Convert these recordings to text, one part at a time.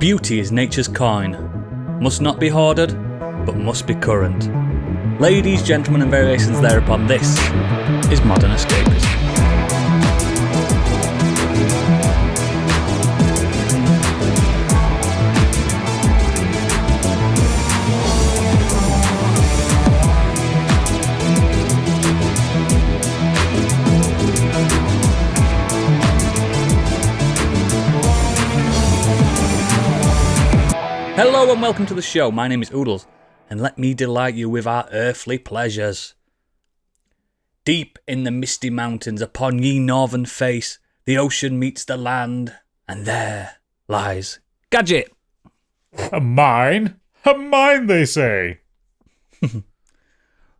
Beauty is nature's coin. Must not be hoarded, but must be current. Ladies, gentlemen, and variations thereupon, this is Modern Escapism. Hello and welcome to the show. My name is Outlaws, and let me delight you with our earthly pleasures. Deep in the misty mountains, upon ye northern face, the ocean meets the land, and there lies Gadget. A mine, they say.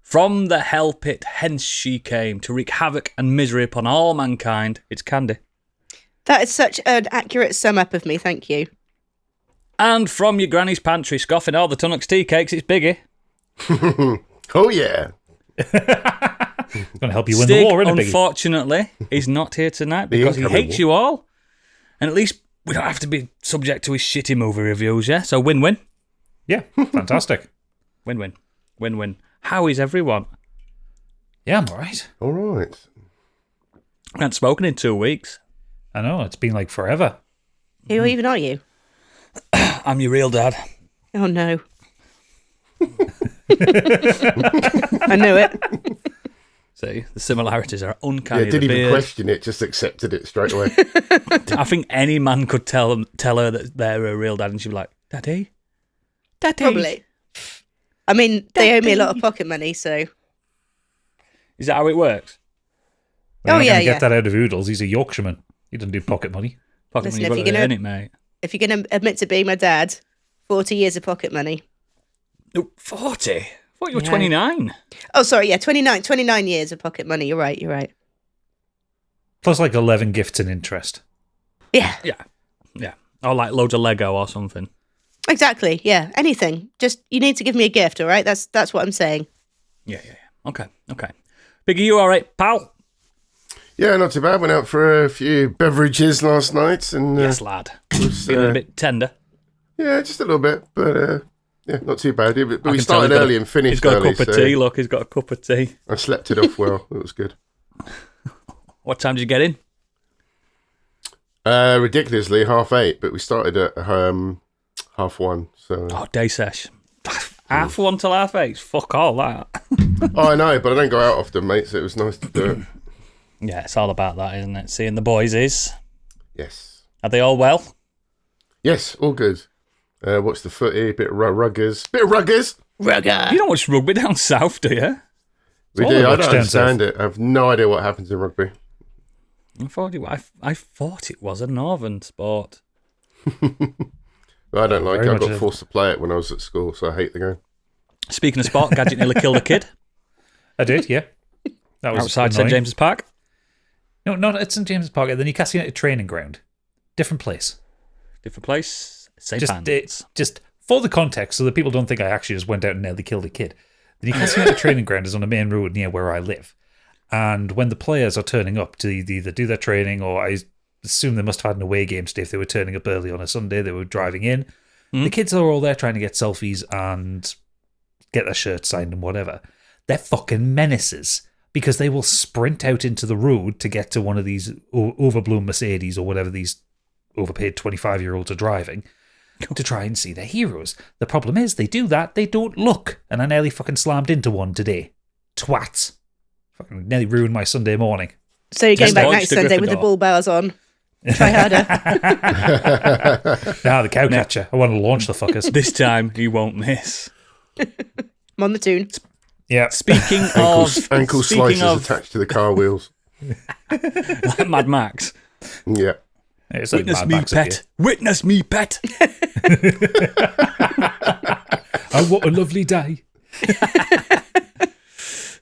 From the hell pit, hence she came, to wreak havoc and misery upon all mankind. It's Candy. That is such an accurate sum up of me, thank you. And from your granny's pantry, scoffing all the Tunnocks tea cakes, it's Biggie. Oh, yeah. It's going to help you win Stig, the war, isn't it, Biggie? Unfortunately, is not here tonight because he hates you all. And at least we don't have to be subject to his shitty movie reviews, yeah? So win-win. Yeah, fantastic. Win-win. Win-win. How is everyone? Yeah, I'm all right. All right. I haven't spoken in 2 weeks. I know, it's been like forever. Who even are you? I'm your real dad. Oh, no. I knew it. See, the similarities are uncanny. Yeah, didn't even question it, just accepted it straight away. I think any man could tell her that they're a real dad and she'd be like, Daddy? Daddy? Probably. I mean, they owe me a lot of pocket money, so... Is that how it works? Well, Oh, yeah, Get that out of Oodles. He's a Yorkshireman. He doesn't do pocket money. Pocket Listen, money, you've got to earn it, mate. If you're going to admit to being my dad, 40 years of pocket money. Oh, 40? I thought you were Yeah. 29. Oh, sorry, yeah, 29 years of pocket money. You're right. Plus like 11 gifts in interest. Yeah, Yeah. Or like loads of Lego or something. exactly. Yeah, anything. Just, you need to give me a gift, all right? That's what I'm saying. Yeah. Okay. Biggie, you all right, pal? Yeah, not too bad. Went out for a few beverages last night. And, Yes, lad. was, Feeling a bit tender. Yeah, just a little bit. But yeah, not too bad. But I we can tell started early and finished He's got early. a cup of so tea, look. He's got a cup of tea. I slept it off well. It was good. What time did you get in? Ridiculously, 8:30. But we started at 1:30. So. Oh, day sesh. 1:30 till 8:30. Fuck all that. Oh, I know, but I don't go out often, mate, so it was nice to do it. Yeah, it's all about that, isn't it? Seeing the boys is. Yes. Are they all well? Yes, all good. Watched the footy, bit of ruggers. Rugger. You don't watch rugby down south, do you? We all do. I I watch don't down understand it. I have no idea what happens in rugby. I thought it was a northern sport. I don't like Very it. I much got a- forced to play it when I was at school, so I hate the game. Speaking of sport, Gadget nearly killed a kid I did, yeah. That was outside St annoying. James's Park. No, not at St James's Park, at the Newcastle United training ground. Different place. Different place, same Just, pants. just for the context, so that people don't think I actually just went out and nearly killed a kid. The Newcastle United training ground is on a main road near where I live. And when the players are turning up to either do their training, or I assume they must have had an away game today if they were turning up early on a Sunday, they were driving in. The kids are all there trying to get selfies and get their shirts signed and whatever. They're fucking menaces, because they will sprint out into the road to get to one of these overblown Mercedes or whatever these overpaid 25-year-olds are driving to try and see their heroes. The problem is, they do that, they don't look. And I nearly fucking slammed into one today. Twats. Fucking nearly ruined my Sunday morning. So you're going Just back dodged next the Sunday with the Gryffindor. bull bars on. Try harder. Now the cow catcher. I want to launch the fuckers. This time you won't miss. I'm on the tune. Yeah. Speaking Ankle speaking slices of attached to the car wheels. Mad Max. Yeah. It's like Witness Mad me, Max of pet. Witness me, pet. Oh, what a lovely day.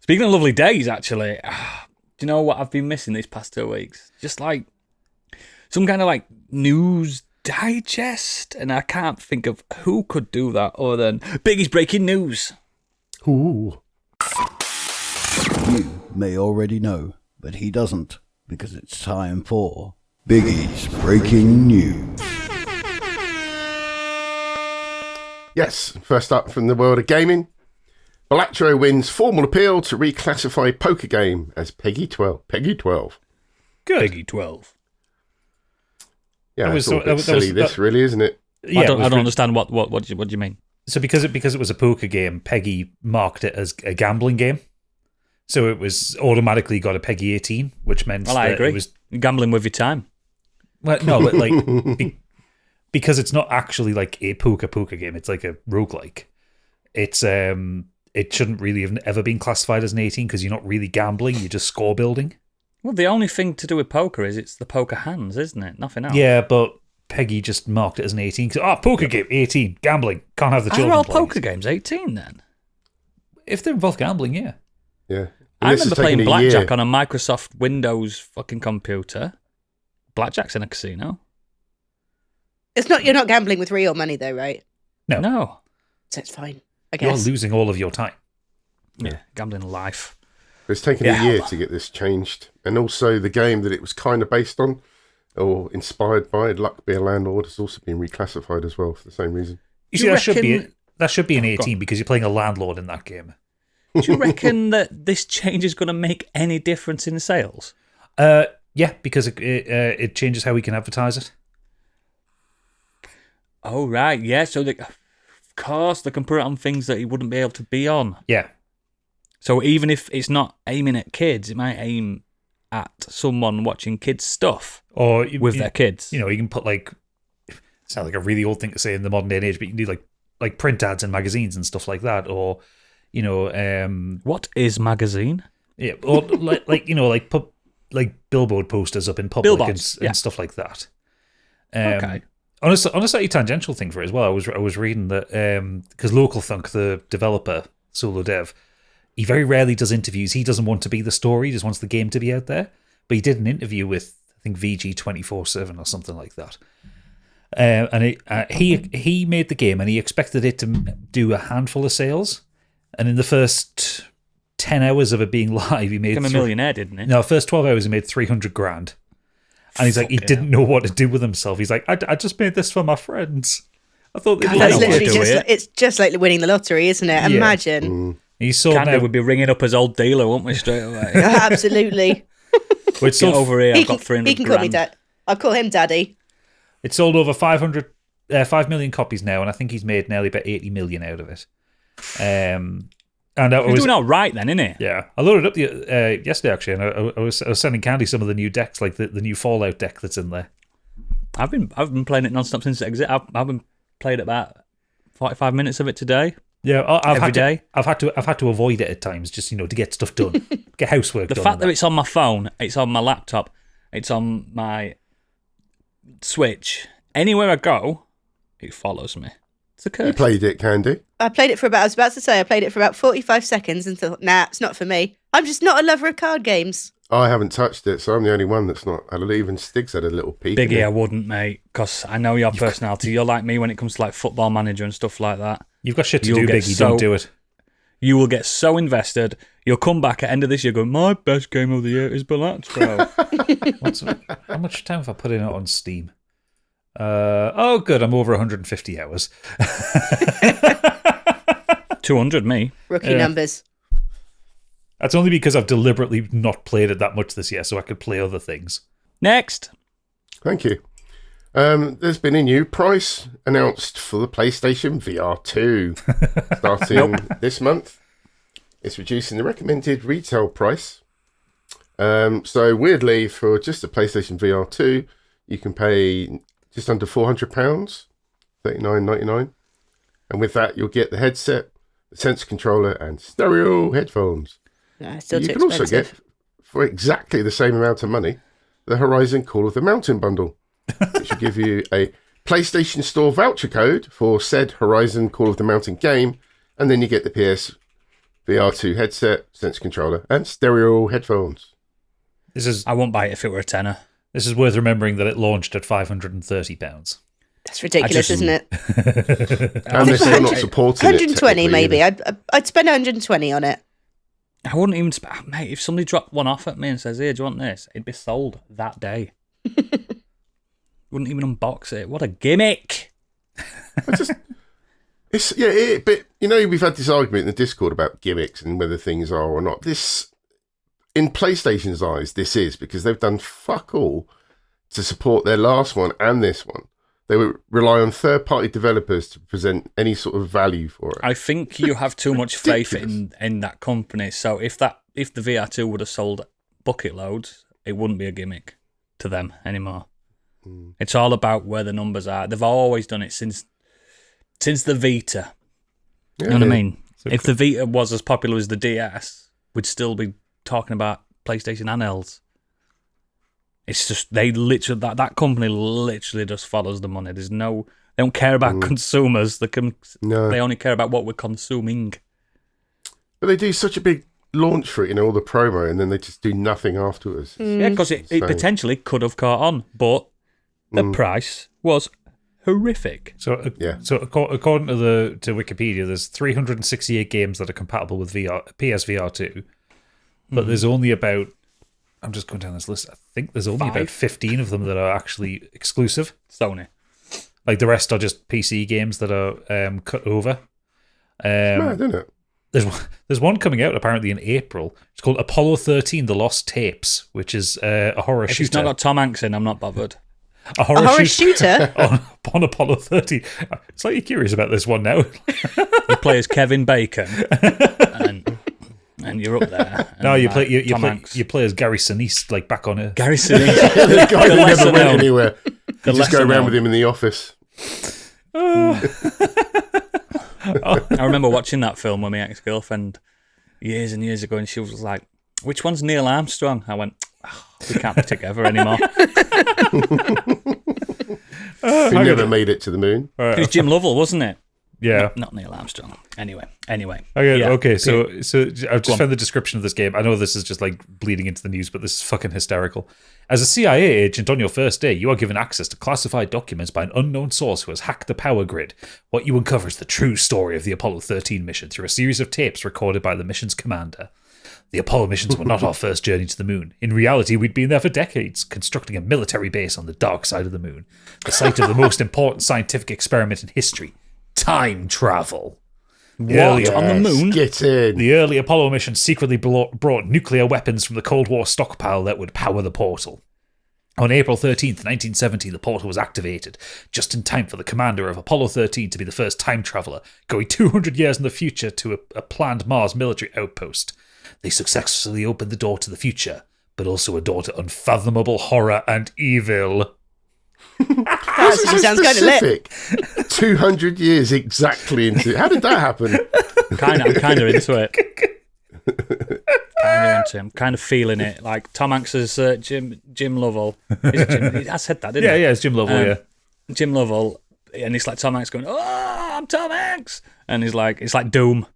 Speaking of lovely days, actually, do you know what I've been missing these past 2 weeks? Just like some kind of like news digest, and I can't think of who could do that other than Biggie's Breaking News. Ooh. You may already know, but he doesn't, because it's time for Biggie's Breaking News. Yes, first up from the world of gaming. Balatro wins formal appeal to reclassify poker game as Peggy 12. Peggy 12. Good. Peggy 12. Yeah, That it's was- all a bit that was- silly, this really, isn't it? Yeah, I it don't was understand what do you mean. So because it was a poker game, Peggy marked it as a gambling game. So it was automatically got a Peggy 18, which meant Well, I that agree. it was You're gambling with your time. well, no, but like because it's not actually like a poker game. It's like a roguelike. It's it shouldn't really have ever been classified as an 18 because you're not really gambling. You're just score building. Well, the only thing to do with poker is it's the poker hands, isn't it? Nothing else. Yeah, but Peggy just marked it as an 18. Poker game 18, gambling. Can't have the Are children all playing poker it. games 18 then? If they involve gambling, yeah. Yeah. I This has remember playing taken a blackjack year. on a Microsoft Windows fucking computer. Blackjack's in a casino. You're not gambling with real money though, right? No. So it's fine, I You're guess. losing all of your time. Yeah, gambling life. It's taken Yeah. a year to get this changed. And also the game that it was kind of based on or inspired by, Luck Be a Landlord, has also been reclassified as well for the same reason. You Do see, you that should be an Go 18 on. because you're playing a landlord in that game. Do you reckon that this change is going to make any difference in sales? Yeah, because it changes how we can advertise it. Oh, right. Yeah, so of course they can put it on things that he wouldn't be able to be on. Yeah. So even if it's not aiming at kids, it might aim at someone watching kids' stuff Or with their kids. You know, you can put like, sound like a really old thing to say in the modern day and age, but you can do like print ads in magazines and stuff like that, or you know, What is magazine? yeah, or like you know, like put like billboard posters up in public Billboards, and yeah. stuff like that. Okay. On a slightly tangential thing for it as well, I was reading that because Local Thunk, the developer, solo dev, he very rarely does interviews. He doesn't want to be the story; he just wants the game to be out there. But he did an interview with I think VG 24/7 or something like that. And he made the game and he expected it to do a handful of sales. And in the first 10 hours of it being live, he made Became a millionaire, didn't he? no, first 12 hours he made 300 grand. And he's like, he Fucking didn't know what to do with himself. He's like, I just made this for my friends. I thought they'd God, like That's know what literally to do just with like, it's just like winning the lottery, isn't it? Yeah. Imagine. He sold Candy now, would be ringing up his old dealer, wouldn't we, straight away? Absolutely. it's Get sold, over here, he I've got can, 300 he can call me grand. dad. I'll call him daddy. it's sold over 5 million copies now, and I think he's made nearly about 80 million out of it. And I He's was, doing all right then, isn't he? yeah, I loaded up yesterday actually, and I was sending Candy some of the new decks, like the new Fallout deck that's in there. I've been playing it non-stop since it existed. I've been playing about 45 minutes of it today. Yeah, Every day? I've had to avoid it at times, just to get stuff done, get housework The done. fact and that it's on my phone, it's on my laptop, it's on my Switch, anywhere I go, it follows me. It's a You curse. played it, Candy. I played it for about 45 seconds and thought, nah, it's not for me. I'm just not a lover of card games. I haven't touched it, so I'm the only one that's not. I don't even Stig's had a little peek. in Biggie, it. I wouldn't, mate, because I know your personality. You're like me when it comes to like Football Manager and stuff like that. You've got shit to You'll do, get Biggie. so- Don't do it. You will get so invested. You'll come back at the end of this year going, my best game of the year is Balatro. How much time have I put in it on Steam? Oh, good. I'm over 150 hours. 200, me. Rookie Yeah. numbers. That's only because I've deliberately not played it that much this year, so I could play other things. Next. Thank you. There's been a new price announced for the PlayStation VR 2 starting this month. It's reducing the recommended retail price. So weirdly, for just a PlayStation VR 2, you can pay just under £400, $39.99, and with that you'll get the headset, the sensor controller, and stereo headphones. No, it's still You too can also expensive. get, for exactly the same amount of money, the Horizon Call of the Mountain bundle, which will give you a PlayStation Store voucher code for said Horizon Call of the Mountain game, and then you get the PS VR2 headset, sensor controller, and stereo headphones. This is I won't buy it if it were a tenner. worth remembering that it launched at £530. That's ridiculous, just- isn't it? And they're still not supporting it. 120 technically, maybe. either. I'd spend 120 on it. I wouldn't even... Mate, if somebody dropped one off at me and says, here, do you want this? It'd be sold that day. Wouldn't even unbox it. What a gimmick. I just But we've had this argument in the Discord about gimmicks and whether things are or not. This, in PlayStation's eyes, this is because they've done fuck all to support their last one and this one. They would rely on third-party developers to present any sort of value for it. I think you have too much faith in that company. So if the VR2 would have sold bucket loads, it wouldn't be a gimmick to them anymore. It's all about where the numbers are. They've always done it since the Vita. You know what I mean? If the Vita was as popular as the DS, we'd still be talking about PlayStation handhelds. It's just that company literally just follows the money. They don't care about consumers. They only care about what we're consuming. But they do such a big launch for it, all the promo, and then they just do nothing afterwards. Yeah, because it potentially could have caught on, but the price was horrific. So according to Wikipedia, there's 368 games that are compatible with PSVR 2, but there's only about, I'm just going down this list, I think there's only about 15 of them that are actually exclusive. Sony. Like the rest are just PC games that are cut over. It's mad, isn't it? There's one coming out apparently in April. It's called Apollo 13: The Lost Tapes, which is a horror shooter. If it's not got Tom Hanks in, I'm not bothered. A horror shooter? on Apollo 13. Slightly curious about this one now. You play as Kevin Bacon, and you're up there. No, you play as Gary Sinise, like back on Earth. Gary Sinise. The guy who never went anywhere. You just go around with him in the office. I remember watching that film with my ex-girlfriend years and years ago, and she was like, "Which one's Neil Armstrong?" I went, "We can't be together anymore." He never made it to the moon. It was Jim Lovell, wasn't it? Yeah. Not Neil Armstrong. Anyway. Okay, so I've just found the description of this game. I know this is just like bleeding into the news, but this is fucking hysterical. As a CIA agent on your first day, you are given access to classified documents by an unknown source who has hacked the power grid. What you uncover is the true story of the Apollo 13 mission through a series of tapes recorded by the mission's commander. The Apollo missions were not our first journey to the moon. In reality, we'd been there for decades, constructing a military base on the dark side of the moon, the site of the most important scientific experiment in history. Time travel. On the moon? Get in. The early Apollo mission secretly brought nuclear weapons from the Cold War stockpile that would power the portal. On April 13th, 1970, the portal was activated, just in time for the commander of Apollo 13 to be the first time traveller, going 200 years in the future to a planned Mars military outpost. They successfully opened the door to the future, but also a door to unfathomable horror and evil. That sounds kind of lit. 200 years exactly into. How did that happen? I'm kind of into it. I'm kind of feeling it. Like Tom Hanks as Jim Lovell. Is it Jim? I said that, didn't I? Yeah, it's Jim Lovell. Yeah, Jim Lovell, and it's like Tom Hanks going, "Oh, I'm Tom Hanks," and he's like, it's like Doom.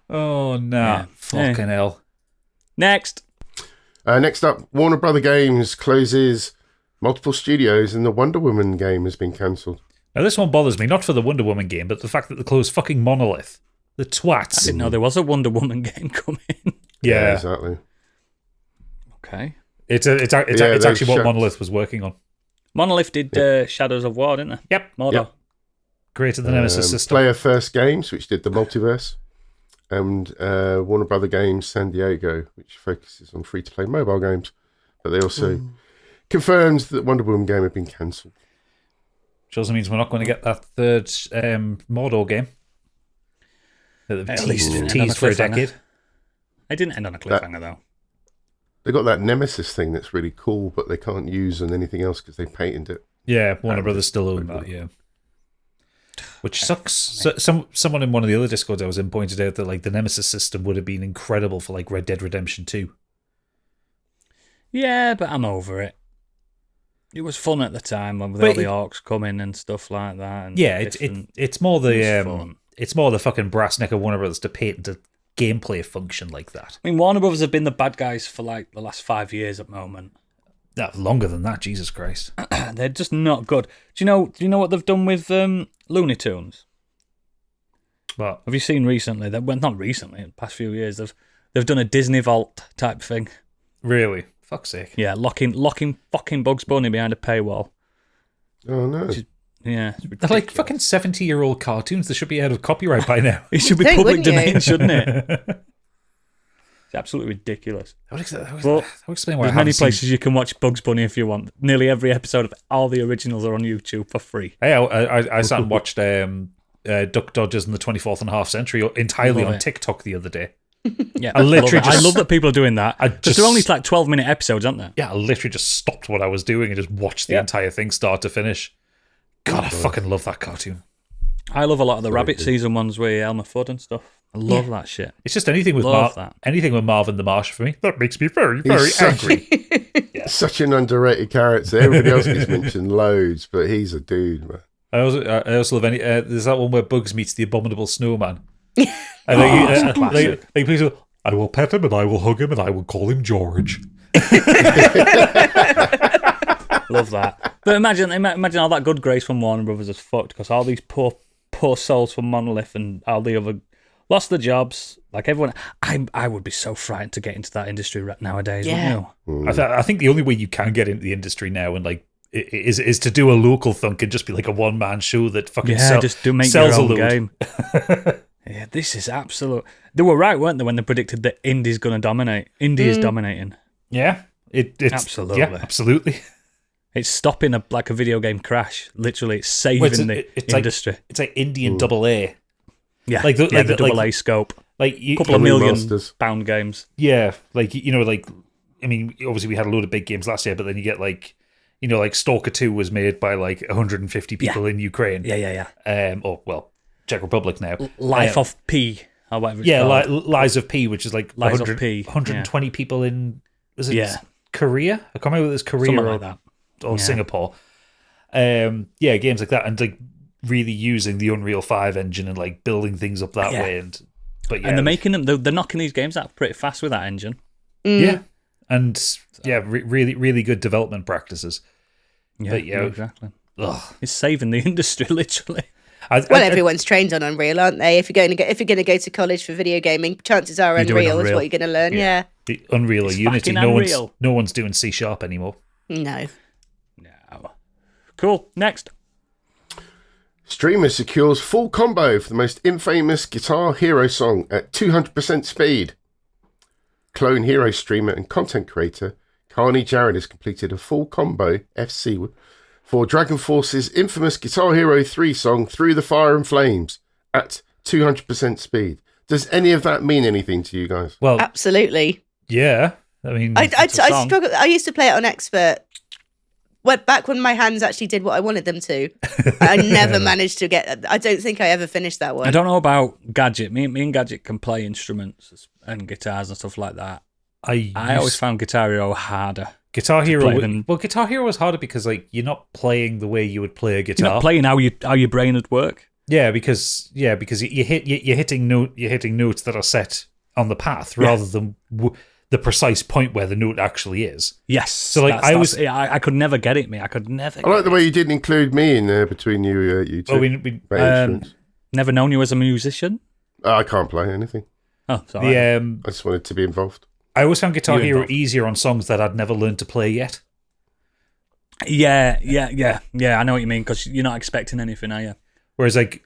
Oh no! Fucking hell. Next up, Warner Brother Games closes multiple studios, and the Wonder Woman game has been cancelled. Now this one bothers me, not for the Wonder Woman game, but the fact that they closed fucking Monolith. The twats. I didn't know there was a Wonder Woman game coming. Yeah, exactly. Okay. It's actually what Monolith was working on. Monolith did Shadows of War, didn't they? Yep. Mordor. Yep. Created the Nemesis system. Player First Games, which did the multiverse, and Warner Brother Games San Diego, which focuses on free-to-play mobile games. But they also confirmed that Wonder Woman game had been cancelled. Which also means we're not going to get that third Mordor game. At least teased for a decade. It didn't end on a cliffhanger, though. They got that Nemesis thing that's really cool, but they can't use on anything else because they patented it. Yeah, Warner Brothers still own that, yeah. Which sucks. So, someone in one of the other Discords I was in pointed out that like the Nemesis system would have been incredible for like Red Dead Redemption 2. Yeah, but I'm over it. It was fun at the time with all the orcs coming and stuff like that. And yeah, it's more the it's more the fucking brass neck of Warner Brothers to patent a gameplay function like that. I mean, Warner Brothers have been the bad guys for like the last 5 years at the moment. Longer than that, Jesus Christ. They're just not good. Do you know what they've done with Looney Tunes? What? Have you seen recently? Well, not recently, in the past few years, they've done a Disney Vault type thing. Really? Fuck's sake. Yeah, locking fucking Bugs Bunny behind a paywall. Oh, no. Yeah, it's They're ridiculous. like fucking 70-year-old cartoons. They should be out of copyright by now. It should be Think, public wouldn't you? domain, shouldn't it? It's absolutely ridiculous. That Well, would explain why I There's haven't many seen... places you can watch Bugs Bunny if you want. Nearly every episode of all the originals are on YouTube for free. Hey, I sat and watched Duck Dodgers in the 24th and a half century entirely Love on it. TikTok the other day. Yeah, I literally love it. I just- love that people are doing that. I Because they're only like 12-minute episodes, aren't they? Yeah, I literally just stopped what I was doing and just watched the entire thing start to finish. God, I fucking love that cartoon. I love a lot of the Very Rabbit good. season ones with Elmer Fudd and stuff. I love that shit. It's just anything with Love that. anything with Marvin the Marsh for me. That makes me very, very He's such- angry. Such an underrated character. Everybody else gets mentioned loads, but he's a dude, man. I also love there's that one where Bugs meets the abominable snowman. And it's a classic. please, I will pet him and I will hug him and I will call him George. Love that. But imagine all that good grace from Warner Brothers is fucked because all these poor souls from Monolith and all the other lost their jobs. Like everyone, I would be so frightened to get into that industry nowadays. Yeah. Wouldn't you? I think the only way you can get into the industry now and like is to do a local thunk and just be like a one-man show that fucking just do make sells your a own load. game. Yeah, this is absolute. They were right, weren't they, when they predicted that indie's going to dominate? Indie is dominating. Yeah, it's Absolutely. Yeah, absolutely. It's stopping a video game crash. Literally, it's saving Well, the it's industry. It's like Indian double A. Yeah, like the like double A scope. Like you, Couple of Remastered. million bound games. yeah, like like I mean, obviously we had a load of big games last year, but then you get like like Stalker 2 was made by like 150 people in Ukraine. Yeah. Czech Republic now. Life of P, or whatever it's Yeah, called. Lies of P, which is like Lies of 100 P, 120 people in Yeah. Korea? I can't remember whether it's Korea Something or, like that. or Yeah. Singapore. Games like that, and like really using the Unreal 5 engine and like building things up that Yeah. way. And And they're making them. They're knocking these games out pretty fast with that engine. yeah, and really really good development practices. Yeah, But, yeah. exactly. Ugh. It's saving the industry, literally. Well, everyone's trained on Unreal, aren't they? If you're going to go to college for video gaming, chances are You're doing Unreal is Unreal. what you're going to learn. Yeah. The Unreal or It's Unity. fucking No Unreal. one's doing C# anymore. No. No. Cool. Next. Streamer secures full combo for the most infamous Guitar Hero song at 200% speed. Clone Hero streamer and content creator Carney Jarrett has completed a full combo FC for Dragon Force's infamous Guitar Hero 3 song Through the Fire and Flames at 200% speed. Does any of that mean anything to you guys? Well, Absolutely. yeah. I mean, I It's a song. struggle. I used to play it on Expert. Back when my hands actually did what I wanted them to. I never managed to get. I don't think I ever finished that one. I don't know about Gadget. Me and Gadget can play instruments and guitars and stuff like that. I always found Guitar Hero harder. Guitar Hero. play than- Well, Guitar Hero was harder because like you're not playing the way you would play a guitar. You're not playing how your brain would work. Yeah, because you're hitting notes that are set on the path rather than the precise point where the note actually is. Yes. So, like, I could never get it, mate. I could never. I like the way you didn't include me in there between you two. Well, we about instruments. Never known you as a musician. I can't play anything. Oh, sorry. the I just wanted to be involved. I always found Guitar You're Hero involved. easier on songs that I'd never learned to play yet. Yeah. I know what you mean because you're not expecting anything, are you? Whereas like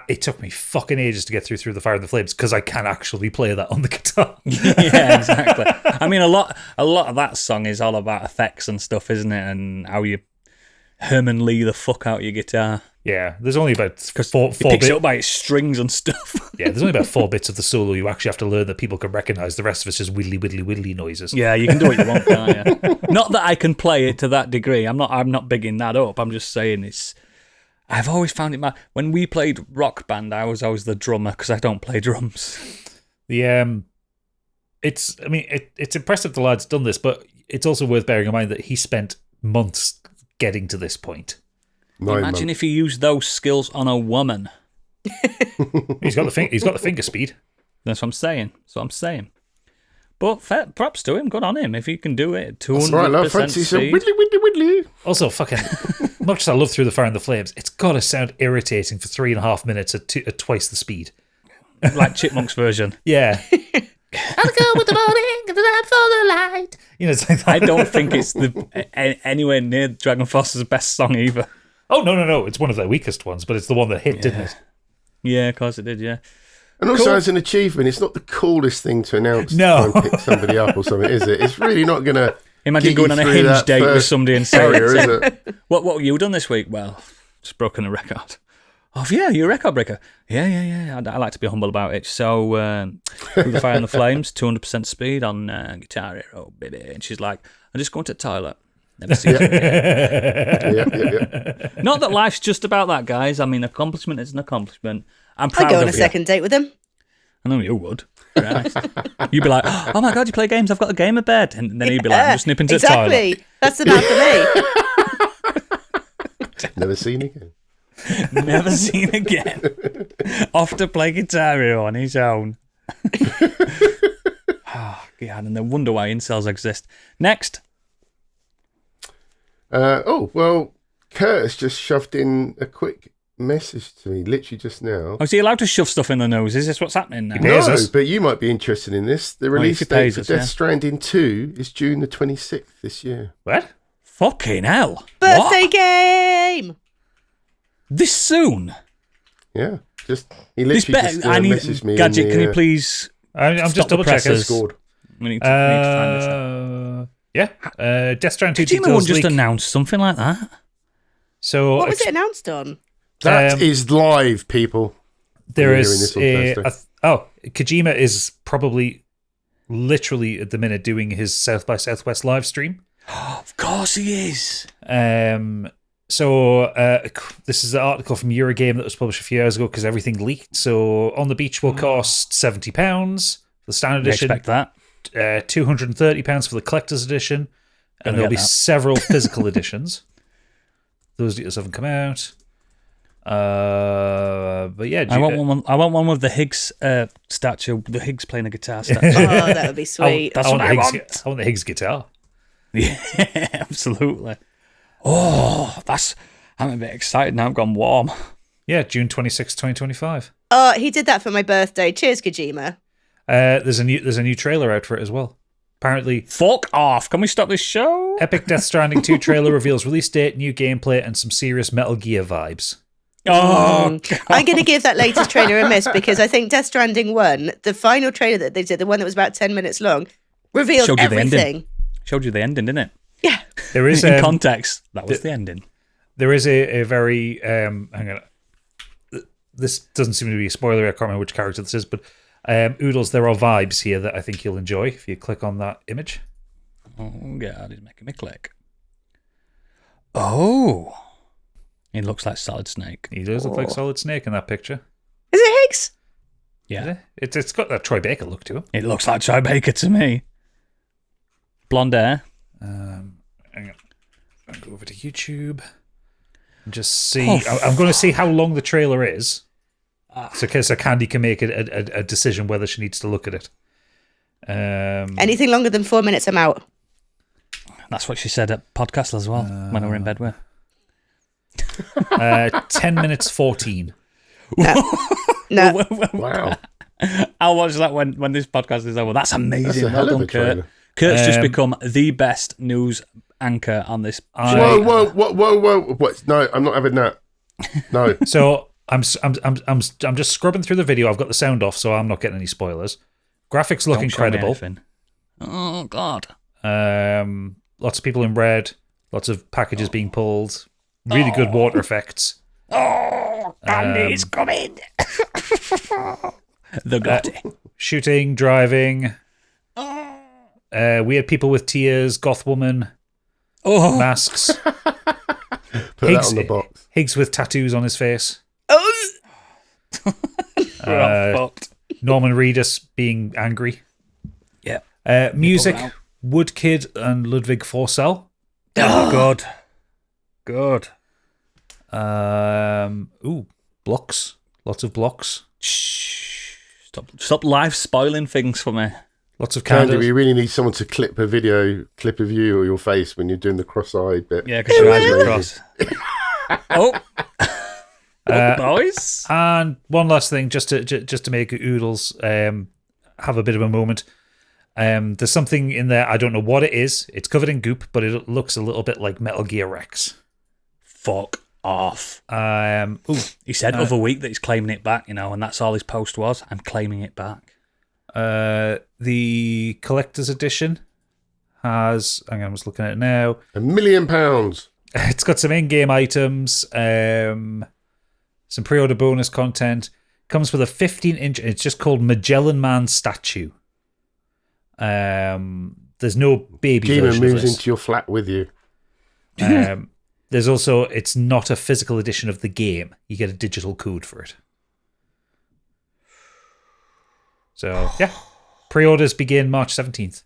it took me fucking ages to get through the Fire and the Flames because I can actually play that on the guitar. Yeah, exactly. I mean, a lot of that song is all about effects and stuff, isn't it? And how you Herman Lee the fuck out your guitar Yeah, there's only about because four it picks bits. it up by its strings and stuff. Yeah, there's only about 4 bits of the solo you actually have to learn that people can recognise. The rest of it's just widdly widdly widdly noises. Yeah, you can do what you want, can't you? Not that I can play it to that degree. I'm not bigging that up. I'm just saying it's. I've always found it when we played Rock Band, I was always the drummer because I don't play drums. It's impressive the lad's done this, but it's also worth bearing in mind that he spent months getting to this point. Imagine if he used those skills on a woman. He's got the finger speed. That's what I'm saying. But props to him. Good on him if he can do it. 200% That's right, love. Fancy some speed. widdly, widdly, widdly. Also, fucking much as I love Through the Fire and the Flames, it's got to sound irritating for 3.5 minutes at twice the speed. Like Chipmunk's version. Yeah. I'll go with the morning and the night for the light. It's like that. I don't think it's anywhere near Dragon Force's best song either. Oh, no. It's one of their weakest ones, but it's the one that hit, didn't it? Yeah, of course it did, yeah. And also, as an achievement, it's not the coolest thing to announce No. to pick somebody up or something, is it? It's really not going to. Imagine going on a hinge date with somebody and saying, what have you done this week? Well, just broken a record. Oh, yeah, you're a record breaker. Yeah. I like to be humble about it. So, Through the Fire and the Flames, 200% speed on Guitar Hero, baby. And she's like, I'm just going to the toilet. Never seen it again. Yeah. Not that life's just about that, guys. I mean, accomplishment is an accomplishment. I'm proud I'd go of on a you. second date with him. I know you would. Right. You'd be like, oh my God, you play games? I've got a gamer bed. And then he'd be like, I'm just nipping to the toilet. Exactly. That's the man for me. Never seen again. Never seen again. Off to play Guitar Hero on his own. Oh, God, and they wonder why incels exist. Next. Curtis just shoved in a quick message to me, literally just now. Oh, is he allowed to shove stuff in the nose? Is this what's happening now? pays No, us. but you might be interested in this. The release he date pays for us, Death yeah. Stranding 2 is June the 26th this year. What? Fucking hell. Birthday What? game. This soon? Yeah, he This literally just I need messaged me. Gadget, in the, can you please I'm stop just the double checking. presses? Discord. We need to find this out. Yeah. Death Stranding 2 Kojima details won't just leak. announce something like that. So What was it announced on? That is live, people. There You're is hearing this on Kojima is probably literally at the minute doing his South by Southwest live stream. Of course he is. This is an article from Eurogame that was published a few hours ago because everything leaked. So On the Beach will cost £70 for the standard We edition, expect that. £230 for the collector's edition, and there'll be get that. several physical editions. Those details haven't come out. But yeah, I want one with the Higgs statue, the Higgs playing a guitar statue. Oh, that would be sweet. That's I what I want want. I want the Higgs guitar. Yeah, absolutely. Oh, I'm a bit excited now. I've gone warm. Yeah, June 26, 2025. Oh, he did that for my birthday. Cheers, Kojima. There's a new trailer out for it as well. Apparently, Fuck off. Can we stop this show? Epic Death Stranding 2 trailer reveals release date, new gameplay, and some serious Metal Gear vibes. Oh, I'm going to give that latest trailer a miss because I think Death Stranding 1, the final trailer that they did, the one that was about 10 minutes long, revealed Showed you the ending. everything. Showed you the ending, didn't it? Yeah. There is In context, that was the ending. there is a very hang on. This doesn't seem to be a spoiler. I can't remember which character this is, but Oodles, there are vibes here that I think you'll enjoy if you click on that image. Oh, God, he's making me click. Oh. He looks like Solid Snake. He does look like Solid Snake in that picture. Is it Higgs? Yeah. It's got that Troy Baker look to him. It looks like Troy Baker to me. Blonde hair. Hang on. I'll go over to YouTube and just see. I'm going to see how long the trailer is, so Candy can make a decision whether she needs to look at it. Anything longer than 4 minutes, I'm out. That's what she said at podcast as well when we were in bed with. 10 minutes 14. No. Wow. I'll watch that when this podcast is over. That's amazing. That's a Well hell of done, a Kurt. trailer. Kurt's just become the best news anchor on this Whoa. What? No, I'm not having that. No. So I'm just scrubbing through the video. I've got the sound off, so I'm not getting any spoilers. Graphics look Don't show me incredible. anything. Oh, God. Lots of people in red. Lots of packages being pulled. Really good water effects. Oh, Candy's coming. The Gotti. Shooting, driving. Weird people with tears. Goth woman. Oh, Masks. Put that on the box. Higgs with tattoos on his face. Oh, we're all fucked. Norman Reedus being angry. Yeah. Music. out. Woodkid and Ludwig Forsell. Oh, good. Good. Blocks. Lots of blocks. Shh. Stop live spoiling things for me. Lots of Candy, candles. we really need someone to clip of you or your face when you're doing the cross-eyed bit. Yeah, because your eyes are crossed. Oh. Boys. And one last thing, just to make Oodles have a bit of a moment. There's something in there, I don't know what it is. It's covered in goop, but it looks a little bit like Metal Gear Rex. Fuck off. He said other week that he's claiming it back, and that's all his post was. I'm claiming it back. The collector's edition has, hang on, I'm just looking at it now. £1 million. It's got some in-game items, some pre-order bonus content. Comes with a 15-inch, it's just called Magellan Man statue. There's no baby Gina version of moves this. into your flat with you. There's also, it's not a physical edition of the game. You get a digital code for it. So, yeah. Pre-orders begin March 17th.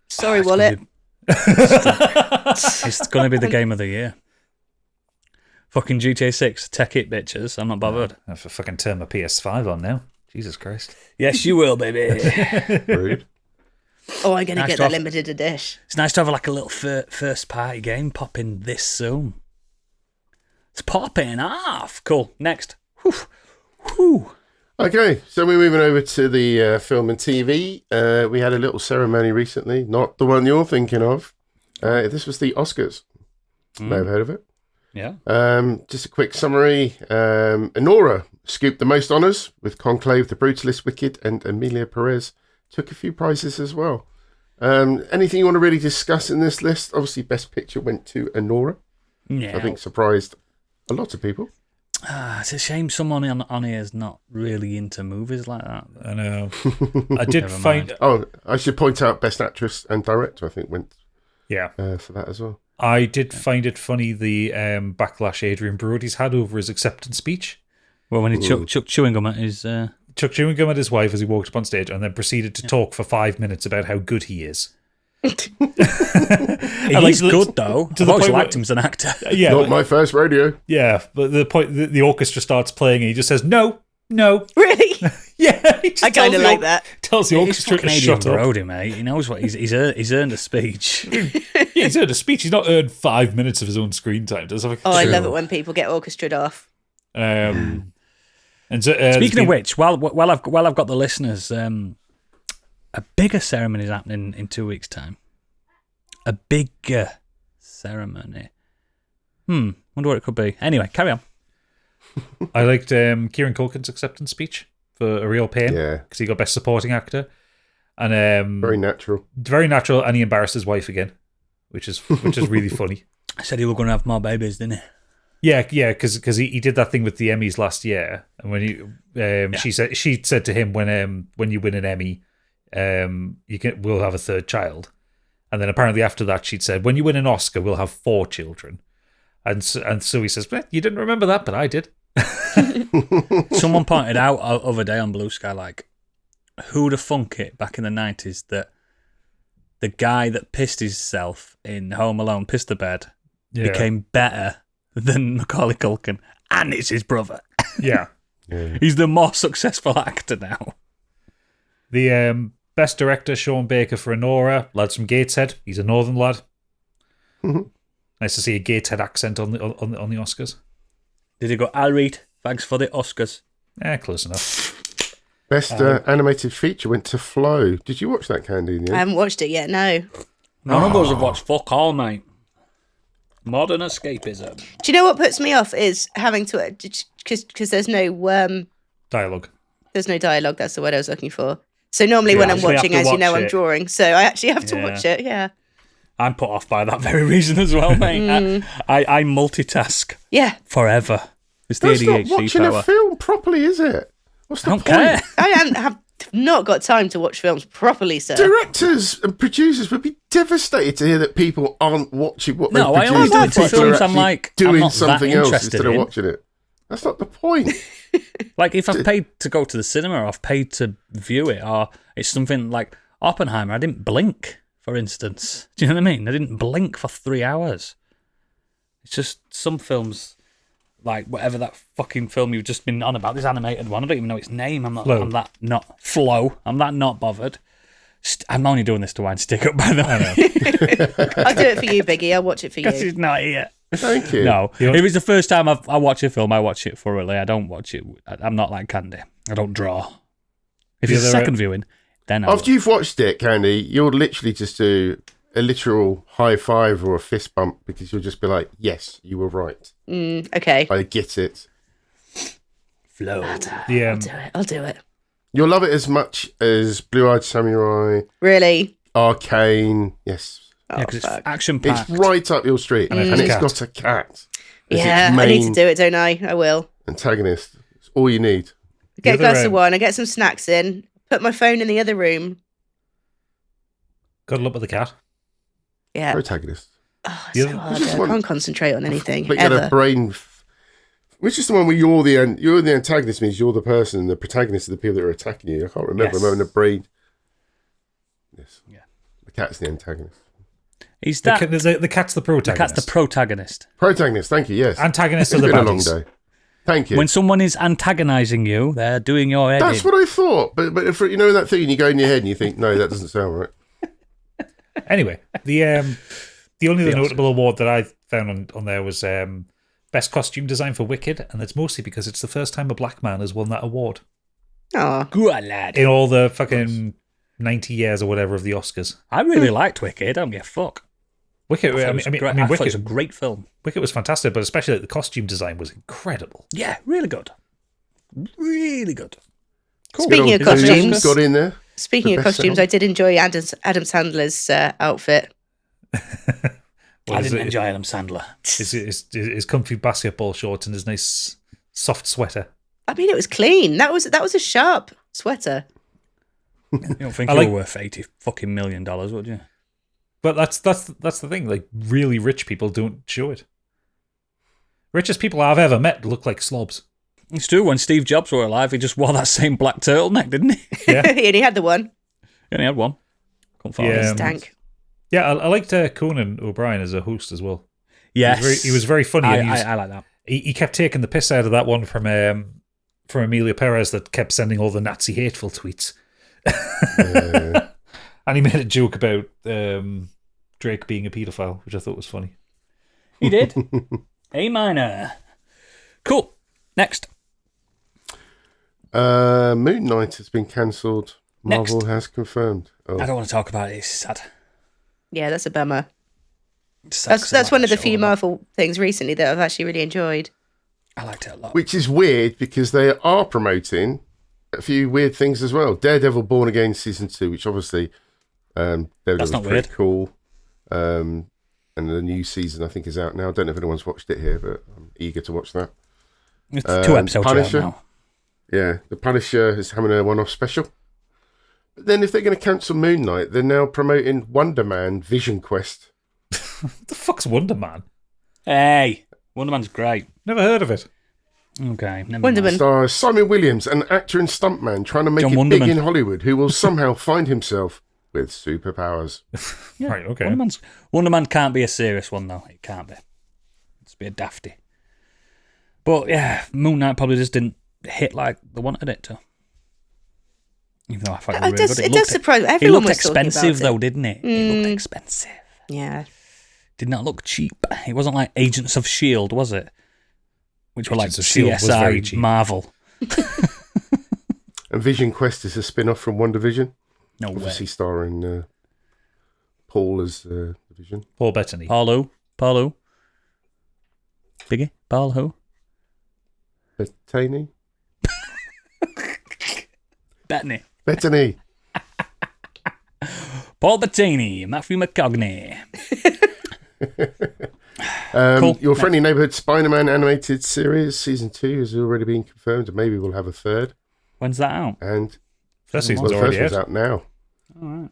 Sorry, Wallet. It's going to be the game of the year. Fucking GTA 6, tech it, bitches. I'm not bothered. I have to fucking turn my PS5 on now. Jesus Christ. Yes, you will, baby. Rude. Oh, I'm going to Nice get to have- that limited edition. It's nice to have like a little first party game popping this soon. It's popping off. Cool. Next. Whew. Okay, so we're moving over to the film and TV. We had a little ceremony recently, not the one you're thinking of. This was the Oscars. May have heard of it. Yeah. Just a quick summary. Honora scooped the most honours with Conclave, The Brutalist, Wicked, and Emilia Perez took a few prizes as well. Anything you want to really discuss in this list? Obviously, Best Picture went to Honora. Yeah. I think surprised a lot of people. It's a shame someone on here is not really into movies like that. I know. I did Never find... mind. Oh, I should point out Best Actress and Director, I think, went Yeah. for that as well. I did find it funny the backlash Adrian Brody's had over his acceptance speech. Well, when he chucked chewing gum at his... Chuck chewing gum at his wife as he walked up on stage and then proceeded to talk for 5 minutes about how good he is. He's like, good, though. to I've the always point liked where- him as an actor. Yeah, Not but, my first rodeo. yeah. But the point, the orchestra starts playing and he just says, no. Really? Yeah, he just I kind tells of the like or- that. Tells the He's orchestra fucking to Adrian shut up. Brody, mate. He knows what he's earned a speech. Yeah, he's earned a speech. He's not earned 5 minutes of his own screen time. Does Oh, I love it when people get orchestrated off. And so, Speaking of which, while I've got the listeners, a bigger ceremony is happening in 2 weeks' time. A bigger ceremony. Wonder what it could be. Anyway, carry on. I liked Kieran Culkin's acceptance speech for A Real Pain. Yeah. Because he got Best Supporting Actor. And Very natural. very natural, and he embarrassed his wife again, which is really funny. I said he was going to have more babies, didn't he? Yeah, because he did that thing with the Emmys last year, and when she said to him when you win an Emmy, we'll have a third child, and then apparently after that she'd said when you win an Oscar we'll have 4 children, and so he says, you didn't remember that, but I did. Someone pointed out other day on Blue Sky, like, who'd have thunk it back in the 90s that the guy that pissed himself in Home Alone, pissed the bed, became better than Macaulay Culkin, and it's his brother. Yeah. He's the more successful actor now. The Best Director, Sean Baker for Honora, lads from Gateshead. He's a northern lad. Nice to see a Gateshead accent on the Oscars. Did he go, I'll read, thanks for the Oscars? Close enough. Best animated feature went to Flow. Did you watch that, Candy? In the I end? haven't watched it yet, no. None of us have watched fuck all, mate. Modern escapism. Do you know what puts me off is having to... Because there's no... Dialogue. There's no dialogue, that's the word I was looking for. So normally when I'm actually have watching, to as you know, watch I'm it. drawing. So I actually have to Yeah. watch it, yeah. I'm put off by that very reason as well, mate. I multitask Yeah. forever. It's the That's not ADHD watching power. a film properly, is it? What's the I don't point? care. I have not got time to watch films properly, sir. Directors and producers would be devastated to hear that people aren't watching what No, they I produce. only do it and for people are films I'm actually like, I'm doing not that something else interested instead of in. watching it. That's not the point. Like, if I've paid to go to the cinema or I've paid to view it, or it's something like Oppenheimer, I didn't blink, for instance. Do you know what I mean? I didn't blink for 3 hours. It's just some films, like whatever that fucking film you've just been on about, this animated one, I don't even know its name. I'm Flow. that not bothered. I'm only doing this to wind Stig up, by the way. I'll do it for you, Biggie. I'll watch it for Because you. he's not here. Thank you. No, You know- if it's the first time I watch a film, I watch it thoroughly. I don't watch it. I'm not like Candy. I don't draw. If The it's a other- second viewing, then I After will. you've watched it, Candy, you'll literally just do a literal high five or a fist bump because you'll just be like, yes, you were right. Okay. I get it. Flow. I'll do it. You'll love it as much as Blue-Eyed Samurai, Really? Arcane. Yes. Oh, Yeah, because it's fuck. action-packed. It's right up your street. And And it's it's cat. got a cat. as Yeah, its I need to main do it, don't I? I will. antagonist. It's all you need. Get a other, glass of wine, I get some snacks in, put my phone in the other room. Cuddle up with the cat. Yeah. Protagonist. Oh, The it's other- so hard. Which is I one- can't concentrate on anything, But you had a ever. brain. Which is the one where you're the antagonist, means you're the person, and the protagonist are the people that are attacking you. I can't remember. Yes. I'm having a brain. Yes. Yeah. The cat's the antagonist. He's The, that. the cat's the The protagonist. cat's the protagonist. Protagonist. Thank you. Yes. Antagonist It's are the been a long baddies. day. Thank you. When someone is antagonising you, they're doing your head That's in. what I thought. But if you know that thing, and you go in your head and you think, no, that doesn't sound right. Anyway, the only The other notable award that I found on there was best costume design for Wicked, and it's mostly because it's the first time a black man has won that award Oh, Good lad. in all the fucking 90 years or whatever of the Oscars. I really liked Wicked. I don't give a fuck. Wicked, I I thought mean, it was a great film. Wicked was fantastic, but especially like, the costume design was incredible. Yeah, really good. Really good. Cool. Speaking of Good old dude costumes, got in there. speaking the of best costumes, sound. I did enjoy Adam Sandler's outfit. I didn't enjoy Adam Sandler. His comfy basketball shorts and his nice soft sweater. I mean, it was clean. That was a sharp sweater. You don't think I you like- were worth $80 fucking million, would you? But that's the thing. Like, really rich people don't show it. Richest people I've ever met look like slobs. It's true. When Steve Jobs were alive, he just wore that same black turtleneck, didn't he? Yeah. He only had the one. He only had one. Couldn't find Yeah. it. Stank. Yeah, I liked Conan O'Brien as a host as well. Yes. He was very funny. and I like that. he kept taking the piss out of that one from Amelia Perez that kept sending all the Nazi hateful tweets. And he made a joke about Drake being a paedophile, which I thought was funny. He did. A minor. Cool. Next. Moon Knight has been cancelled. Marvel Next. has confirmed. Oh. I don't want to talk about it. It's sad. Yeah, that's a bummer. It's sad 'cause I That's like one of the show few a lot. Marvel things recently that I've actually really enjoyed. I liked it a lot. Which is weird because they are promoting a few weird things as well. Daredevil Born Again Season 2, which obviously Daredevil's not pretty weird. cool. And the new season, I think, is out now. I don't know if anyone's watched it here, but I'm eager to watch that. It's 2 episodes out Punisher. now. Yeah, The Punisher is having a one-off special. But then if they're going to cancel Moon Knight, they're now promoting Wonder Man Vision Quest. What the fuck's Wonder Man? Hey, Wonder Man's great. Never heard of it. Okay, never Wonder mind. Man. Stars Simon Williams, an actor and stuntman trying to make John it Wonderman. big in Hollywood, who will somehow find himself with superpowers. Yeah, Right, okay. Wonder Man can't be a serious one, though. It can't be. It's be a dafty. But yeah, Moon Knight probably just didn't hit like they wanted it to. Even though I thought it was really good. It does surprise me. It Everyone looked was talking about expensive, it. though, didn't it? It looked expensive. Yeah. Did not look cheap. It wasn't like Agents of S.H.I.E.L.D., was it? Which were like Agents of S.H.I.E.L.D. was very CSI cheap. Marvel. And Vision Quest is a spin-off from WandaVision, No way. obviously starring Paul as the Vision. Paul Bettany. Paul who? Biggie? Paul who? Bettany? Bettany. Paul Bettany. Matthew McConaughey. Cool. Your Friendly Neighborhood Spider-Man animated series, Season 2, has already been confirmed, and maybe we'll have a third. When's that out? And First well, season's the already first one's out. out now. All right.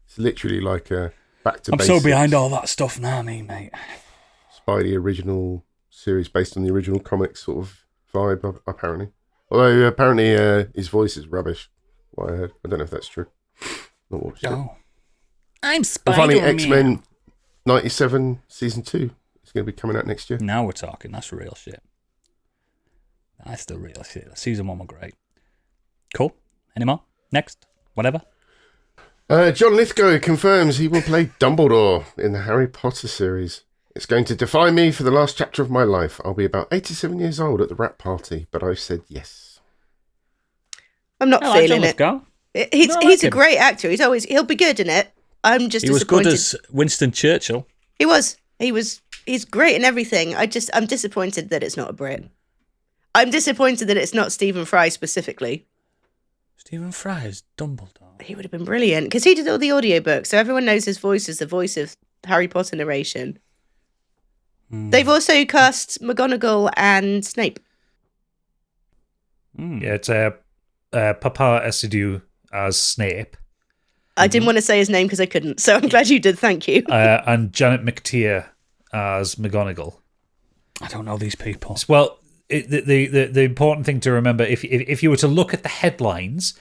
It's literally like a back to I'm basics so behind all that stuff now, mate. Spidey original series based on the original comics sort of vibe, apparently. Although apparently his voice is rubbish, what I heard. I don't know if that's true. Not watched it. Oh. I'm And Spider-Man. finally, X-Men 97 Season 2 is going to be coming out next year. Now we're talking. That's real shit. That's the real shit. Season 1 were great. Cool. Any more? Next? Whatever. John Lithgow confirms he will play Dumbledore in the Harry Potter series. It's going to define me for the last chapter of my life. I'll be about 87 years old at the wrap party, but I've said yes. I'm not I like John feeling it. Lithgow. He's No, I he's like a him. great actor. He'll be good in it. I'm just He was disappointed. good as Winston Churchill. He was. He's great in everything. I'm disappointed that it's not a Brit. I'm disappointed that it's not Stephen Fry specifically. Stephen Fry is Dumbledore. He would have been brilliant because he did all the audiobooks, so everyone knows his voice is the voice of Harry Potter narration. They've also cast McGonagall and Snape. Yeah, it's Papa Esidu as Snape. I didn't want to say his name because I couldn't, so I'm glad you did. Thank you. And Janet McTeer as McGonagall. I don't know these people. Well, the important thing to remember, if you were to look at the headlines,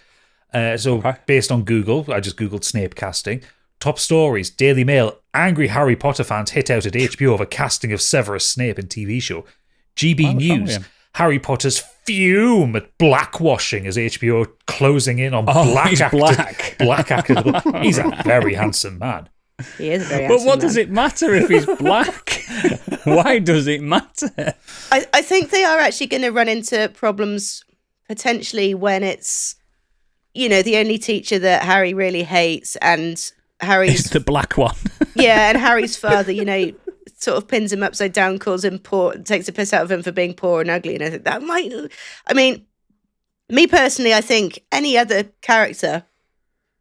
based on Google, I just Googled Snape casting, top stories, Daily Mail, angry Harry Potter fans hit out at HBO over casting of Severus Snape in TV show. GB News, Harry Potter's fume at blackwashing as HBO closing in on black actors. He's a very handsome man. He is a very But handsome what man. does it matter if he's black? Why does it matter? I think they are actually going to run into problems potentially when it's, the only teacher that Harry really hates, and Harry's It's the black one. and Harry's father, sort of pins him upside down, calls him poor, takes a piss out of him for being poor and ugly. And I think that might, me personally, I think any other character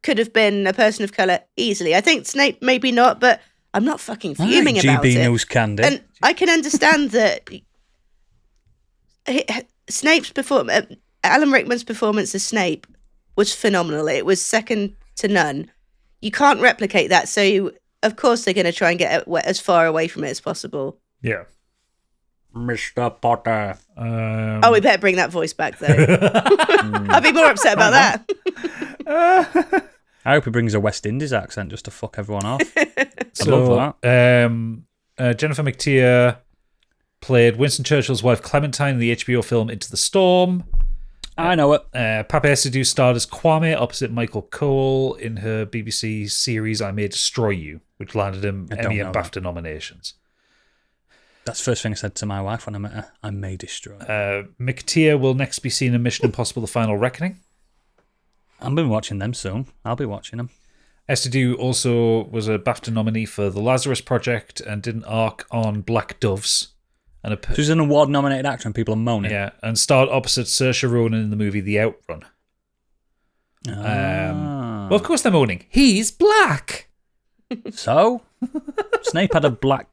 could have been a person of colour easily. I think Snape maybe not, but I'm not fucking fuming about GB it. News Candy. And I can understand that Snape's Alan Rickman's performance as Snape was phenomenal. It was second to none. You can't replicate that, so of course they're going to try and get as far away from it as possible. Yeah. Mr. Potter. We better bring that voice back, though. I'd be more upset about that. I hope he brings a West Indies accent just to fuck everyone off. I love that. Jennifer McTeer played Winston Churchill's wife Clementine in the HBO film Into the Storm. I know it. Papa Esidu starred as Kwame opposite Michael Cole in her BBC series I May Destroy You, which landed him Emmy and BAFTA nominations. That's the first thing I said to my wife when I met her. I may destroy. McTeer will next be seen in Mission Impossible: The Final Reckoning. I've been watching them soon. I'll be watching them. Esidu also was a BAFTA nominee for The Lazarus Project and did an arc on Black Doves. She's an award-nominated actor and people are moaning. Yeah, and starred opposite Saoirse Ronan in the movie The Outrun. Well, of course they're moaning. He's black. So? Snape had a black...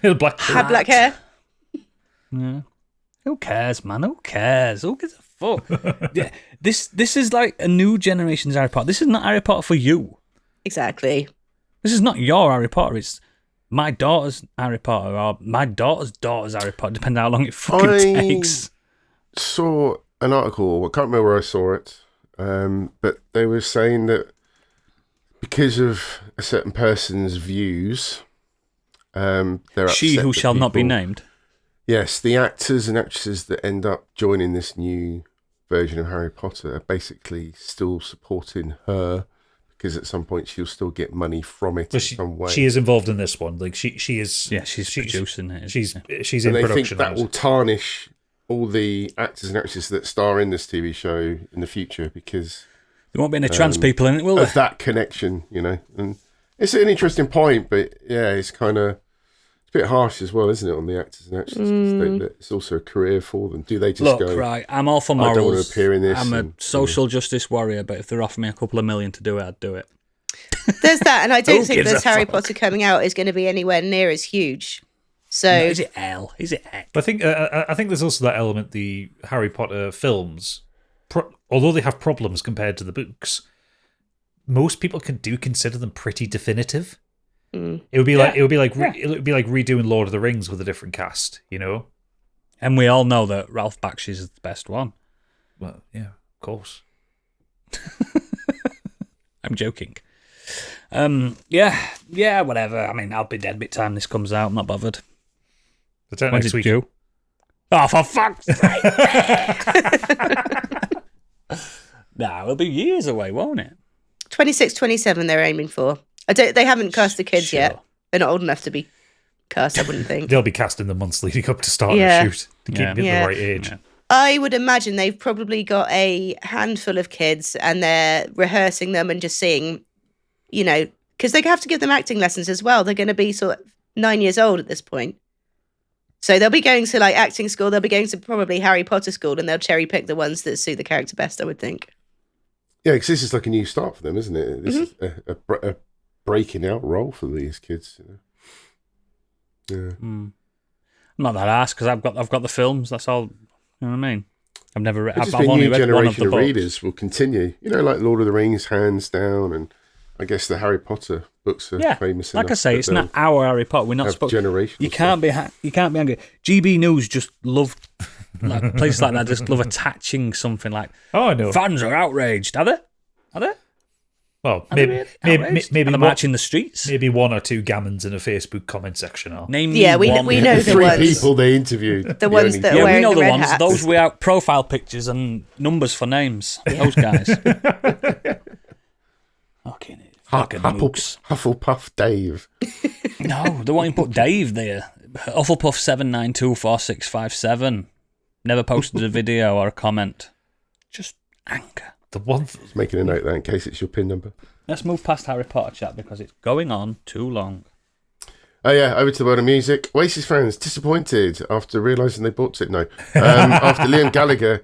Had black hair. Yeah. Who cares, man? Who cares? Who gives a fuck? Yeah, this is like a new generation's Harry Potter. This is not Harry Potter for you. Exactly. This is not your Harry Potter. It's my daughter's Harry Potter or my daughter's Harry Potter, depending on how long it fucking takes. Saw an article, I can't remember where I saw it, but they were saying that because of a certain person's views, they're She upset who that shall not be people- named. Yes, the actors and actresses that end up joining this new version of Harry Potter are basically still supporting her because at some point she'll still get money from it in some way. She is involved in this one. Like she is. Yeah, she's producing it. She's and in they production. think that will tarnish all the actors and actresses that star in this TV show in the future because There won't be any trans people in it, will of there? that connection, And it's an interesting point, but yeah, it's kind of a bit harsh as well, isn't it, on the actors and actresses? 'Cause it's also a career for them. Do they just Look, go, right, I'm all for I morals. don't want to appear in this? I'm a and, social justice warrior, but if they're offering me a couple of million to do it, I'd do it. There's that, and I don't Who think gives this a Harry fuck? Potter coming out is going to be anywhere near as huge. So No, is it L? Is it X? But I think there's also that element. The Harry Potter films, although they have problems compared to the books, most people consider them pretty definitive. It would be like redoing Lord of the Rings with a different cast, And we all know that Ralph Bakshi is the best one. Well, yeah, of course. I'm joking. Yeah, whatever. I mean, I'll be dead by the time this comes out. I'm not bothered. It's out When's next it week. due? Oh, for fuck's sake! Nah, it'll be years away, won't it? 26, 27 they're aiming for. They haven't cast the kids Sure. yet. They're not old enough to be cast, I wouldn't think. They'll be casting the months leading up to start Yeah. the shoot to keep them at Yeah. the right age. Yeah. I would imagine they've probably got a handful of kids and they're rehearsing them and just seeing, because they have to give them acting lessons as well. They're going to be sort of 9 years old at this point. So they'll be going to like acting school. They'll be going to probably Harry Potter school, and they'll cherry pick the ones that suit the character best, I would think. Yeah, because this is like a new start for them, isn't it? This is a breaking out role for these kids. Yeah. I'm not that arsed because I've got the films. That's all. You know what I mean? I've never read. I've only read one of the books. Readers will continue. You know, like Lord of the Rings, hands down, and I guess the Harry Potter books are famous. Like I say, it's not our Harry Potter. We're not supposed. You can't be angry. GB News just love like places like that. Just love attaching something like. Oh, I know. Fans are outraged. Are they? Well, maybe they're marching the streets. Maybe one or two gammons in a Facebook comment section are. Name me one. we know the three ones. people they interviewed. The ones that are wearing we know the ones. hats. Those without profile pictures and numbers for names. Those guys. Okay. Hufflepuff Dave. No, they won't even put Dave there. Hufflepuff 7924657. Never posted a video or a comment. Just anger. The one Just making a note there in case it's your PIN number. Let's move past Harry Potter chat because it's going on too long. Oh yeah, over to the world of music. Oasis fans disappointed after realising they bought it. No, after Liam Gallagher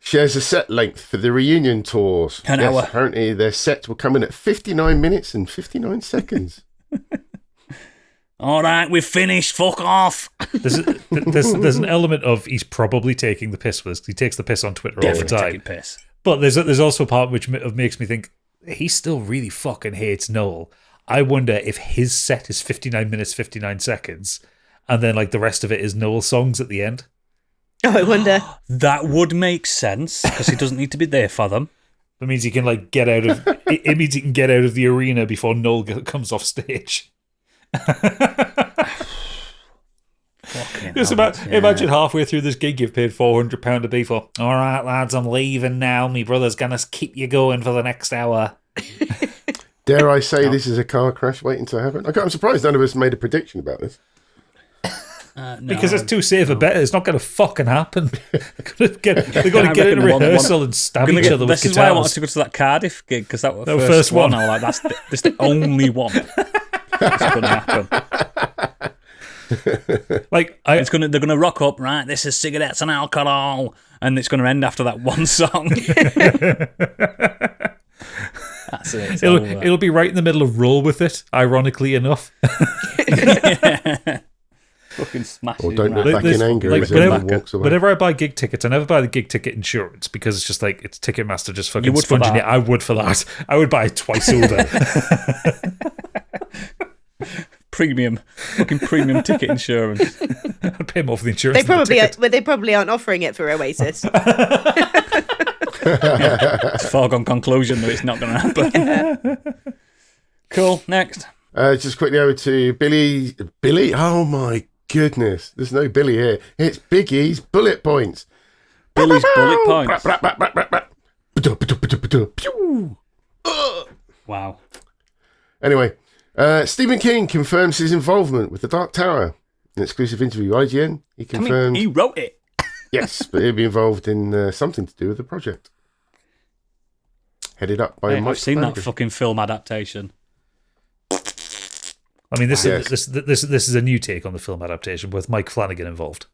shares a set length for the reunion tours. An hour. Apparently their set will come in at 59 minutes and 59 seconds. All right, we've finished. Fuck off. there's an element of he's probably taking the piss with us. He takes the piss on Twitter all the time. Taking piss. But there's also a part which makes me think he still really fucking hates Noel. I wonder if his set is 59 minutes, 59 seconds, and then like the rest of it is Noel songs at the end. Oh, I wonder. That would make sense because he doesn't need to be there for them. That means he can like get out of. It means he can get out of the arena before Noel comes off stage. Just imagine halfway through this gig you've paid £400 to be for. All right, lads, I'm leaving now. My brother's gonna keep you going for the next hour. Dare I say this is a car crash waiting to happen? I'm surprised none of us made a prediction about this. No, because it's too safe a bet. It's not going to fucking happen. They're going to get in a rehearsal and stab each other with guitars. This is why I wanted to go to that Cardiff gig because that was the first one. I was like, that's the only one that's going to happen. They're gonna rock up, right? This is cigarettes and alcohol, and it's gonna end after that one song. That's it. It'll be right in the middle of Roll With It, ironically enough. Fucking smash. Or Don't Look Back in Anger. Whenever I buy gig tickets, I never buy the gig ticket insurance because it's just like it's Ticketmaster just fucking sponging it. I would for that. I would buy it twice over. Fucking premium ticket insurance. I'd pay more for the insurance. They probably aren't offering it for Oasis. It's a foregone conclusion that it's not going to happen. Yeah. Cool. Next. Just quickly over to Billy. Billy. Oh my goodness! There's no Billy here. It's Biggie's bullet points. Billy's bullet points. Wow. Anyway. Stephen King confirms his involvement with The Dark Tower. In an exclusive interview with IGN, he confirmed... he wrote it. Yes, but he'll be involved in something to do with the project. Headed up by Mike I've seen Flanagan. that fucking film adaptation. I mean, this is a new take on the film adaptation with Mike Flanagan involved.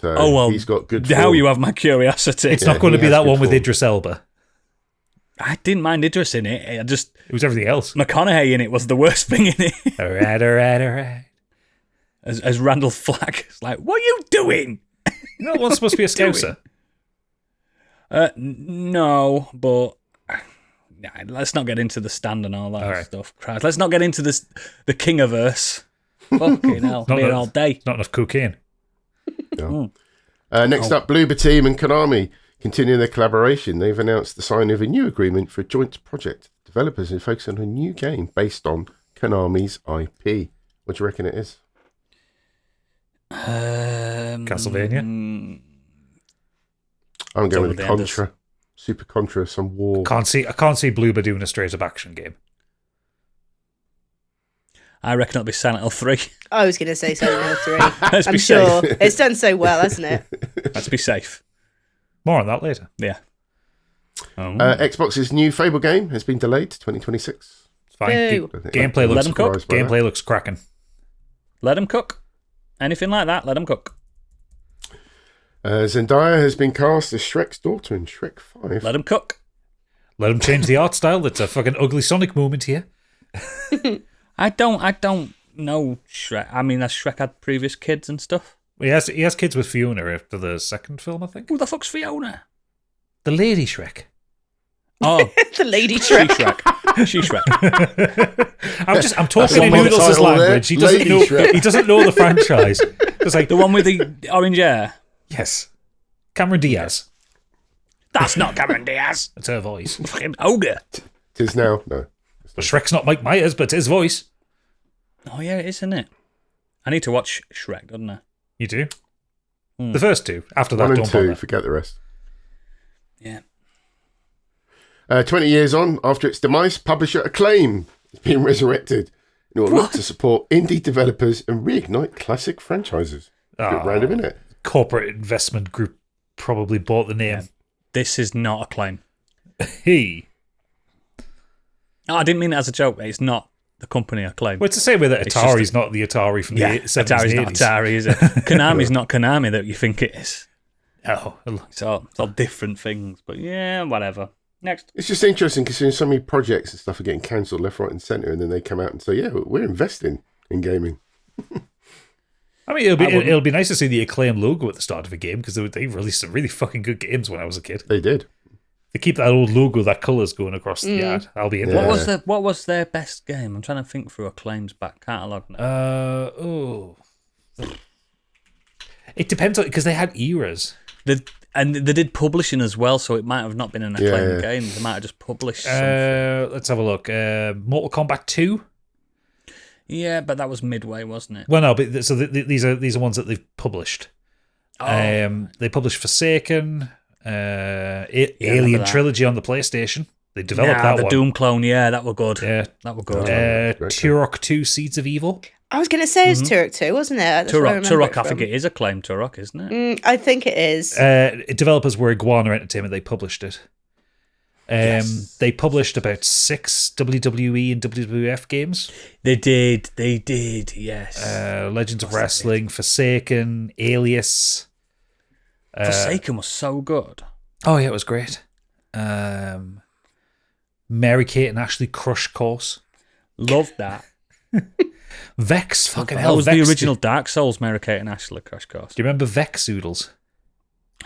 So he's got good Now form. you have my curiosity. It's not going to be that one with Idris Elba. I didn't mind Idris in it. It was everything else. McConaughey in it was the worst thing in it. All right. As Randall Flagg. It's like, what are you doing? You know that one's supposed to be a Scouser? No, but let's not get into the stand and all that stuff. Christ, let's not get into this, the Kingiverse. Fucking hell. Be here all day. Not enough cocaine. No. Next up, Bloober Team and Konami. Continuing their collaboration, they've announced the signing of a new agreement for a joint project. Developers are focused on a new game based on Konami's IP. What do you reckon it is? Castlevania? I'm going with Contra. Super Contra, some war. I can't see Bloober doing a straight-up action game. I reckon it'll be Silent Hill 3. I was going to say Silent Hill 3. I'm sure. It's done so well, hasn't it? Let's be safe. More on that later. Yeah. Xbox's new Fable game has been delayed to 2026. Fine. Boo. Gameplay Let 'em cook. Gameplay looks cracking. Let them cook. Anything like that, let them cook. Zendaya has been cast as Shrek's daughter in Shrek 5. Let them cook. Let them change the art style. That's a fucking ugly Sonic moment here. I don't know Shrek. I mean, has Shrek had previous kids and stuff? He has kids with Fiona after the second film, I think. Who the fuck's Fiona? The lady Shrek. Oh, The lady she Shrek. Shrek. She Shrek. I'm talking in one Noodles' title there. language. He doesn't Lady know. Shrek. He doesn't know the franchise. It's like The one with the orange hair. yes, Cameron Diaz. That's not Cameron Diaz. That's her voice. Fucking ogre. Tis now. No. But Shrek's not Mike Myers, but it's his voice. Oh yeah, it is, isn't it? I need to watch Shrek, don't I? You do. The first two. After that, 1 and don't 2, bother. forget the rest. Yeah. 20 years on, after its demise, publisher Acclaim is being resurrected in order to support indie developers and reignite classic franchises. Bit random, isn't it? Corporate investment group probably bought the name. This is not a claim. Hey. No, I didn't mean it as a joke. It's not the company I claim. Well, it's the same way that It's just Atari's not the Atari from the 70s Atari's and not 80s. Atari, is it? Konami's not Konami that you think it is. Oh, It's all different things. But yeah, whatever. Next. It's just interesting considering so many projects and stuff are getting cancelled left, right, and centre, and then they come out and say, "Yeah, we're investing in gaming." I mean, it'll be nice to see the Acclaim logo at the start of a game because they released some really fucking good games when I was a kid. They did. They keep that old logo, that colours going across the yard. I'll be in Yeah. there. What was their best game? I'm trying to think through Acclaim's back catalogue now. It depends on because they had eras. And they did publishing as well, so it might have not been an Acclaim game. They might have just published something. Let's have a look. Mortal Kombat 2. Yeah, but that was Midway, wasn't it? Well, no, but these are ones that they've published. They published Forsaken, Alien that. Trilogy on the PlayStation. They developed that the one. Doom clone, yeah, that were good. Yeah. That were good. Turok 2 Seeds of Evil. I was going to say it was Turok 2, wasn't it? That's where I remember Turok, it I think from. it is Acclaim Turok, isn't it? I think it is. Developers were Iguana Entertainment. They published it. They published about 6 WWE and WWF games. They did, yes. Legends of Wrestling, Forsaken, Alias. Forsaken was so good. Oh, yeah, it was great. Mary-Kate and Ashley Crush Course. Loved that. Vex, fucking That hell. was Vex. the original Dark Souls, Mary Kate and Ashley Crash Course. Do you remember Vex Oodles?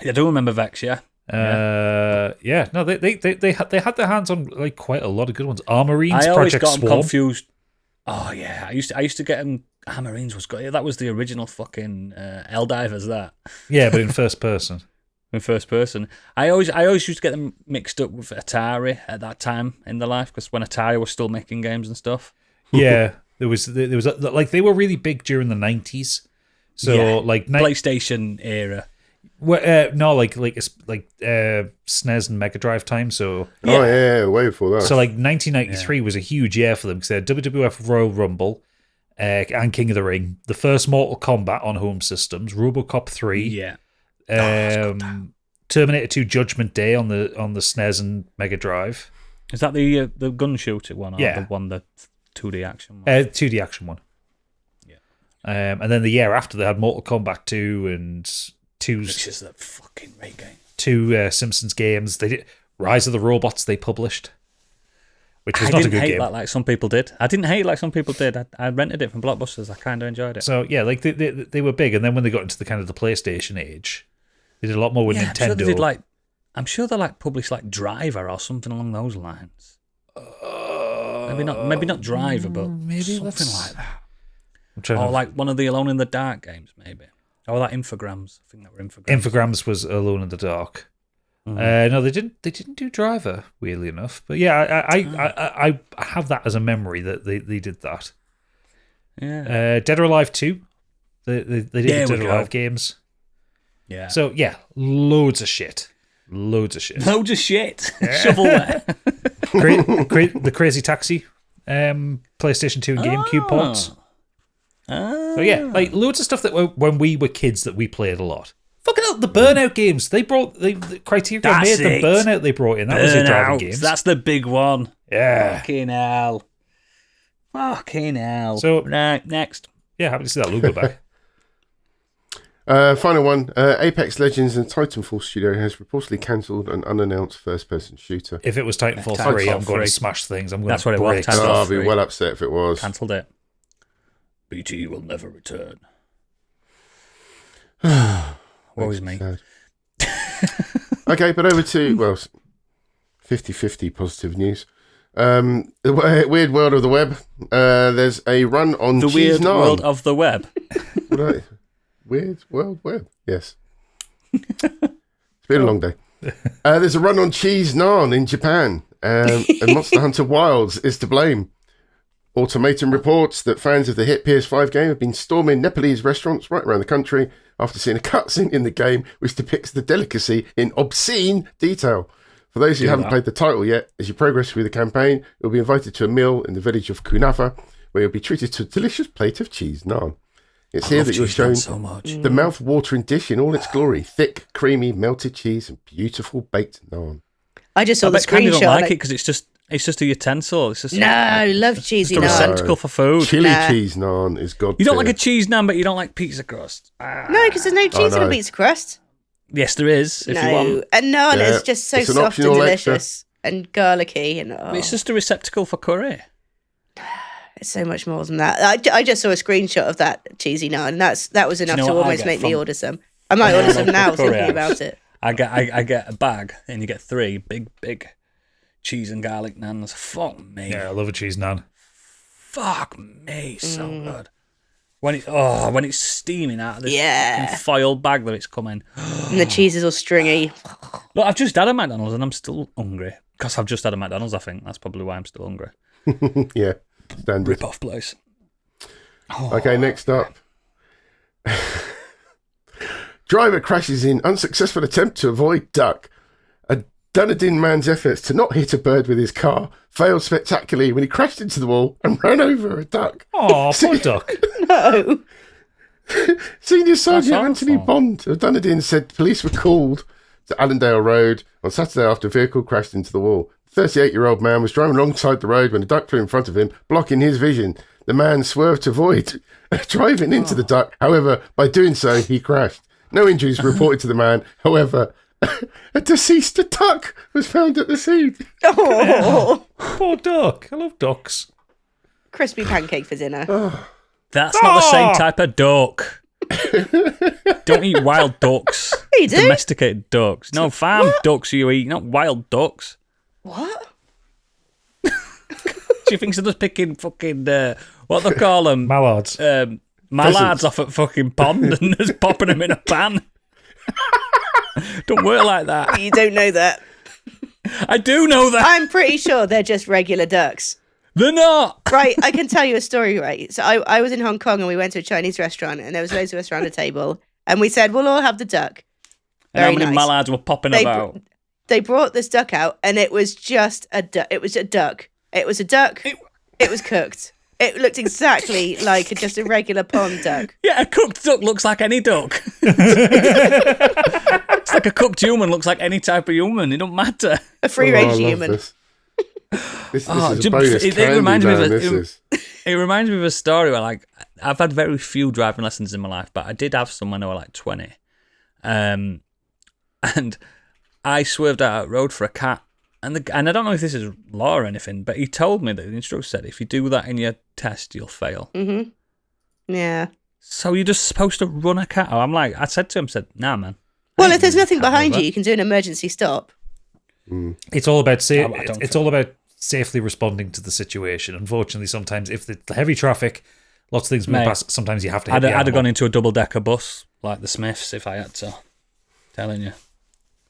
I do remember Vex, yeah. Yeah. No, they had their hands on like quite a lot of good ones. Armorines, I always Project got them Swarm. confused. Oh yeah, I used to get them. Marines was good. That was the original fucking Helldivers. That Yeah, but in first person. in first person. I always used to get them mixed up with Atari at that time in their life because when Atari was still making games and stuff. Yeah, there was like they were really big during the 90s. So Yeah. like PlayStation era. no, like SNES and Mega Drive time. So Oh yeah, way before that. so like 1993 was a huge year for them because they had WWF Royal Rumble and King of the Ring, the first Mortal Kombat on home systems, RoboCop 3, Yeah. Terminator 2 Judgment Day on the SNES and Mega Drive. Is that the gun shooter one? Or Yeah. the one the 2D action one. 2D action one. Yeah. And then the year after they had Mortal Kombat 2 and Which is a fucking great game. two Simpsons games. They did Rise of the Robots. They published, which was not a didn't good hate game. that like some people did. I didn't hate it like some people did. I rented it from Blockbusters. I kind of enjoyed it. So yeah, like they were big, and then when they got into the kind of the PlayStation age, they did a lot more with I'm Nintendo. sure they did I'm sure they published like Driver or something along those lines. Maybe not Driver, but maybe something that's- like that. I'm trying Or to- like one of the Alone in the Dark games, maybe. Or like Infogrames. I think that were Infogrames. Infogrames was Alone in the Dark. No, they didn't. They didn't do Driver, weirdly enough. But yeah, I have that as a memory that they did that. Yeah. Dead or Alive 2. They did There the Dead we or go. Alive games. Yeah. So yeah, loads of shit. Loads of shit. Shovelware. The Crazy Taxi, PlayStation 2 and GameCube ports. So yeah, like loads of stuff that when we were kids that we played a lot. Fucking hell, the Burnout games. The Criterion That's made the it. Burnout they brought in. That was a driving game. That's the big one. Yeah. Fucking hell. Fucking hell. So- right, next. Yeah, happy to see that logo back. Final one. Apex Legends and Titanfall Studio has reportedly cancelled an unannounced first-person shooter. If it was Titanfall 3, Titanfall I'm going 3. to smash things. I'm going That's to what it was, break Titanfall. stuff. I'll be well upset if it was. Cancelled it. BT will never return. Woe is me. Sad. Okay, but over to, 50-50 positive news. The weird world of the web. There's a run on The Cheese weird Naan. world of the web. Weird world web. Yes. It's been a long day. There's a run on Cheese Naan in Japan. And Monster Hunter Wilds is to blame. Automaton reports that fans of the hit PS5 game have been storming Nepalese restaurants right around the country after seeing a cutscene in the game which depicts the delicacy in obscene detail. For those who haven't played the title yet, as you progress through the campaign, you'll be invited to a meal in the village of Kunafa, where you'll be treated to a delicious plate of cheese naan. It's here that you're shown so much. the mouth-watering dish in all its glory: thick, creamy, melted cheese and beautiful baked naan. I just saw I the bet Candy screenshot. don't like it because it's just a utensil. It's just No, love cheesy a naan. receptacle for food. Chili Nah. cheese naan is god You don't tier. like a cheese naan, but you don't like pizza crust. No, because there's no cheese in no. a pizza crust. Yes, there is. If you No, want, and naan Yeah, is just so it's an soft and optional extra. delicious and garlicky, and it's just a receptacle for curry. it's so much more than that. I just saw a screenshot of that cheesy naan, and that was enough know to what I almost get make me from- order some. I might order some now Curry thinking house. about it. I get a bag, and you get 3 big cheese and garlic naans. Fuck me. Yeah, I love a cheese naan. Fuck me, so good. When it's steaming out of this Yeah. fucking foil bag that it's coming. And the cheese is all stringy. Look, I've just had a McDonald's and I'm still hungry. Because I've just had a McDonald's, I think. That's probably why I'm still hungry. Yeah, standard. Rip-off place. Okay, next up. Driver crashes in unsuccessful attempt to avoid duck. A Dunedin man's efforts to not hit a bird with his car failed spectacularly when he crashed into the wall and ran over a duck. Oh, poor duck. No. Senior Sergeant That's Anthony awful. Bond of Dunedin said police were called to Allendale Road on Saturday after a vehicle crashed into the wall. The 38-year-old man was driving alongside the road when a duck flew in front of him, blocking his vision. The man swerved to avoid driving into the duck. However, by doing so, he crashed. No injuries were reported to the man. However, a deceased duck was found at the scene. Oh, Poor duck. I love ducks. crispy pancake for dinner. That's not the same type of duck. Don't eat wild ducks. You do? Domesticated ducks. No, farm ducks you eat, not wild ducks. What? She thinks they're just picking fucking, what they call them? Mallards. Mallards off at fucking pond and just popping them in a pan. Don't work like that. You don't know that. I do know that. I'm pretty sure they're just regular ducks. They're not. Right, I can tell you a story, right? So I was in Hong Kong and we went to a Chinese restaurant and there was loads of us around a table and we said, we'll all have the duck. And how Very many nice. mallards were popping They, about? they brought this duck out and it was just a duck. It was a duck. It was a duck. It was cooked. It looked exactly like just a regular pond duck. Yeah, a cooked duck looks like any duck. It's like a cooked human looks like any type of human. It don't matter. A free Oh, I range love human. This, this Oh, is a just- bonus it candy, reminds me of man, a- this is. It reminds me of a story where, like, I've had very few driving lessons in my life, but I did have some when I was like 20. And I swerved out of the road for a cat. And I don't know if this is law or anything, but he told me that the instructor said if you do that in your test, you'll fail. Mm-hmm. Yeah. So you're just supposed to run a cat. I said to him, nah, man. Well, if there's nothing behind over. you, you can do an emergency stop. It's all about I don't it's think- all about safely responding to the situation. Unfortunately, sometimes if the heavy traffic, lots of things move Mate, past. Sometimes you have to hit I'd the have animal. gone into a double-decker bus like the Smiths if I had to. Telling you.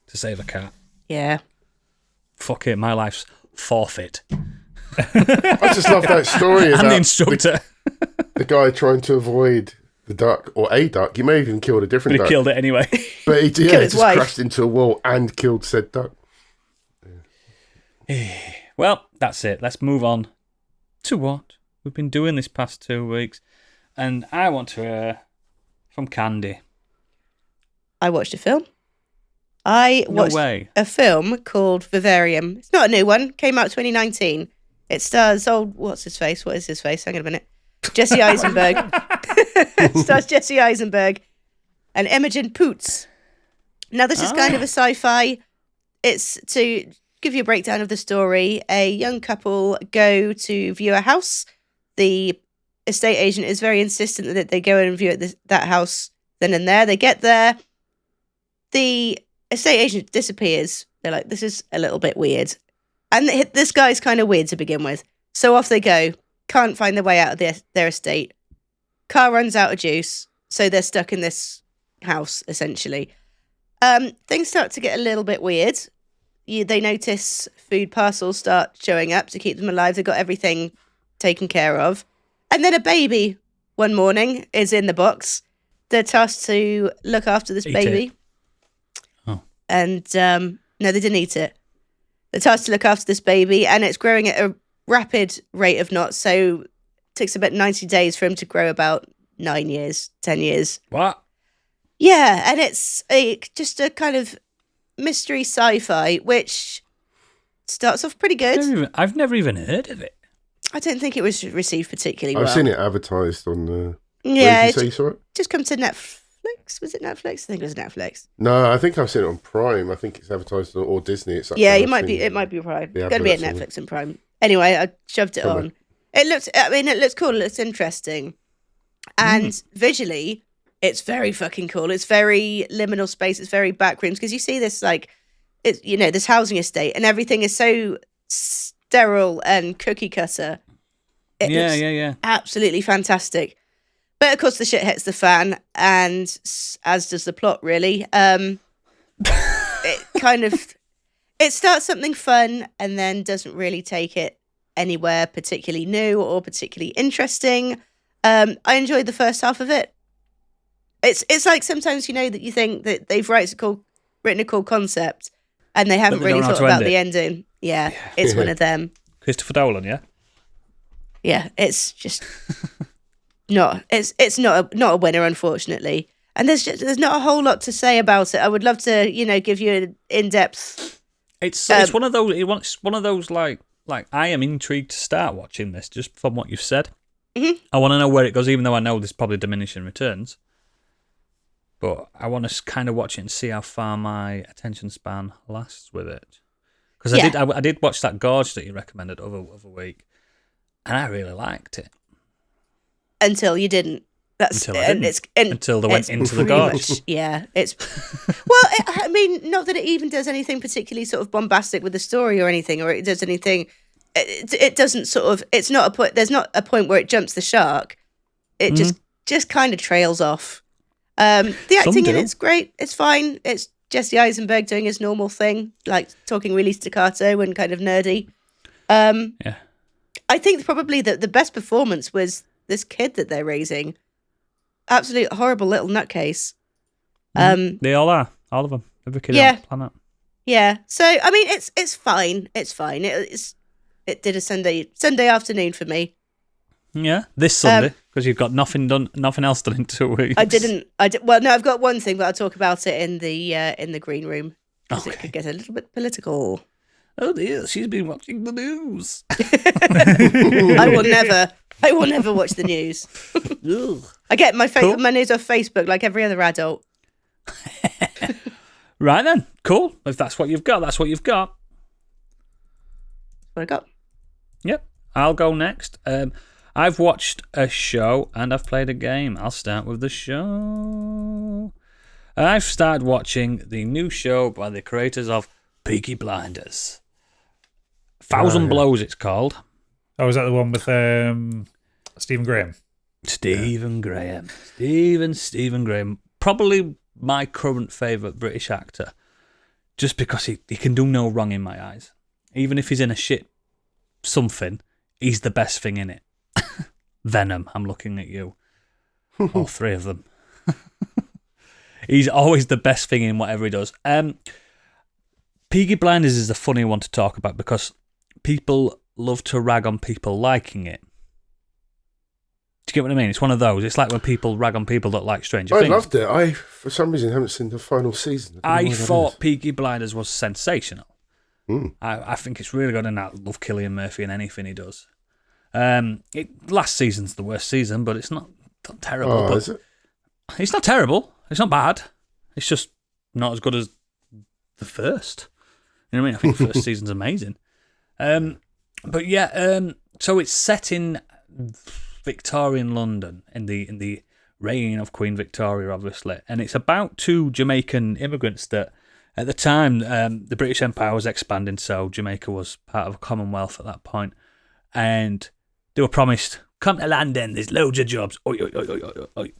To save a cat. Yeah. Fuck it, my life's forfeit. I just love that story I'm the about instructor. the guy trying to avoid the duck or a duck. He may have even killed a But different he duck. killed it anyway. But he Killed his just wife. crashed into a wall and killed said duck. Well, that's it. Let's move on to what we've been doing this past 2 weeks. And I want to hear from Candy. I watched a film. I No watched way. a film called Vivarium. It's not a new one. Came out 2019. It stars what's his face? What is his face? Hang on a minute. Jesse Eisenberg. It stars Jesse Eisenberg and Imogen Poots. Now, this is kind of a sci-fi. It's to give you a breakdown of the story. A young couple go to view a house. The estate agent is very insistent that they go and view that house then and there. They get there. The estate agent disappears. They're like, this is a little bit weird. And this guy's kind of weird to begin with. So off they go. Can't find their way out of their estate. Car runs out of juice. So they're stuck in this house, essentially. Things start to get a little bit weird. They notice food parcels start showing up to keep them alive. They've got everything taken care of. And then a baby one morning is in the box. They're tasked to look after this baby. Oh. And no, they didn't eat it. They're tasked to look after this baby, and it's growing at a rapid rate of knots. So it takes about 90 days for him to grow about 9 years, 10 years. What? Yeah, and it's just a kind of mystery sci-fi, which starts off pretty good. I've never even heard of it. I don't think it was received particularly well. I've seen it advertised on the... Yeah, Where did you say you saw it? Just come to Netflix. Was it Netflix? I think it was Netflix. No, I think I've seen it on Prime. I think it's advertised on, or Disney. It's Yeah, it might be Prime. It's going to be at Netflix and Prime. Anyway, I shoved it on. It looks cool. It looks interesting. And visually, it's very fucking cool. It's very liminal space. It's very backrooms, because you see this this housing estate, and everything is so sterile and cookie cutter. It looks absolutely fantastic. But of course, the shit hits the fan, and as does the plot, really. It starts something fun and then doesn't really take it anywhere particularly new or particularly interesting. I enjoyed the first half of it. It's like sometimes that you think that they've written a cool concept and they haven't really thought about the ending. Yeah, it's one of them. Christopher Nolan, yeah? Yeah, it's just not a winner, unfortunately. And there's not a whole lot to say about it. I would love to, give you an in-depth. It's one of those like I am intrigued to start watching this just from what you've said. Mm-hmm. I want to know where it goes, even though I know there's probably diminishing returns. But I want to kind of watch it and see how far my attention span lasts with it. Because I did watch that Gorge that you recommended other week, and I really liked it. Until you didn't. Until they went into the Gorge. It's not that it even does anything particularly sort of bombastic with the story or anything, or it does anything. It doesn't sort of. It's not a point. There's not a point where it jumps the shark. It just kind of trails off. The acting in it's great. It's fine. It's Jesse Eisenberg doing his normal thing, like talking really staccato and kind of nerdy. Yeah. I think probably the best performance was this kid that they're raising. Absolute horrible little nutcase. They all are. All of them. Every kid on the planet. Yeah. So I mean, it's fine. It's fine. It did a Sunday afternoon for me. Yeah, this Sunday, because you've got nothing else done in 2 weeks. Well, no, I've got one thing, but I'll talk about it in the green room, because it could get a little bit political. Oh dear, she's been watching the news. I will never watch the news. I get my news off Facebook like every other adult. Right then, cool. If that's what you've got, that's what you've got. That's what I got. Yep, I'll go next. I've watched a show and I've played a game. I'll start with the show. I've started watching the new show by the creators of Peaky Blinders. Thousand Blows, it's called. Oh, is that the one with Stephen Graham? Stephen Graham. Probably my current favourite British actor. Just because he can do no wrong in my eyes. Even if he's in a shit something, he's the best thing in it. Venom, I'm looking at you. All three of them. He's always the best thing in whatever he does. Peaky Blinders is a funny one to talk about because people love to rag on people liking it. Do you get what I mean? It's one of those. It's like when people rag on people that like Stranger Things. I loved it. I, for some reason, haven't seen the final season. I thought Peaky Blinders was sensational. I think it's really good, and I love Cillian Murphy in anything he does. Last season's the worst season, but it's not terrible. Oh, but is it? It's not terrible. It's not bad. It's just not as good as the first. You know what I mean? I think the first season's amazing. But yeah, so it's set in Victorian London in the reign of Queen Victoria, obviously, and it's about two Jamaican immigrants that, at the time, the British Empire was expanding, so Jamaica was part of a Commonwealth at that point, and they were promised, "Come to London, there's loads of jobs." Oi, oi, oi, oi, oi, oi.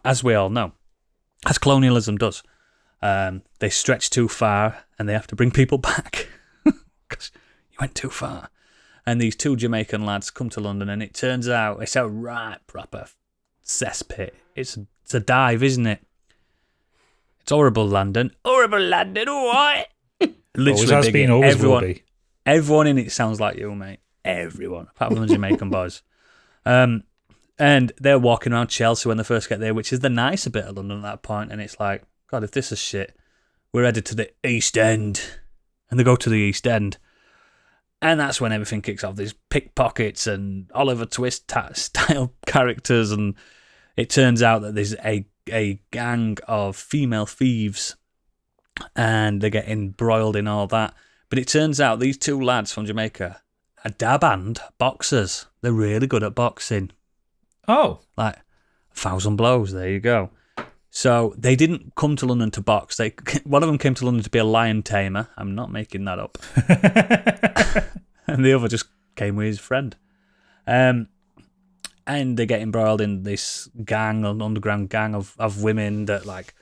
As we all know, as colonialism does, they stretch too far, and they have to bring people back because you went too far. And these two Jamaican lads come to London, and it turns out it's a right proper cesspit. It's a dive, isn't it? It's horrible, London. Horrible, London, all right. Literally, always has been, always will be. Everyone in it sounds like you, mate. Everyone, apart from the Jamaican boys. And they're walking around Chelsea when they first get there, which is the nicer bit of London at that point. And it's like, God, if this is shit, we're headed to the East End. And they go to the East End. And that's when everything kicks off. There's pickpockets and Oliver Twist style characters. And it turns out that there's a gang of female thieves. And they're getting broiled in all that. But it turns out these two lads from Jamaica are daaaaahn boxers. They're really good at boxing. Oh. Like 1,000 blows, there you go. So they didn't come to London to box. One of them came to London to be a lion tamer. I'm not making that up. And the other just came with his friend. And they get embroiled in this gang, an underground gang of women that like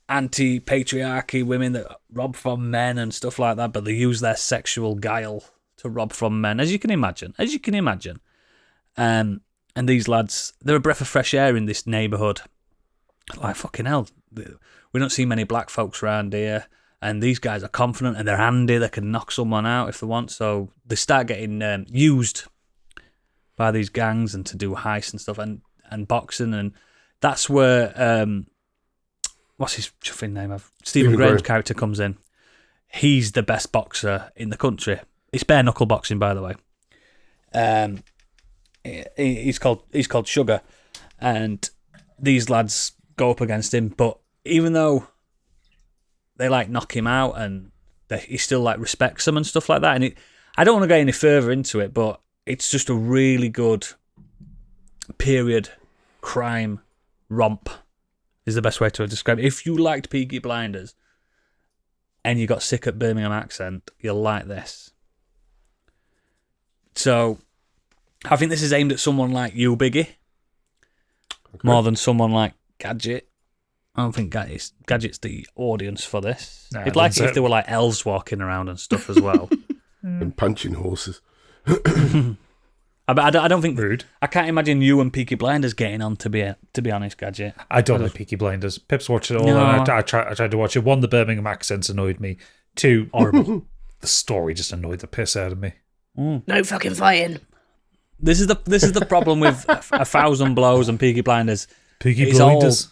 anti-patriarchy women that rob from men and stuff like that, but they use their sexual guile to rob from men, as you can imagine. And these lads, they're a breath of fresh air in this neighbourhood. Like, fucking hell, we don't see many black folks around here, and these guys are confident and they're handy, they can knock someone out if they want, so they start getting used by these gangs and to do heists and stuff, and boxing, and that's where, what's his chuffing name? Stephen Graham's character comes in. He's the best boxer in the country. It's bare knuckle boxing, by the way. He's called Sugar, and these lads go up against him, but even though they like knock him out and he still like respects them and stuff like that, and I don't want to go any further into it, but it's just a really good period crime romp is the best way to describe it. If you liked Peaky Blinders and you got sick at Birmingham accent, you'll like this. So I think this is aimed at someone like you, Biggie, more than someone like Gadget. I don't think Gadget's the audience for this. Nah, It'd like it if there were like elves walking around and stuff as well. And punching horses. I don't think rude. I can't imagine you and Peaky Blinders getting on. To be honest, Gadget. I don't like Peaky Blinders. Pips watched it all, No. and I tried to watch it. One, the Birmingham accents annoyed me. Two, horrible. The story just annoyed the piss out of me. No fucking fighting. This is the problem with 1,000 Blows and Peaky Blinders. Peaky Blinders.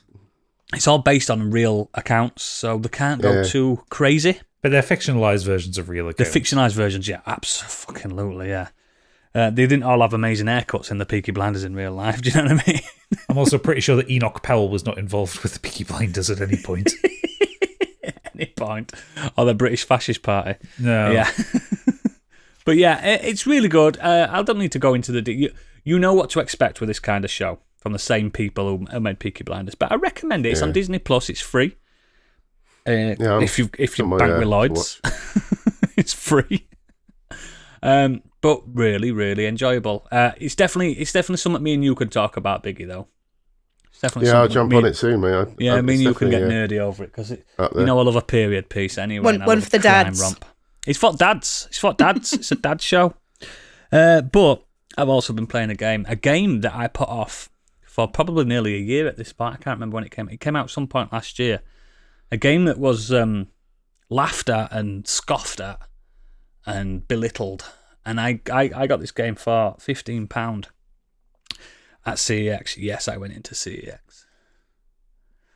It's all based on real accounts, so they can't go too crazy. But they're fictionalized versions of real accounts. The fictionalized versions, yeah, absolutely, yeah. They didn't all have amazing haircuts in the Peaky Blinders in real life, do you know what I mean? I'm also pretty sure that Enoch Powell was not involved with the Peaky Blinders at any point. Any point. Or the British Fascist Party. No. Yeah. But yeah, it's really good. I don't need to go into you know what to expect with this kind of show from the same people who made Peaky Blinders. But I recommend it. It's on Disney Plus. It's free. If you bank with Lloyd's, it's free. But really, really enjoyable. It's definitely something me and you could talk about, Biggie, though. It's definitely I'll jump on it soon, mate. Me and you can get nerdy over it because I love a period piece anyway. One for the dads. Romp. It's for dads. It's a dad show. But I've also been playing a game that I put off for probably nearly a year at this point. I can't remember when it came. It came out some point last year. A game that was laughed at and scoffed at and belittled. And I got this game for £15 at CEX. Yes, I went into CEX.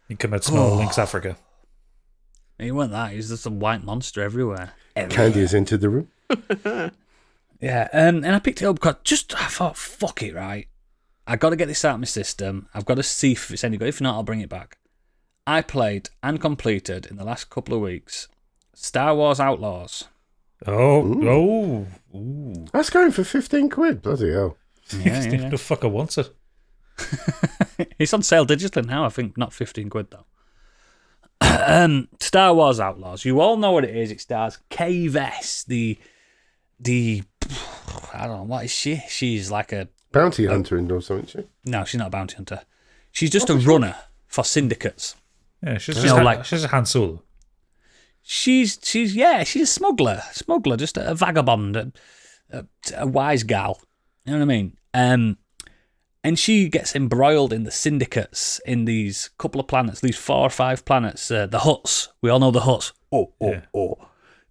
You come out small Links Africa. He wasn't that. He's just a white monster everywhere. Candy has entered the room. Yeah, and I picked it up because I thought, fuck it, right? I got to get this out of my system. I've got to see if it's any good. If not, I'll bring it back. I played and completed in the last couple of weeks Star Wars Outlaws. Ooh. That's going for 15 quid. Bloody hell. Yeah. The fucker wants it. It's on sale digitally now, I think, not 15 quid though. Star Wars Outlaws. You all know what it is. It stars Kay Vess, the I don't know, what is she? She's like a Bounty hunter or something, she? no, she's not a bounty hunter. She's just a runner for syndicates. Yeah, she's a Han Solo. She's a smuggler, just a vagabond, a wise gal. You know what I mean? And she gets embroiled in the syndicates in these couple of planets, these 4 or 5 planets. The Hutts, we all know the Hutts.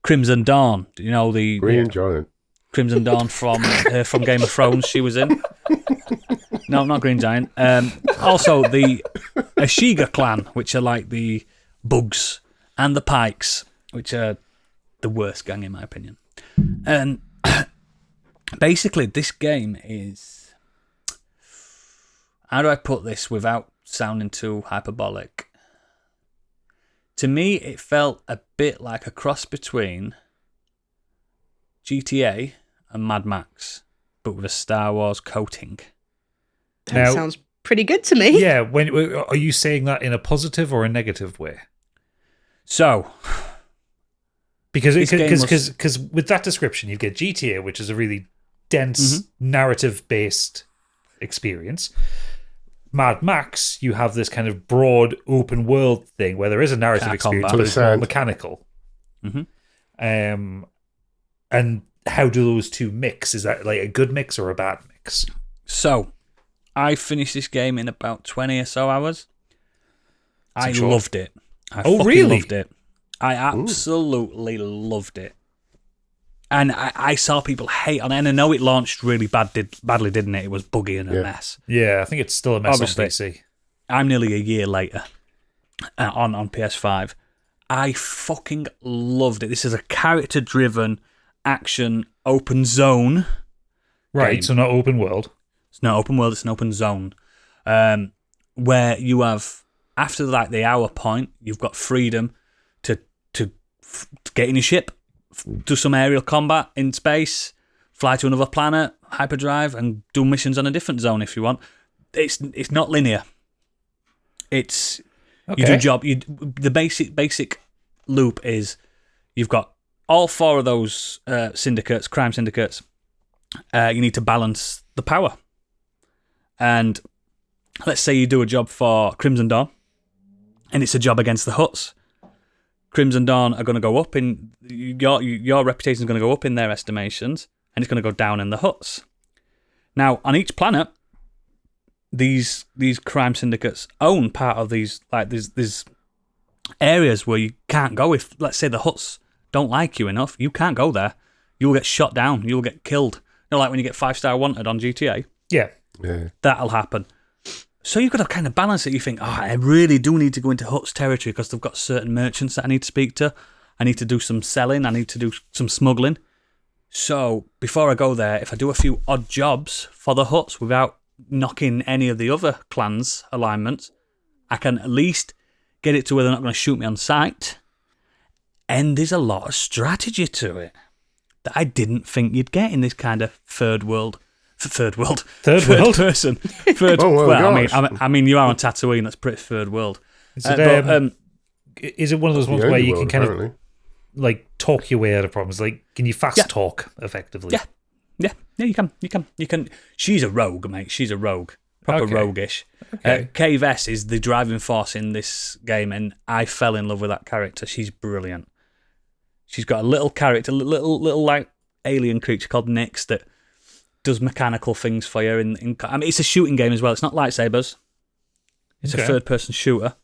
Crimson Dawn, you know the Green Giant. Crimson Dawn from Game of Thrones. She was in. No, not Green Giant. Also the Ashiga clan, which are like the Bugs, and the Pikes, which are the worst gang in my opinion. And basically, this game is, how do I put this without sounding too hyperbolic? To me, it felt a bit like a cross between GTA and Mad Max, but with a Star Wars coating. That sounds pretty good to me. Yeah, are you saying that in a positive or a negative way? So, because with that description, you get GTA, which is a really dense narrative-based experience. Mad Max, you have this kind of broad open world thing where there is a narrative experience, but it's more mechanical. And how do those two mix? Is that like a good mix or a bad mix? So, I finished this game in about 20 or so hours. I loved it. I fucking loved it. I absolutely loved it. And I saw people hate on it, and I know it launched really badly, didn't it? It was buggy and a mess. Yeah, I think it's still a mess Obviously, on PC. I'm nearly a year later on PS5. I fucking loved it. This is a character-driven action open zone. Right, game. so not open world. It's not open world, it's an open zone. Where you have, after like the hour point, you've got freedom to get in your ship, do some aerial combat in space, fly to another planet, hyperdrive, and do missions on a different zone if you want. It's not linear. It's you do job. The basic loop is you've got all 4 of those syndicates, crime syndicates. You need to balance the power, and let's say you do a job for Crimson Dawn, and it's a job against the Hutts. Crimson Dawn are going to go up in your reputation is going to go up in their estimations, and it's going to go down in the Hutts. Now, on each planet, these crime syndicates own part of these, like there's areas where you can't go. If, let's say, the Hutts don't like you enough, you can't go there. You'll get shot down. You'll get killed. You know, like when you get 5-star wanted on GTA. Yeah. That'll happen. So you've got to kind of balance it. You think, I really do need to go into Hut's territory because they've got certain merchants that I need to speak to. I need to do some selling. I need to do some smuggling. So before I go there, if I do a few odd jobs for the Hutts without knocking any of the other clans' alignments, I can at least get it to where they're not going to shoot me on sight. And there's a lot of strategy to it that I didn't think you'd get in this kind of third person. I mean, you are on Tatooine. That's pretty third world. Is it one of those ones where you can kind of like talk your way out of problems? Like, can you fast talk effectively? Yeah. You can. She's a rogue, mate. She's a rogue, proper roguish. Kay Vess is the driving force in this game, and I fell in love with that character. She's brilliant. She's got a little character, little like alien creature called Nyx that does mechanical things for you. I mean, it's a shooting game as well. It's not lightsabers. It's a third-person shooter.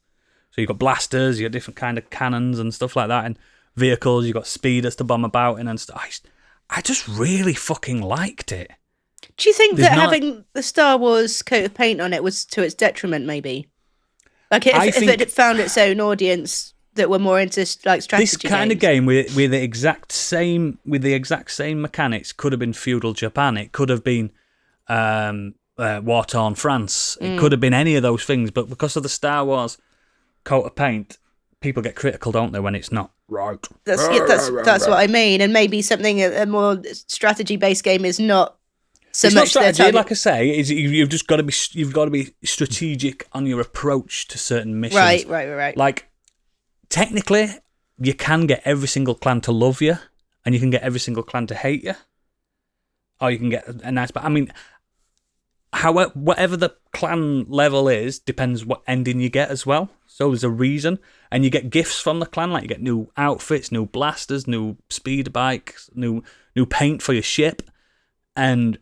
So you've got blasters, you've got different kind of cannons and stuff like that, and vehicles. You've got speeders to bomb about in and stuff. I just really fucking liked it. Do you think having the Star Wars coat of paint on it was to its detriment, maybe? Like, if it had found its own audience, that were more into like strategy. This kind of game with the exact same mechanics could have been feudal Japan. It could have been war-torn France. It could have been any of those things. But because of the Star Wars coat of paint, people get critical, don't they, when it's not right? That's what I mean. And maybe something a more strategy-based game is not so it's much not strategy, their target. like I say. You've just got to be strategic on your approach to certain missions. Right. Like, technically, you can get every single clan to love you, and you can get every single clan to hate you, or you can get a nice. But I mean, however, whatever the clan level is, depends what ending you get as well. So there's a reason, and you get gifts from the clan, like you get new outfits, new blasters, new speed bikes, new paint for your ship, and.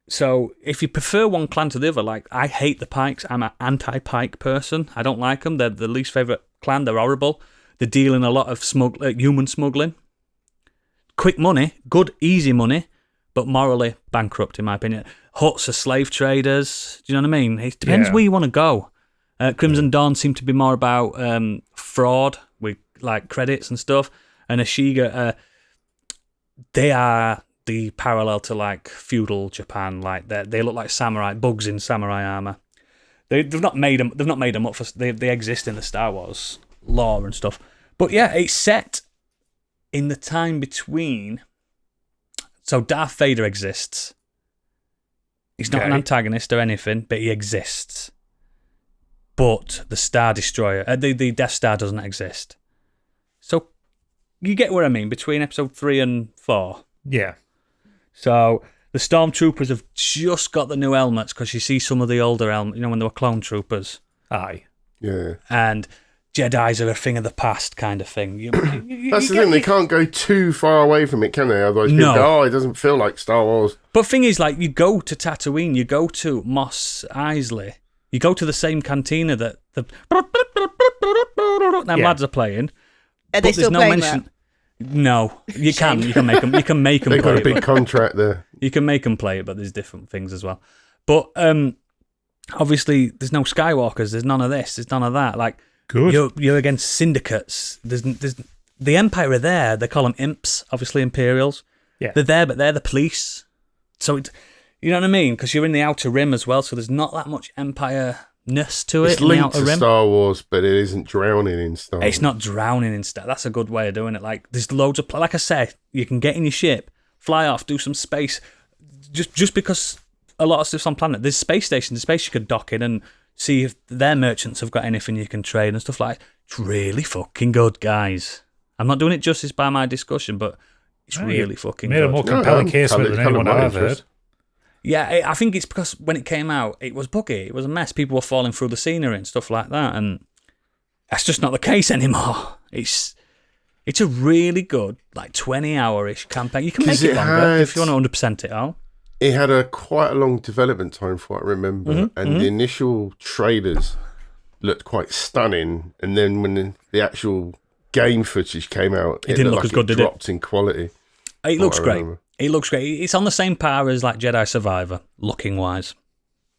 So, if you prefer one clan to the other, like, I hate the Pikes. I'm an anti-Pike person. I don't like them. They're the least favourite clan. They're horrible. They deal in a lot of human smuggling. Quick money, good, easy money, but morally bankrupt, in my opinion. Huts are slave traders. Do you know what I mean? It depends where you want to go. Crimson Dawn seem to be more about fraud with, like, credits and stuff. And Ashiga, they are... the parallel to like feudal Japan, like they look like samurai bugs in samurai armor. They've not made them up for. They exist in the Star Wars lore and stuff. But yeah, it's set in the time between. So Darth Vader exists. He's not an antagonist or anything, but he exists. But the Star Destroyer, the Death Star, doesn't exist. So you get what I mean between episode 3 and 4. Yeah. So the Stormtroopers have just got the new helmets because you see some of the older helmets, you know, when they were clone troopers. Aye. Yeah. And Jedis are a thing of the past kind of thing. That's the thing, they can't go too far away from it, can they? Otherwise people go, it doesn't feel like Star Wars. But thing is, like, you go to Tatooine, you go to Mos Eisley, you go to the same cantina that the lads are playing. Are they still playing that? No, you can make them. You can make them. They've play got a big contract there. You can make them play it, but there's different things as well. But obviously, there's no Skywalkers. There's none of this. There's none of that. Like, good. You're against syndicates. There's the Empire are there. They call them imps. Obviously, Imperials. Yeah, they're there, but they're the police. So you know what I mean? Because you're in the Outer Rim as well. So there's not that much Empire-ness to it. It's linked to Star Wars, but it isn't drowning in Star Wars. It's not drowning in Star. That's a good way of doing it. Like, there's loads of... Like I said, you can get in your ship, fly off, do some space. Just because a lot of stuff's on planet. There's space stations, there's space you could dock in and see if their merchants have got anything you can trade and stuff like that. It's really fucking good, guys. I'm not doing it justice by my discussion, but it's really fucking good. Made a more compelling case than anyone I've heard. Yeah, I think it's because when it came out, it was buggy. It was a mess. People were falling through the scenery and stuff like that, and that's just not the case anymore. It's a really good, like, 20-hour-ish campaign. You can make it longer if you want to 100% it out. It had quite a long development time for what I remember, and the initial trailers looked quite stunning, and then when the actual game footage came out, it didn't look as good, did it? Dropped in quality. It looks great. It looks great. It's on the same par as like Jedi Survivor, looking wise.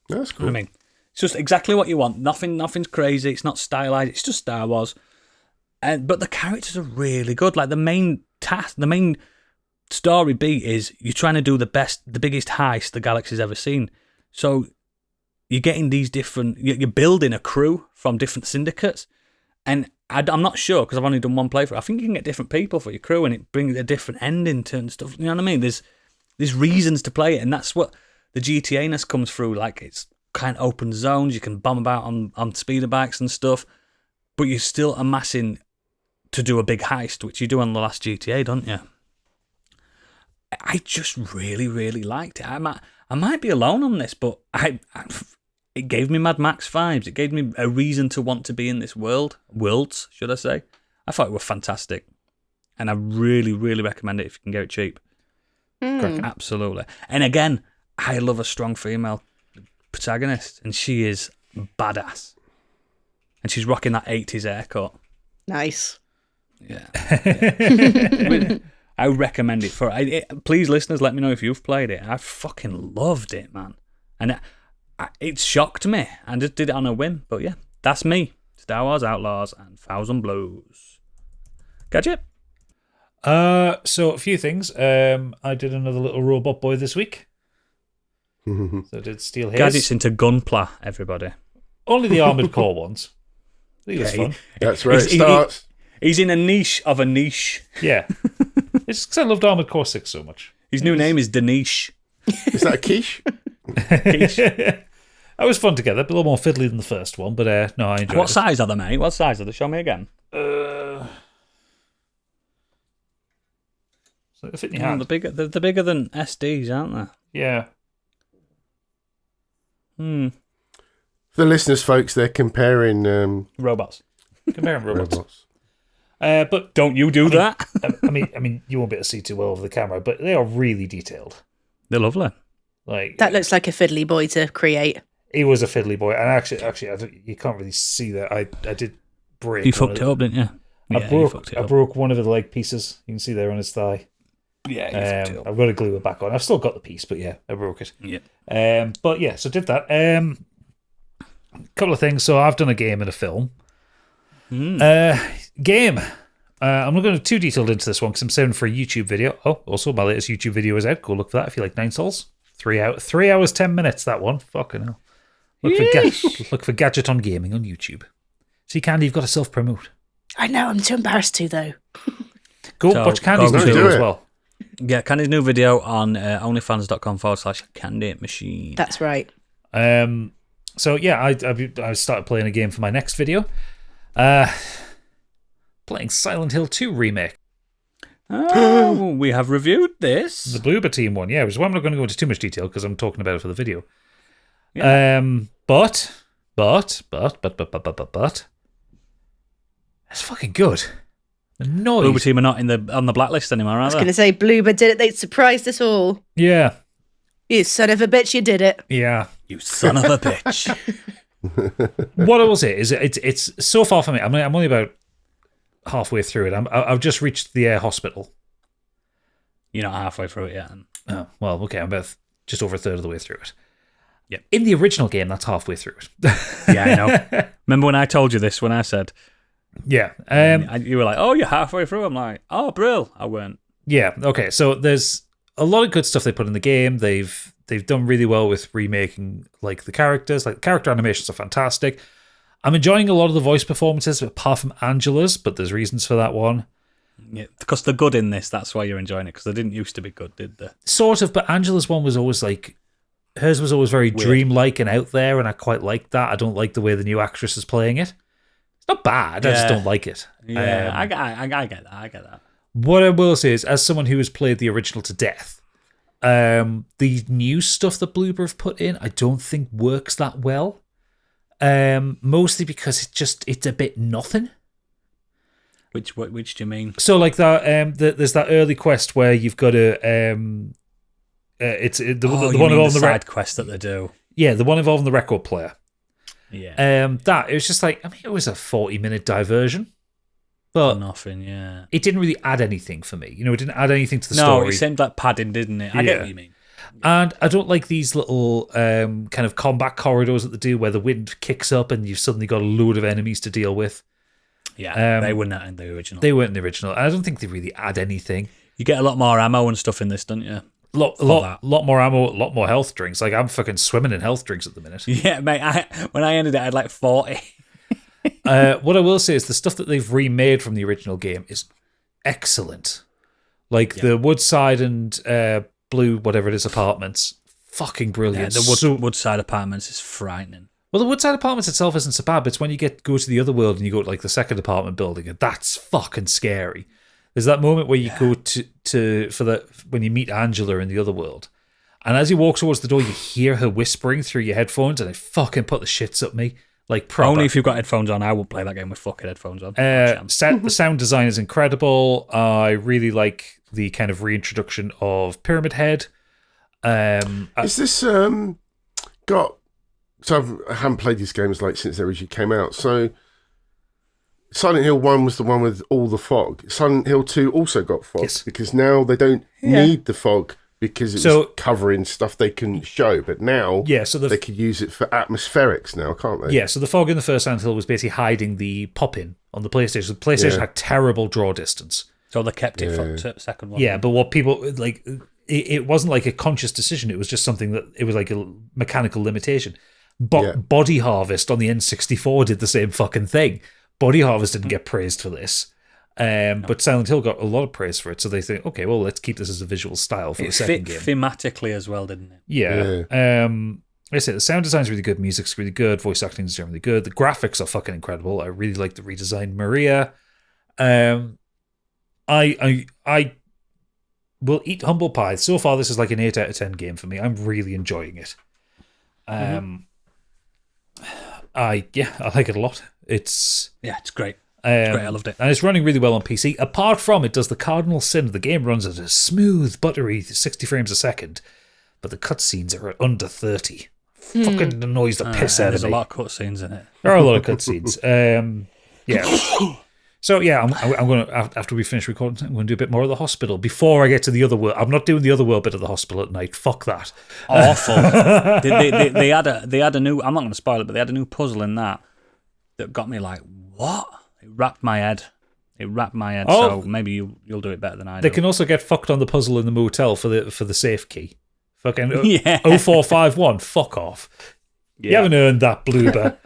That's cool. I mean, it's just exactly what you want. Nothing's crazy. It's not stylized. It's just Star Wars. But the characters are really good. Like, the main story beat is you're trying to do the biggest heist the galaxy's ever seen. So you're getting these different. You're building a crew from different syndicates, and I'm not sure because I've only done one playthrough. I think you can get different people for your crew, and it brings a different ending to and stuff. You know what I mean? There's reasons to play it, and that's what the GTA-ness comes through. Like, it's kind of open zones. You can bomb about on speeder bikes and stuff, but you're still amassing to do a big heist, which you do on the last GTA, don't you? I just really, really liked it. I might be alone on this, but it gave me Mad Max vibes. It gave me a reason to want to be in this worlds, should I say. I thought it was fantastic. And I really, really recommend it if you can get it cheap. Absolutely. And again, I love a strong female protagonist, and she is badass. And she's rocking that 80s haircut. Nice. Yeah. I recommend it please, listeners, let me know if you've played it. I fucking loved it, man. And it shocked me. I just did it on a whim. But yeah, that's me. Star Wars Outlaws and Thousand Blows. Gadget? So a few things. I did another little robot boy this week. So I did steal his. Gadget's into Gunpla, everybody. Only the Armored Core ones. I think it's fun. That's where it starts. He's in a niche of a niche. Yeah. It's because I loved Armored Core 6 so much. His new name is Danish. Is that a quiche? That was fun together. A little more fiddly than the first one, but no, I enjoyed it. What size are they, mate? What size are they? Show me again. So they fit in your hand. They're bigger than SDs, aren't they? Yeah. For the listeners, folks, they're comparing Robots. Comparing robots. But don't you do that? I mean, you won't be able to see too well over the camera, but they are really detailed. They're lovely. Like That looks like a fiddly boy to create. he was a fiddly boy, and actually, you can't really see that. I did break. You fucked it up, didn't you? I broke one of the leg pieces. You can see there on his thigh. Yeah, you fucked it up. I've got to glue it back on. I've still got the piece, but yeah, I broke it. Yeah. But yeah, so did that. Couple of things. So I've done a game and a film. Game. I'm not going too detailed into this one because I'm saving for a YouTube video. Oh, also my latest YouTube video is out. Go look for that if you like 9 Souls. 3 hours 10 minutes. That one. Fucking hell. Look for Gadget on Gaming on YouTube. See, Candy, you've got to self promote. I know, I'm too embarrassed to, though. Go So, watch Candy's go video do as it. well. Yeah, Candy's new video on onlyfans.com/Candy Machine. That's right. So yeah, I started playing a game for my next video. Playing Silent Hill 2 remake, Oh, we have reviewed this. the Bloober Team one. Yeah, which is why I'm not going to go into too much detail because I'm talking about it for the video. Yeah. But it's fucking good. The noise. Bloober Team are not on the blacklist anymore, I are was they? going to say, Bloober did it. They surprised us all. Yeah, You son of a bitch, you did it. yeah. You son of a bitch. What I will say is it's so far for me. I'm only about halfway through it. I've just reached the hospital. You're not halfway through it yet. Oh, well, okay. I'm about just over a third of the way through it. Yeah. In the original game, that's halfway through it. Yeah, I know. Remember when I told you this, when I said, Yeah. you were like, oh, you're halfway through? I'm like, oh, brill. I weren't. Yeah. Okay. So there's a lot of good stuff they put in the game. They've done really well with remaking like the characters. Like the character animations are fantastic. I'm enjoying a lot of the voice performances, apart from Angela's, but there's reasons for that one. Yeah, because they're good in this. That's why you're enjoying it, because they didn't used to be good, did they? Sort of, but Angela's one was always like, hers was always very dreamlike and out there, and I quite liked that. I don't like the way the new actress is playing it. It's not bad, I just don't like it. Yeah, I get that. What I will say is, as someone who has played the original to death, the new stuff that Bloober have put in, I don't think works that well. Mostly because it's a bit nothing. Which do you mean? So like that, there's that early quest where you've got to, the one involving the side quest that they do. Yeah, the one involving the record player. Yeah, that it was just like, I mean, it was a 40-minute diversion, but nothing. Yeah, it didn't really add anything for me. You know, it didn't add anything to the no, story. it seemed like padding, didn't it? I get what you mean. And I don't like these little kind of combat corridors that they do where the wind kicks up and you've suddenly got a load of enemies to deal with. Yeah, they weren't in the original. They weren't in the original. I don't think they really add anything. You get a lot more ammo and stuff in this, don't you? Lot more ammo, a lot more health drinks. Like I'm fucking swimming in health drinks at the minute. Yeah, mate. When I ended it, I had like 40. What I will say is the stuff that they've remade from the original game is excellent. Like the Woodside and Blue, whatever it is, apartments, fucking brilliant. Yeah, the Woodside Apartments is frightening. Well, the Woodside Apartments itself isn't so bad, but it's when you go to the other world and you go to like the second apartment building, and that's fucking scary. There's that moment where you go when you meet Angela in the other world, and as you walk towards the door, you hear her whispering through your headphones, and it fucking put the shits up me. Like proper. Only if you've got headphones on. I won't play that game with fucking headphones on. The sound design is incredible. I really like the kind of reintroduction of Pyramid Head. Is this got? So I haven't played these games like since they originally came out. So Silent Hill 1 was the one with all the fog. Silent Hill 2 also got fog because now they don't need the fog because it So- was covering stuff they couldn't show. But now Yeah, so they could use it for atmospherics now, can't they? Yeah, so the fog in the first Silent Hill was basically hiding the pop-in on the PlayStation. The PlayStation had terrible draw distance. So they kept it for the second one. Yeah, but what people like, it wasn't like a conscious decision. It was just something that it was like a mechanical limitation. Body Harvest on the N64 did the same fucking thing. Body Harvest didn't get praised for this. But Silent Hill got a lot of praise for it, so they think, okay, well, let's keep this as a visual style for the second game. Thematically as well, didn't it? Yeah. I say the sound design's really good, music's really good, voice acting is generally good, the graphics are fucking incredible. I really like the redesigned Maria. I will eat humble pie. So far, this is like an 8 out of 10 game for me. I'm really enjoying it. I like it a lot. It's great. It's great. I loved it. And it's running really well on PC. Apart from it does the cardinal sin. The game runs at a smooth, buttery 60 frames a second, but the cutscenes are at under 30. Fucking annoys the piss out of me. There's a lot of cutscenes in it. There are a lot of cutscenes. Yeah. So yeah, I'm going to, after we finish recording, I'm going to do a bit more of the hospital before I get to the other world. I'm not doing the other world bit of the hospital at night. Fuck that. Awful. they had a new. I'm not going to spoil it, but they had a new puzzle in that got me like, what? It wrapped my head. Oh. So maybe you'll do it better than I do. They can also get fucked on the puzzle in the motel for the safe key. Fucking 0451. Fuck off. Yeah. You haven't earned that, Bloober.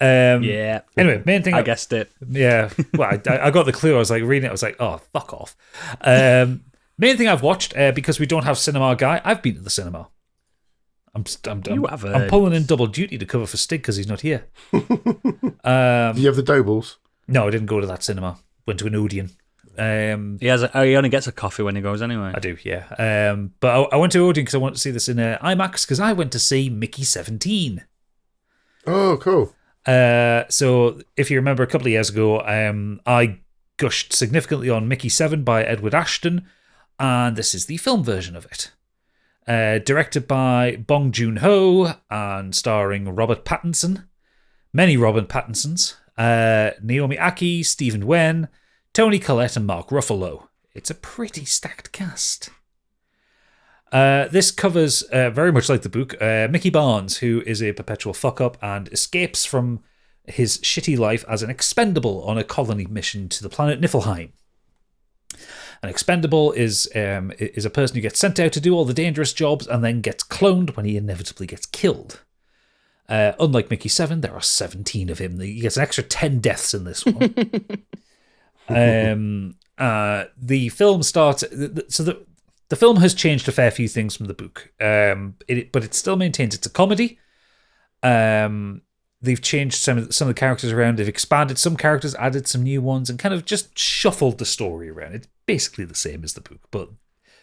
Yeah. Anyway, main thing. I guessed it. Yeah. Well, I got the clue. I was like reading it. I was like, oh, fuck off. Main thing I've watched, because we don't have cinema guy, I've been to the cinema. I'm pulling in double duty to cover for Stig because he's not here. Do you have the Dobles? No, I didn't go to that cinema. Went to an Odeon. He only gets a coffee when he goes anyway. I do, yeah. But I went to Odeon because I wanted to see this in IMAX because I went to see Mickey 17. Oh, cool. So if you remember a couple of years ago, I gushed significantly on Mickey 7 by Edward Ashton, and this is the film version of it. Directed by Bong Joon-ho and starring Robert Pattinson, many Robert Pattinsons, Naomi Aki, Stephen Wen, Toni Collette and Mark Ruffalo. It's a pretty stacked cast. This covers, very much like the book, Mickey Barnes, who is a perpetual fuck-up and escapes from his shitty life as an expendable on a colony mission to the planet Niflheim. An expendable is a person who gets sent out to do all the dangerous jobs and then gets cloned when he inevitably gets killed. Unlike Mickey 7, there are 17 of him. He gets an extra 10 deaths in this one. The film starts... The film has changed a fair few things from the book, but it still maintains it's a comedy. They've changed some of the characters around. They've expanded some characters, added some new ones, and kind of just shuffled the story around. It's basically the same as the book, but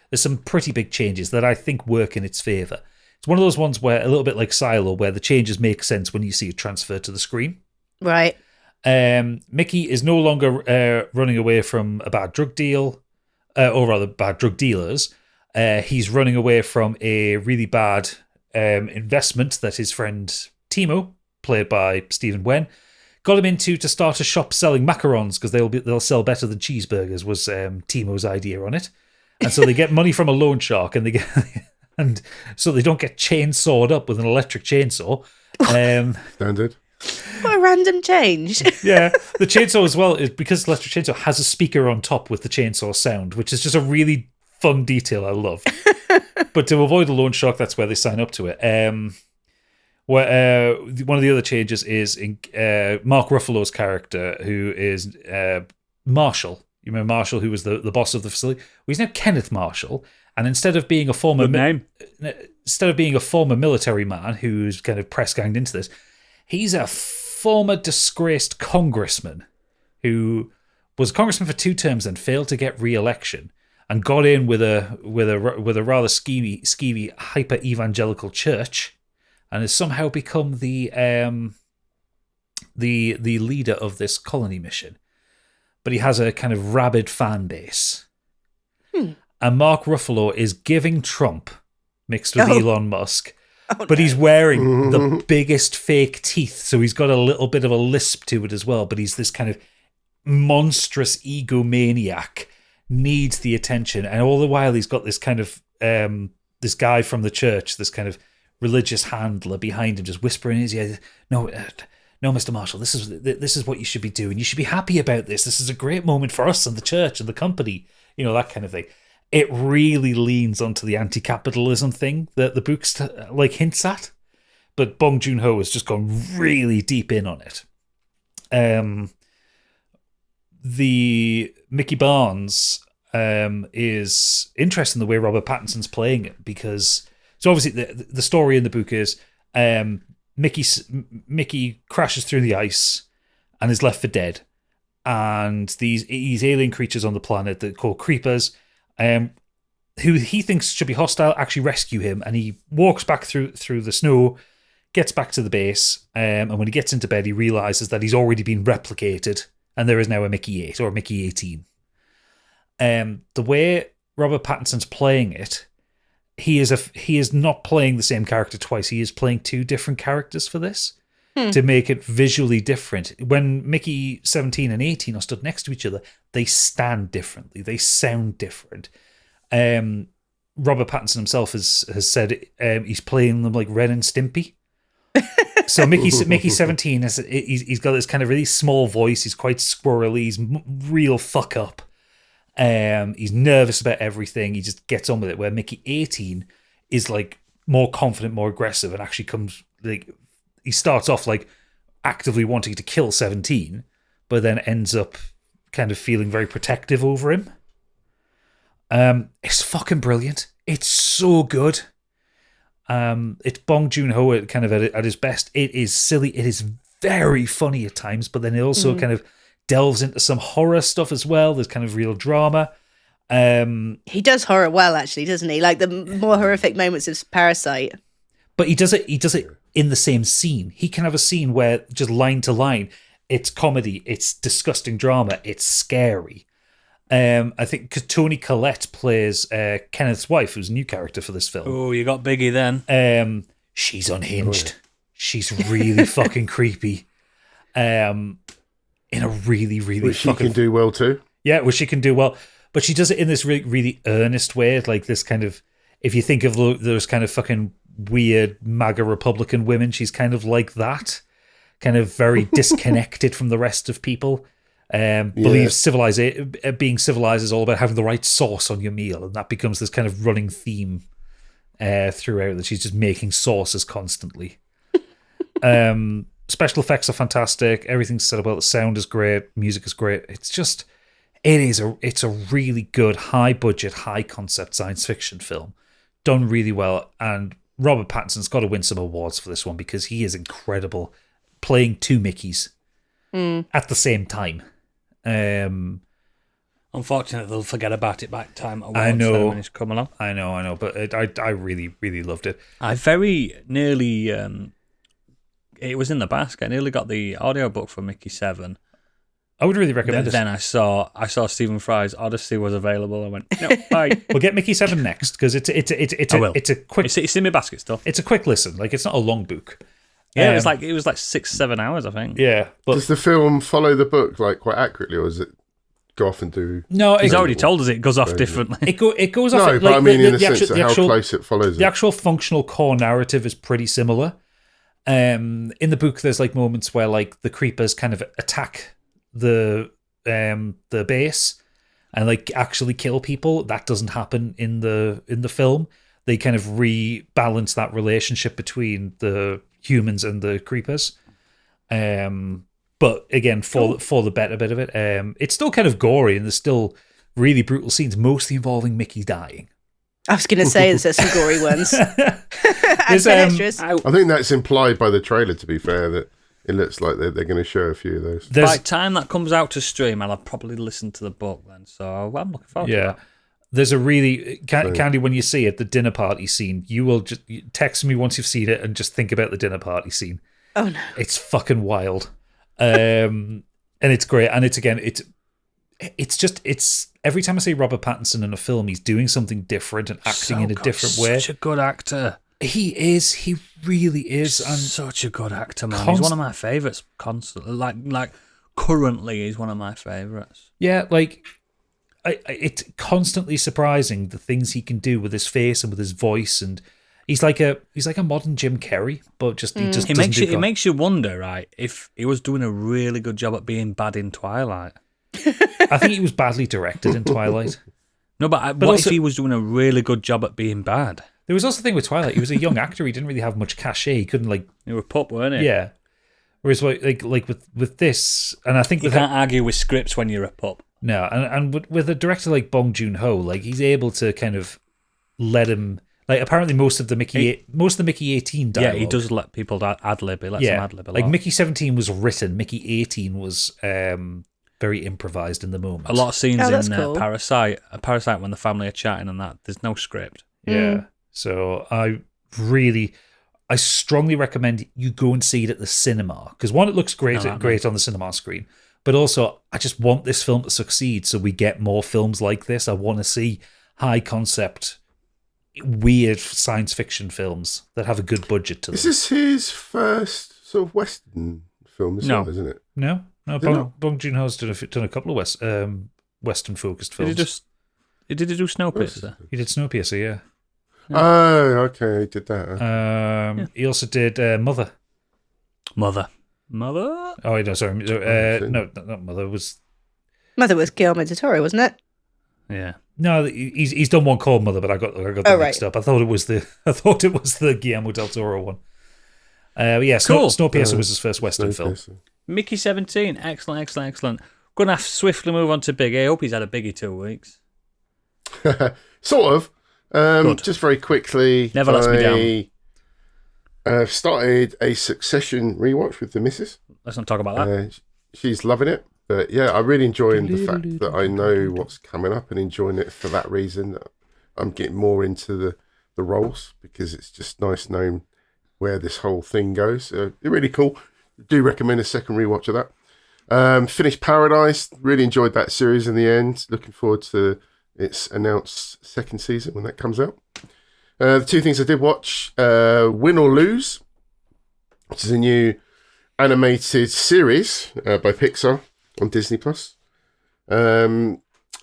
there's some pretty big changes that I think work in its favour. It's one of those ones where, a little bit like Silo, where the changes make sense when you see it transferred to the screen. Right. Mickey is no longer running away from a bad drug deal, or rather bad drug dealers. He's running away from a really bad investment that his friend Timo, played by Stephen Wen, got him into to start a shop selling macarons because they'll sell better than cheeseburgers, was Timo's idea on it. And so they get money from a loan shark, and so they don't get chainsawed up with an electric chainsaw. Standard. What a random change. Yeah, the chainsaw as well is because the electric chainsaw has a speaker on top with the chainsaw sound, which is just a really fun detail I love. But to avoid the loan shark, that's where they sign up to it. One of the other changes is in Mark Ruffalo's character, who is Marshall. You remember Marshall, who was the boss of the facility? Well, he's now Kenneth Marshall, and instead of being a former military man who's kind of press ganged into this, he's a former disgraced congressman who was a congressman for 2 terms and failed to get re-election, and got in with a rather skeevy hyper evangelical church, and has somehow become the leader of this colony mission. But he has a kind of rabid fan base. And Mark Ruffalo is giving Trump mixed with Elon Musk. But he's wearing the biggest fake teeth, so he's got a little bit of a lisp to it as well. But he's this kind of monstrous egomaniac, needs the attention, and all the while he's got this kind of this guy from the church, this kind of religious handler behind him, just whispering in his ear, no, Mr. Marshall, this is what you should be doing. You should be happy about this. This is a great moment for us and the church and the company, that kind of thing. It really leans onto the anti-capitalism thing that the book hints at, but Bong Joon-ho has just gone really deep in on it. The Mickey Barnes is interesting the way Robert Pattinson's playing it, because so obviously the story in the book is Mickey crashes through the ice and is left for dead, and these alien creatures on the planet that are called creepers, who he thinks should be hostile, actually rescue him, and he walks back through the snow, gets back to the base, and when he gets into bed, he realizes that he's already been replicated, and there is now a Mickey 8 or a Mickey 18. The way Robert Pattinson's playing it, he is not playing the same character twice. He is playing two different characters for this to make it visually different. When Mickey 17 and 18 are stood next to each other, they stand differently. They sound different. Robert Pattinson himself has said he's playing them like Ren and Stimpy. So Mickey 17 he's got this kind of really small voice. He's quite squirrely. He's real fuck up. He's nervous about everything. He just gets on with it. Where Mickey 18 is like more confident, more aggressive, and actually comes like he starts off like actively wanting to kill 17, but then ends up kind of feeling very protective over him. It's fucking brilliant. It's so good. It's Bong Joon-ho kind of at his best. It is silly. It is very funny at times, but then it also kind of delves into some horror stuff as well. There's kind of real drama. He does horror well, actually, doesn't he? Like the more horrific moments of Parasite. But he does it in the same scene. He can have a scene where just line to line, it's comedy, it's disgusting drama, it's scary. I think because Toni Collette plays Kenneth's wife, who's a new character for this film. Oh, you got Biggie then. She's unhinged. She's really fucking creepy. In a really, really Which she can do well too. Yeah, which she can do well. But she does it in this really, really earnest way. Like this kind of, if you think of those kind of fucking weird MAGA Republican women, she's kind of like that. Kind of very disconnected from the rest of people. Believes being civilized is all about having the right sauce on your meal, and that becomes this kind of running theme throughout, that she's just making sauces constantly. Special effects are fantastic. Everything's said about the sound is great. Music is great. It's a really good high budget, high concept science fiction film done really well. And Robert Pattinson's got to win some awards for this one because he is incredible playing two Mickeys at the same time. Unfortunately, they'll forget about it by the time I know when it's come along. I know, but I really, really loved it. I very nearly, it was in the basket. I nearly got the audiobook for Mickey 7. I would really recommend it. Then I saw Stephen Fry's Odyssey was available. I went, no, bye. We'll get Mickey 7 next because it's a quick. It's in my basket still. It's a quick listen. Like it's not a long book. Yeah, it was like 6-7 hours, I think. Yeah, but does the film follow the book like quite accurately, or does it go off and do? No, he's already told us it goes off differently. It goes off. No, but I mean in the sense of how close it follows. The actual functional core narrative is pretty similar. In the book, there's like moments where like the creepers kind of attack the base and like actually kill people. That doesn't happen in the film. They kind of rebalance that relationship between the humans and the creepers. But again, for the better bit of it, it's still kind of gory and there's still really brutal scenes, mostly involving Mickey dying. I was going to say there's some gory ones. There's, extras. I think that's implied by the trailer, to be fair, that it looks like they're going to show a few of those. By the time that comes out to stream, I'll probably listen to the book then. So I'm looking forward to that. There's a really... Candy, when you see it, the dinner party scene, you will just text me once you've seen it and just think about the dinner party scene. Oh, no. It's fucking wild. And it's great. And it's every time I see Robert Pattinson in a film, he's doing something different and acting in a different way. Such a good actor. He is. He really is. And such a good actor, man. He's one of my favourites constantly. Like currently, he's one of my favourites. Yeah, like... it's constantly surprising the things he can do with his face and with his voice, and he's like a modern Jim Carrey, but It makes you wonder, right, if he was doing a really good job at being bad in Twilight. I think he was badly directed in Twilight. No, but what if he was doing a really good job at being bad? There was also the thing with Twilight. He was a young actor. He didn't really have much cachet. He couldn't You were a pup, weren't he? Yeah. Whereas like with this, and I think you can't argue with scripts when you're a pup. No, and with a director like Bong Joon-ho, like he's able to kind of let him. Like apparently most of the Mickey 18 dialogue. Yeah, he does let people ad lib. He lets them ad lib a lot. Like Mickey 17 was written. Mickey 18 was very improvised in the moment. A lot of scenes in cool. Parasite when the family are chatting and that. There's no script. Yeah. So I strongly recommend you go and see it at the cinema, because one, it looks great on the cinema screen, but also I just want this film to succeed so we get more films like this. I want to see high concept, weird science fiction films that have a good budget to them. Is this his first sort of Western film as well, isn't it? No. Bong Joon-ho's done a couple of Western focused films. Did he do Snowpiercer? He did Snowpiercer, yeah. Oh, okay, he did that. He also did Mother. Mother. Oh, no, sorry. No, not Mother. Mother was Guillermo del Toro, wasn't it? Yeah. No, he's done one called Mother, but I got them mixed up. I thought it was the Guillermo del Toro one. Cool. Snowpiercer was his first Western film. Mickey 17, excellent. Gonna have to swiftly move on to Big A. Hope he's had a biggie 2 weeks. Sort of. Good. Just very quickly, Never lets me down. I've started a Succession rewatch with the missus. Let's not talk about that. She's loving it. But yeah, I'm really enjoying the fact that I know what's coming up and enjoying it for that reason. I'm getting more into the roles because it's just nice knowing where this whole thing goes. It's really cool. Do recommend a second rewatch of that. Finished Paradise. Really enjoyed that series in the end. Looking forward to its announced second season when that comes out. The two things I did watch, Win or Lose, which is a new animated series by Pixar on Disney+.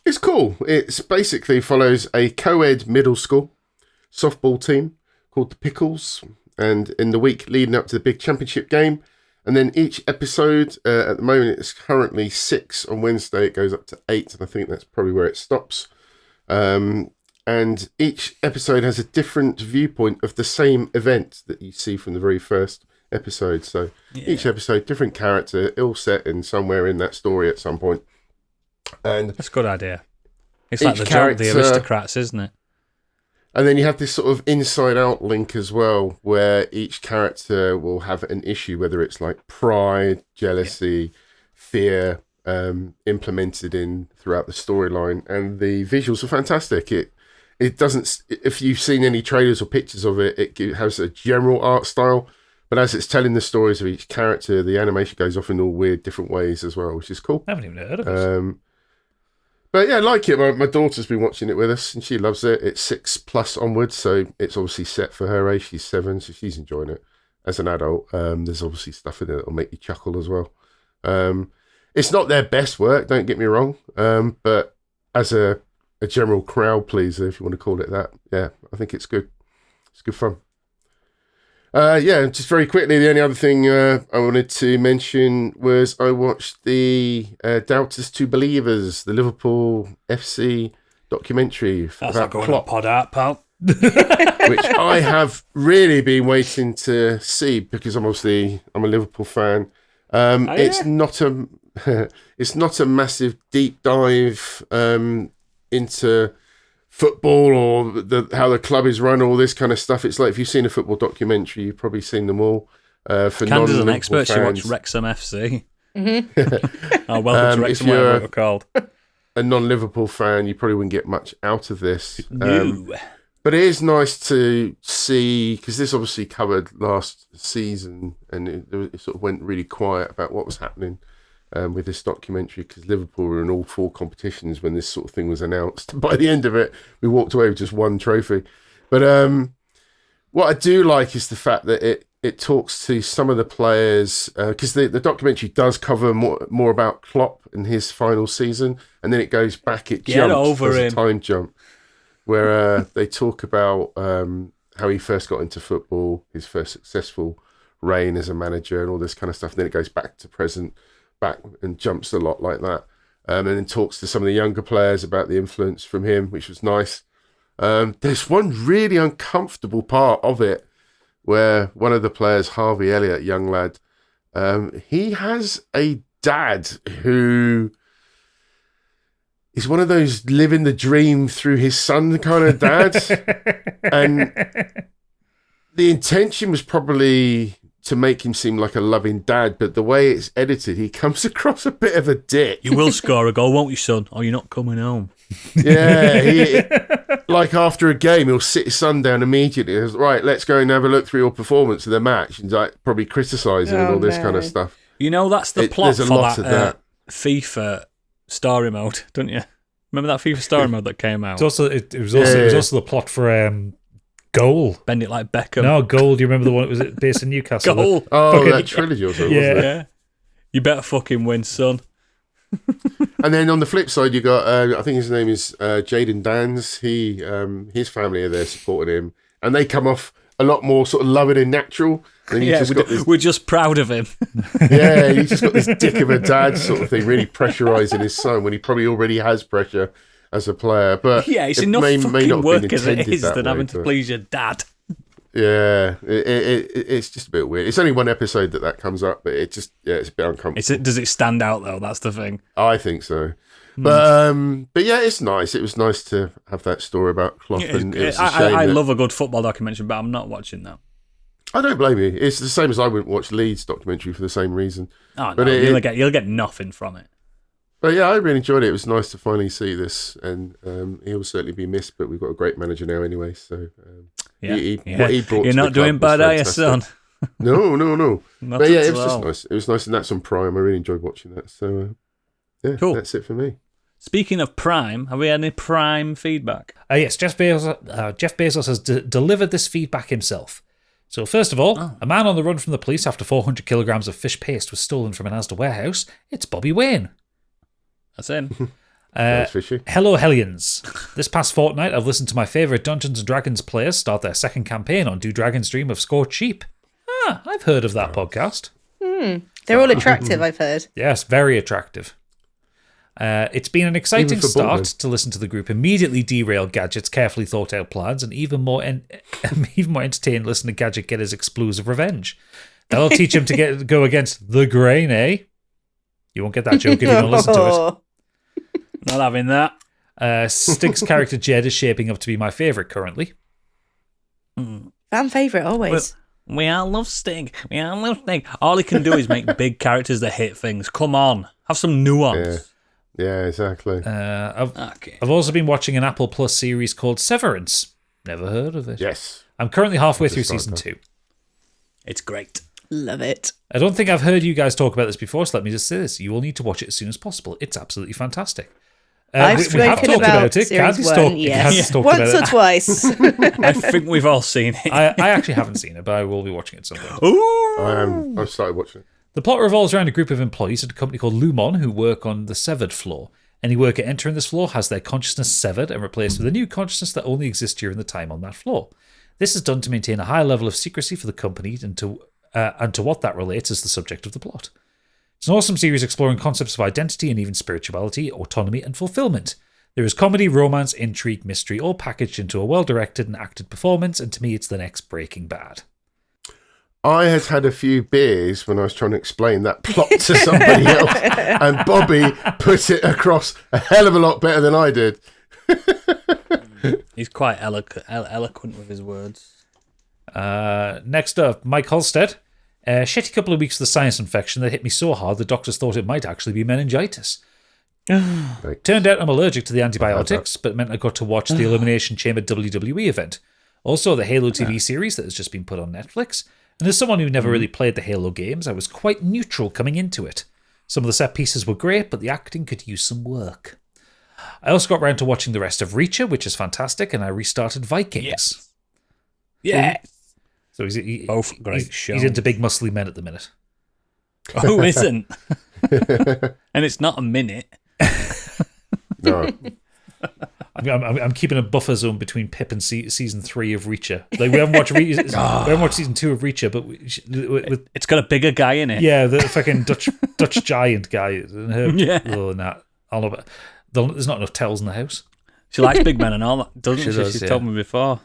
It's cool. It basically follows a co-ed middle school softball team called the Pickles, and in the week leading up to the big championship game. And then each episode, at the moment it's currently 6 on Wednesday, it goes up to 8, and I think that's probably where it stops. And each episode has a different viewpoint of the same event that you see from the very first episode. So each episode, different character, all set in somewhere in that story at some point. And that's a good idea. It's like the job of the aristocrats, isn't it? And then you have this sort of inside-out link as well, where each character will have an issue, whether it's like pride, jealousy, fear, implemented in throughout the storyline. And the visuals are fantastic. It doesn't, if you've seen any trailers or pictures of it, it has a general art style, but as it's telling the stories of each character, the animation goes off in all weird different ways as well, which is cool. I haven't even heard of it. But yeah, I like it. My daughter's been watching it with us and she loves it. It's 6+ onwards, so it's obviously set for her age. She's 7, so she's enjoying it. As an adult, there's obviously stuff in it that'll make you chuckle as well. It's not their best work, don't get me wrong, but as a general crowd pleaser, if you want to call it that, yeah, I think it's good. It's good fun. Just very quickly, the only other thing I wanted to mention was I watched the Doubters to Believers, the Liverpool FC documentary. That's not going on pod art, pal. Which I have really been waiting to see because I'm a Liverpool fan. It's not a massive deep dive into football or how the club is run, all this kind of stuff. It's like if you've seen a football documentary, you've probably seen them all. For Candace's an expert. She watched Wrexham FC. Mm-hmm. Welcome to Wrexham, whatever it's called. A non-Liverpool fan, you probably wouldn't get much out of this. No. But it is nice to see, because this obviously covered last season, and it sort of went really quiet about what was happening with this documentary, because Liverpool were in all 4 competitions when this sort of thing was announced. By the end of it, we walked away with just 1 trophy. But what I do like is the fact that it talks to some of the players, because the documentary does cover more about Klopp and his final season, and then it goes back, it jumps, there's a time jump, where they talk about how he first got into football, his first successful reign as a manager and all this kind of stuff, and then it goes back to present, back and jumps a lot like that. And then talks to some of the younger players about the influence from him, which was nice. There's one really uncomfortable part of it where one of the players, Harvey Elliott, young lad, he has a dad who is one of those living the dream through his son kind of dads. And the intention was probably to make him seem like a loving dad, but the way it's edited, he comes across a bit of a dick. You will score a goal, won't you, son? Or you're not coming home. Yeah, like after a game, he'll sit his son down immediately. He goes, right, let's go and have a look through your performance of the match, and like probably criticising and all this kind of stuff. You know, that's the plot there's a for lot of that. FIFA story mode, don't you? Remember that FIFA story mode that came out? It was also the plot for Goal. Bend it like Beckham. No, Goal. Do you remember the one? Was it based in Newcastle? Goal. That trilogy or something, wasn't it? Yeah. You better fucking win, son. And then on the flip side, you got I think his name is Jaden Dans. He his family are there supporting him, and they come off a lot more sort of loving and natural. And we're just proud of him. Yeah, he's just got this dick of a dad sort of thing, really pressurising his son when he probably already has pressure as a player. But yeah, it's enough fucking work as it is than having to please your dad. Yeah, it's just a bit weird. It's only one episode that comes up, but it's a bit uncomfortable. Does it stand out though? That's the thing. I think so. But yeah, it's nice. It was nice to have that story about Klopp. And it's a shame I love a good football documentary, but I'm not watching that. I don't blame you. It's the same as I wouldn't watch Leeds documentary for the same reason. Oh, but no, you'll get nothing from it. But yeah, I really enjoyed it. It was nice to finally see this, and he'll certainly be missed. But we've got a great manager now, anyway. So what he brought. You're to not the doing club bad, are you, son? No. Not But yeah, it was all. just nice. It was nice, and that's on Prime. I really enjoyed watching that. So yeah, Cool. That's it for me. Speaking of Prime, have we had any Prime feedback? Yes, Jeff Bezos has delivered this feedback himself. So first of all, a man on the run from the police after 400 kilograms of fish paste was stolen from an Asda warehouse. It's Bobby Wayne. That's in. That's fishy. Hello, Hellions. This past fortnight, I've listened to my favourite Dungeons & Dragons players start their second campaign on Do Dragon's Dream of Scorched Sheep. I've heard of that podcast. They're all attractive, I've heard. Yes, very attractive. It's been an exciting start to listen to the group immediately derail Gadget's carefully thought out plans, and even more entertained listen to Gadget get his explosive revenge. That'll teach him to go against the grain, eh? You won't get that joke if you don't listen to it. Not having that. Stig's character Jed is shaping up to be my favourite currently. Fan favourite, always. We all love Stig. All he can do is make big characters that hit things. Come on. Have some nuance. Yeah, exactly. I've also been watching an Apple Plus series called Severance. Never heard of it. Yes. I'm currently halfway through season 2. It's great. Love it. I don't think I've heard you guys talk about this before, so let me just say this. You will need to watch it as soon as possible. It's absolutely fantastic. I've we have spoken talked about it. series Candice's one, yes. Once or twice. I think we've all seen it. I actually haven't seen it, but I will be watching it sometime. Ooh! I've started watching it. The plot revolves around a group of employees at a company called Lumon who work on the severed floor. Any worker entering this floor has their consciousness severed and replaced with a new consciousness that only exists during the time on that floor. This is done to maintain a high level of secrecy for the company and to what that relates is the subject of the plot. It's an awesome series exploring concepts of identity and even spirituality, autonomy and fulfillment. There is comedy, romance, intrigue, mystery, all packaged into a well-directed and acted performance, and to me it's the next Breaking Bad. I had a few beers when I was trying to explain that plot to somebody else, and Bobby put it across a hell of a lot better than I did. He's quite eloquent with his words. Next up, Mike Holstead. Shitty couple of weeks with a sinus infection that hit me so hard the doctors thought it might actually be meningitis. Turned out I'm allergic to the antibiotics, but meant I got to watch the Elimination Chamber WWE event. Also, the Halo TV series that has just been put on Netflix. And as someone who never really played the Halo games, I was quite neutral coming into it. Some of the set pieces were great, but the acting could use some work. I also got round to watching the rest of Reacher, which is fantastic, and I restarted Vikings. Yes. So he's Both great he's, shows. he's into big muscly men at the minute. Who isn't? And it's not a minute. No. I'm keeping a buffer zone between Pip and season 3 of Reacher. Like we haven't watched we haven't watched season 2 of Reacher, but It's got a bigger guy in it. yeah, the fucking Dutch giant guy and her. Yeah. Oh, and that. I love it. There's not enough tells in the house. She likes big men and all that, doesn't she? does, She's yeah. told me before.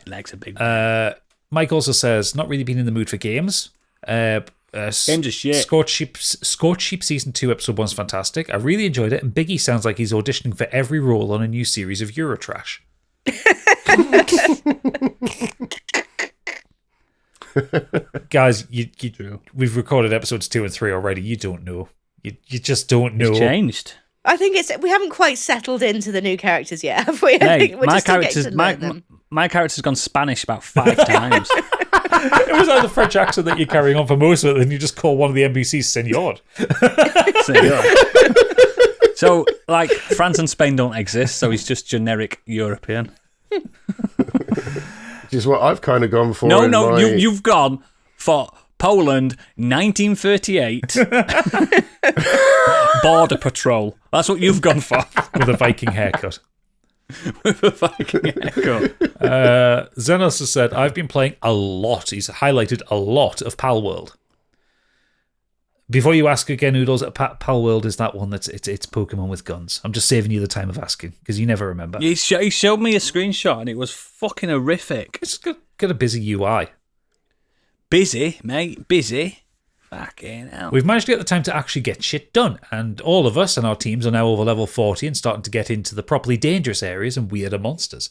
She likes a big man. Mike also says not really been in the mood for games. Games are shit. Scorched Sheep season 2 episode 1's fantastic. I really enjoyed it, and Biggie sounds like he's auditioning for every role on a new series of Eurotrash. Guys, we've recorded episodes 2 and 3 already. You don't know. You just don't know. It's changed. I think we haven't quite settled into the new characters yet, have we? I Hey, think we're my just still getting character's to learn them. my character's gone Spanish about 5 times. It was like the French accent that you're carrying on for most of it, then you just call one of the NPCs Senor. So, like, France and Spain don't exist, so he's just generic European. Which is what I've kind of gone for. No, you've gone for Poland 1938 Border Patrol. That's what you've gone for. With a Viking haircut. With a Viking haircut. Zenos has said, I've been playing a lot. He's highlighted a lot of Palworld. Before you ask again, Oodles, Palworld is that one that's it's Pokemon with guns. I'm just saving you the time of asking because you never remember. He showed me a screenshot and it was fucking horrific. It's got a busy UI. Busy, mate, busy. Fucking hell. We've managed to get the time to actually get shit done, and all of us and our teams are now over level 40 and starting to get into the properly dangerous areas and weirder monsters.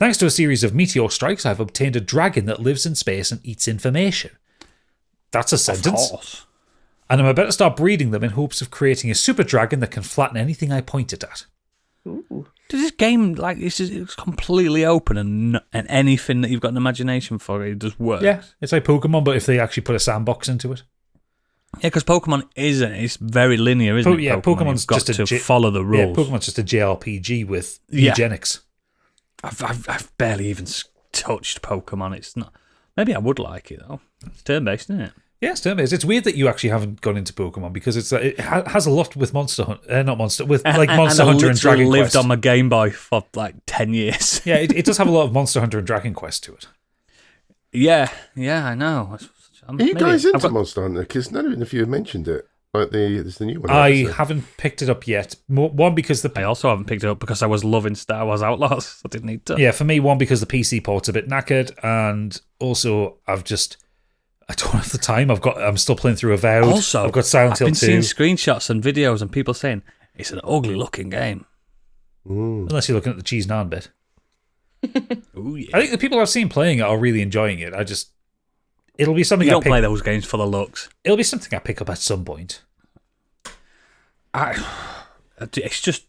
Thanks to a series of meteor strikes, I've obtained a dragon that lives in space and eats information. That's a sentence. Of course. And I'm about to start breeding them in hopes of creating a super dragon that can flatten anything I point it at. Ooh. Does this game, like, it's completely open and anything that you've got an imagination for, it just works? Yeah, it's like Pokemon, but if they actually put a sandbox into it. Yeah, because Pokemon isn't. It's very linear, isn't it? Yeah, Pokemon's You've got just to follow the rules. Yeah, Pokemon's just a JRPG with Yeah. eugenics. I've barely even touched Pokemon. It's not.Maybe I would like it though. It's turn-based, isn't it? Yeah, it's turn-based. It's weird that you actually haven't gone into Pokemon because it has a lot with Monster Hunter, Monster Hunter and Dragon lived Quest. on my Game Boy for like 10 years. Yeah, it does have a lot of Monster Hunter and Dragon Quest to it. Yeah, I know. Are you guys into Monster Hunter? Because none of you have mentioned it. Like there's the new one. I haven't picked it up yet. One, because I also haven't picked it up because I was loving Star Wars Outlaws. I didn't need to. Yeah, for me, one, because the PC port's a bit knackered, and also I don't have the time. I'm still playing through Avowed. Also, I've got Silent Hill 2. I've been seeing screenshots and videos and people saying it's an ugly looking game. Unless you're looking at the cheese naan bit. Ooh, yeah. I think the people I've seen playing it are really enjoying it. It'll be something You don't play those games for the looks. It'll be something I pick up at some point. It's just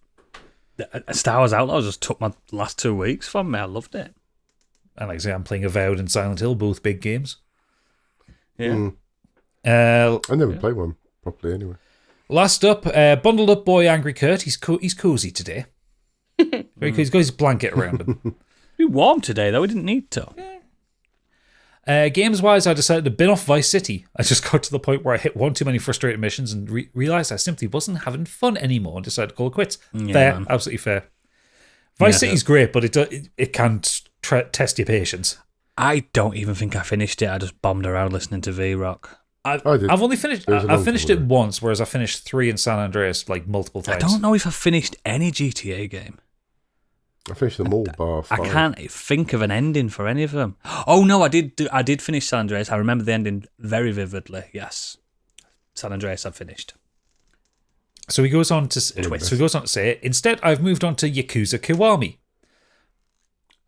Star Wars Outlaws just took my last 2 weeks from me. I loved it. And like I say, I'm playing Avowed and Silent Hill, both big games. Yeah. I never played one properly anyway. Last up, bundled up boy Angry Kurt. He's cozy today. Very cozy. He's got his blanket around him. It'd be warm today though. We didn't need to. Games-wise, I decided to bin off Vice City. I just got to the point where I hit one too many frustrating missions and realised I simply wasn't having fun anymore and decided to call it quits. Yeah, fair, man. absolutely fair. Vice City's great, but it can test your patience. I don't even think I finished it. I just bombed around listening to V-Rock. I did. I've only finished. I've finished it once, whereas I finished 3 in San Andreas like multiple times. I don't know if I finished any GTA game. I finished them all bar 5. I can't think of an ending for any of them. Oh no, I did finish San Andreas. I remember the ending very vividly. Yes, San Andreas I've finished. So he goes on to say, instead, I've moved on to Yakuza Kiwami.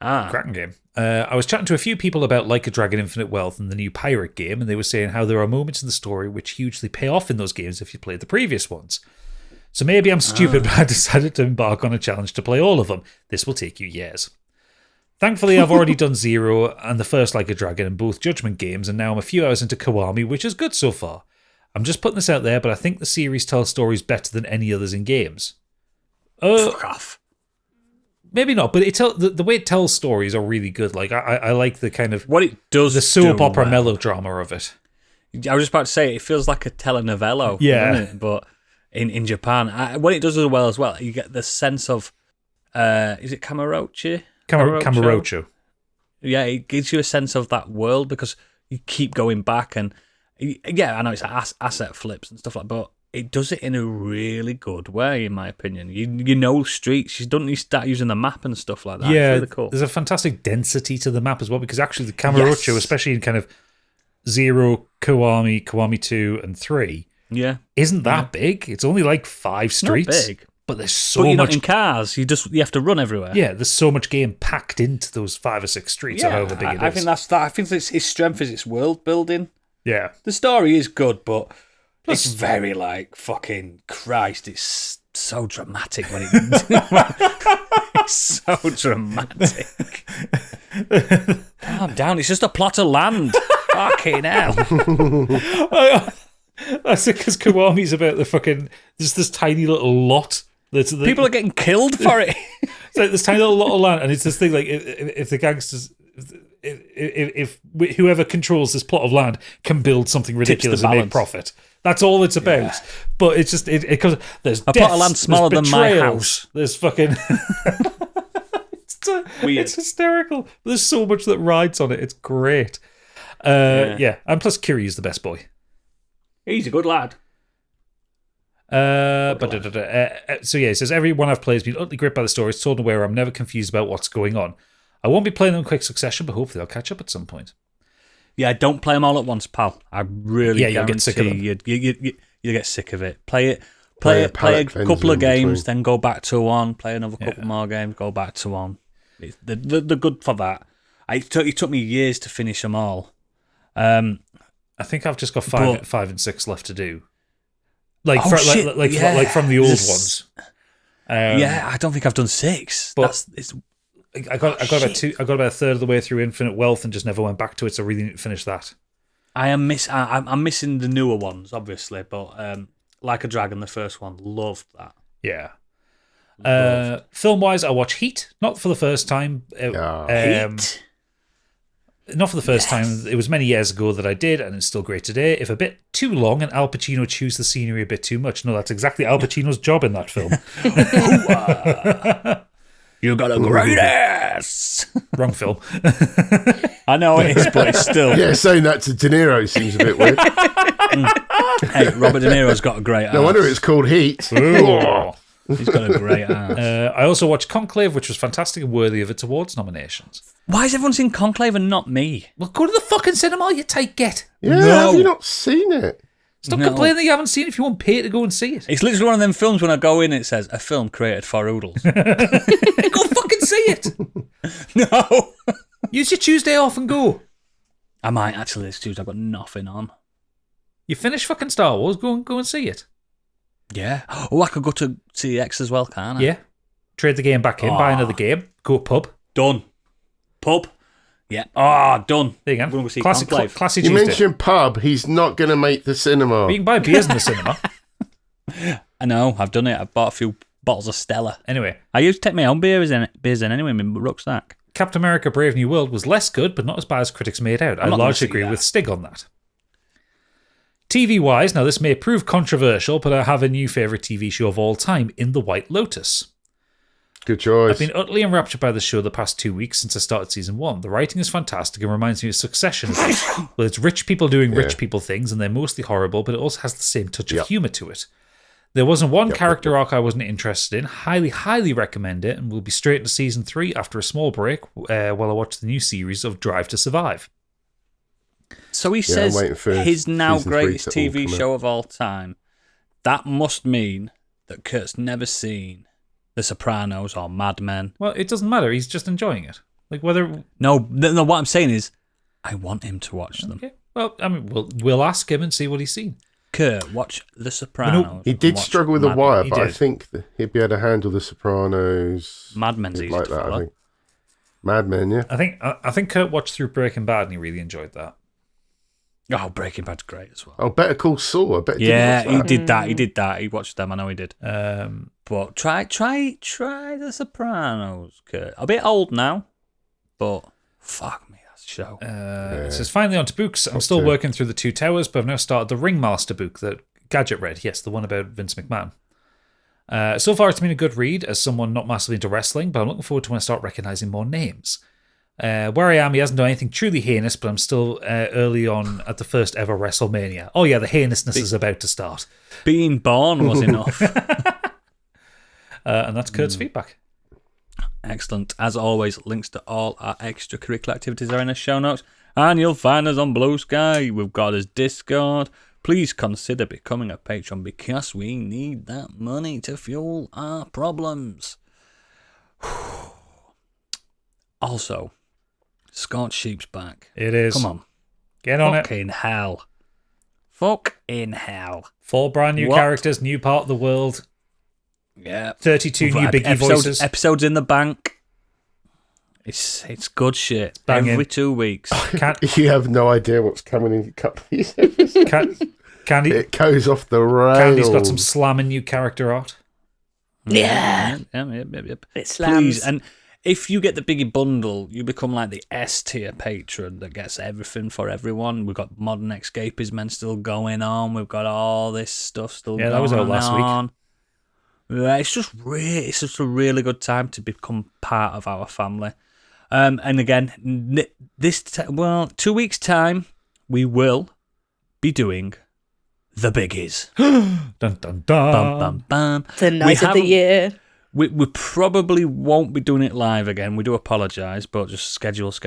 Cracking game. I was chatting to a few people about Like a Dragon Infinite Wealth and the new Pirate game, and they were saying how there are moments in the story which hugely pay off in those games if you played the previous ones. So maybe I'm stupid, but I decided to embark on a challenge to play all of them. This will take you years. Thankfully, I've already done Zero and the first Like a Dragon in both Judgment games, and now I'm a few hours into Kiwami, which is good so far. I'm just putting this out there, but I think the series tells stories better than any others in games. Fuck off. maybe not, but the way it tells stories are really good. Like I like the kind of what it does, the soap do opera well. melodrama of it. I was just about to say it feels like a telenovello, doesn't it? But in Japan, what it does as well, you get the sense of is it Kamurocho? Kamurocho. Yeah, it gives you a sense of that world because you keep going back and I know it's asset flips and stuff like that, but it does it in a really good way, in my opinion. You know streets. You start using the map and stuff like that. Yeah, it's really cool. There's a fantastic density to the map as well because actually the Kamurocho, especially in kind of 0, Kiwami 2, and 3, isn't that big. It's only like 5 streets. Not big. But there's so you're much not in cars. You have to run everywhere. Yeah, there's so much game packed into those 5 or 6 streets. Or however big it is. I think that's that. I think his strength is its world building. Yeah, the story is good, but it's very like fucking Christ. It's so dramatic when it's so dramatic. Calm down. It's just a plot of land. Fucking hell. That's it, because Kiwami's about the fucking... There's this tiny little lot. People are getting killed for it. It's like this tiny little lot of land, and it's this thing like, if the gangsters... If whoever controls this plot of land can build something ridiculous and make profit. That's all it's about. Yeah. But it's just... It comes, there's a plot of land smaller than my house. There's fucking... Weird. It's hysterical. There's so much that rides on it. It's great. And plus Kiryu the best boy. He's a good lad. So it says, everyone I've played has been utterly gripped by the story. It's told in a way where I'm never confused about what's going on. I won't be playing them in quick succession, but hopefully I'll catch up at some point. Yeah, don't play them all at once, pal. I really you'll get sick of them. You get sick of it. Play a couple of games, then go back to one. Play another couple more games, go back to one. They're good for that. It took me years to finish them all. I think I've just got 5 and 6 left to do. Like from the old ones. I don't think I've done 6. But I got about a third of the way through Infinite Wealth and just never went back to it. So I really need to finish that. I'm missing the newer ones, obviously, but Like a Dragon, the first one, loved that. Yeah. Film wise, I watch Heat, not for the first time. Heat. Not for the first time. It was many years ago that I did, and it's still great today. If a bit too long and Al Pacino chews the scenery a bit too much. No, that's exactly Al Pacino's job in that film. You got a great ass. Wrong film. I know it is, but it's still. Yeah, saying that to De Niro seems a bit weird. Hey, Robert De Niro's got a great ass. No wonder it's called Heat. He's got a great ass. I also watched Conclave, which was fantastic and worthy of its awards nominations. Why has everyone seen Conclave and not me? Well, go to the fucking cinema, you tight get. Yeah, have you not seen it? Stop complaining that you haven't seen it if you won't pay to go and see it. It's literally one of them films when I go in, it says, a film created for Oodles. Go fucking see it. No. Use your Tuesday off and go. I might actually this Tuesday. I've got nothing on. You finish fucking Star Wars, go and see it. Yeah. Oh, I could go to CX as well, can't I? Yeah. Trade the game back in, buy another game, go pub. Done. Pub. Yeah. Done. There you go. We're going to see classic Conclave. You mentioned pub, he's not going to make the cinema. But you can buy beers in the cinema. I know, I've done it. I've bought a few bottles of Stella. Anyway. I used to take my own beers in anyway in my rucksack. Captain America Brave New World was less good, but not as bad as critics made out. I largely agree with Stig on that. TV-wise, now this may prove controversial, but I have a new favourite TV show of all time, In the White Lotus. Good choice. I've been utterly enraptured by the show the past 2 weeks since I started season 1. The writing is fantastic and reminds me of Succession. Well, it's rich people doing rich people things, and they're mostly horrible, but it also has the same touch of humour to it. There wasn't one character arc I wasn't interested in. Highly, highly recommend it, and we'll be straight into season 3 after a small break while I watch the new series of Drive to Survive. So he says his now greatest TV show of all time. That must mean that Kurt's never seen The Sopranos or Mad Men. Well, it doesn't matter. He's just enjoying it. Like whether no. What I'm saying is, I want him to watch them. Okay. Well, I mean, we'll ask him and see what he's seen. Kurt, watch The Sopranos. He did struggle with The Wire, but I think he'd be able to handle The Sopranos. Mad Men's easy to follow. I think. Mad Men, yeah. I think Kurt watched through Breaking Bad and he really enjoyed that. Oh, Breaking Bad's great as well. Oh, Better Call Saul. I bet Yeah, he did he did that. He watched them. I know he did. But try The Sopranos, Kurt. A bit old now, but fuck me, that's a show. It says, finally on to books. I'm still working through the Two Towers, but I've now started the Ringmaster book that Gadget read. Yes, the one about Vince McMahon. So far, it's been a good read as someone not massively into wrestling, but I'm looking forward to when I start recognizing more names. Where I am, he hasn't done anything truly heinous, but I'm still early on at the first ever WrestleMania. Oh yeah, the heinousness is about to start. Being born was enough. And that's Kurt's feedback. Excellent. As always, links to all our extracurricular activities are in the show notes, and you'll find us on Blue Sky. We've got his Discord. Please consider becoming a patron because we need that money to fuel our problems. Also, Scorched Sheep's back. It is. Come on. Get on it. Fucking hell. Fucking hell. 4 brand new characters, new part of the world. Yeah. 32 new Biggie voices. Episodes in the bank. It's good shit. Banging. Every 2 weeks. You have no idea what's coming in a couple of these episodes. Candy, it goes off the rails. Candy's got some slamming new character art. Yeah. Yep. It slams. Please, and if you get the Biggie bundle, you become like the S tier patron that gets everything for everyone. We've got Modern Escapism still going on. We've got all this stuff still going on. Yeah, that was out last week. Yeah, it's just a really good time to become part of our family. And again, 2 weeks' time, we will be doing the biggies. Dun, dun, dun. Bum, bum, bum. The night of the year. We probably won't be doing it live again. We do apologise, but just schedules.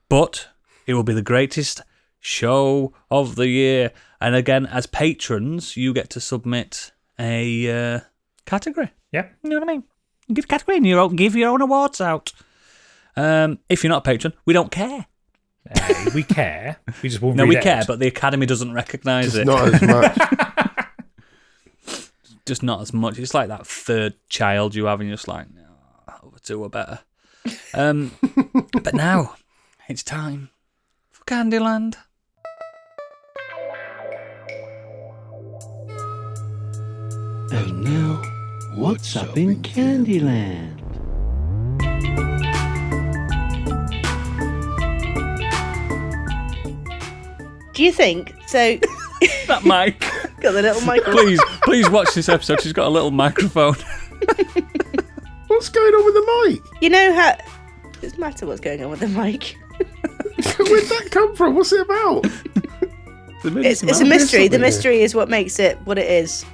But it will be the greatest show of the year. And again, as patrons, you get to submit a category. Yeah. You know what I mean? You give a category and give your own awards out. If you're not a patron, we don't care. We care. We just won't No, read we it care, out. but the Academy doesn't recognise it. Not as much. Just not as much. It's like that third child you have, and you're just like, no, other two are better. But now, it's time for Candyland. And now, what's up in Candyland? Do you think so? That mic. Got the little microphone. Please watch this episode. She's got a little microphone. What's going on with the mic? You know how? Does it matter what's going on with the mic? Where'd that come from? What's it about? It's a mystery. The mystery is what makes it what it is.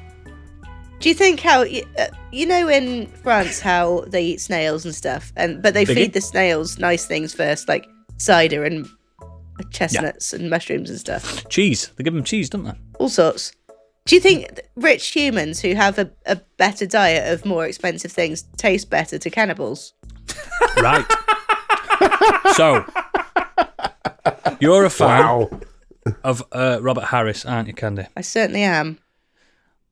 Do you think how you know in France how they eat snails and stuff, but they feed the snails nice things first, like cider and chestnuts and mushrooms and stuff. Cheese. They give them cheese, don't they? All sorts. Do you think rich humans who have a better diet of more expensive things taste better to cannibals? Right. So, you're a fan of Robert Harris, aren't you, Candy? I certainly am.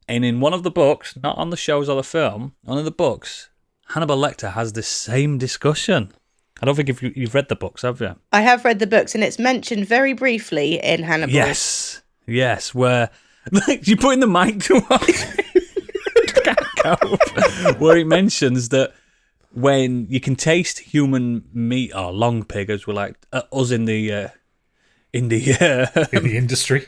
And in one of the books, not on the shows or the film, one of the books, Hannibal Lecter has this same discussion. I don't think you've read the books, have you? I have read the books, and it's mentioned very briefly in Hannibal. Yes, where you putting the mic to where it mentions that when you can taste human meat or long pig, as we like us in the in the industry.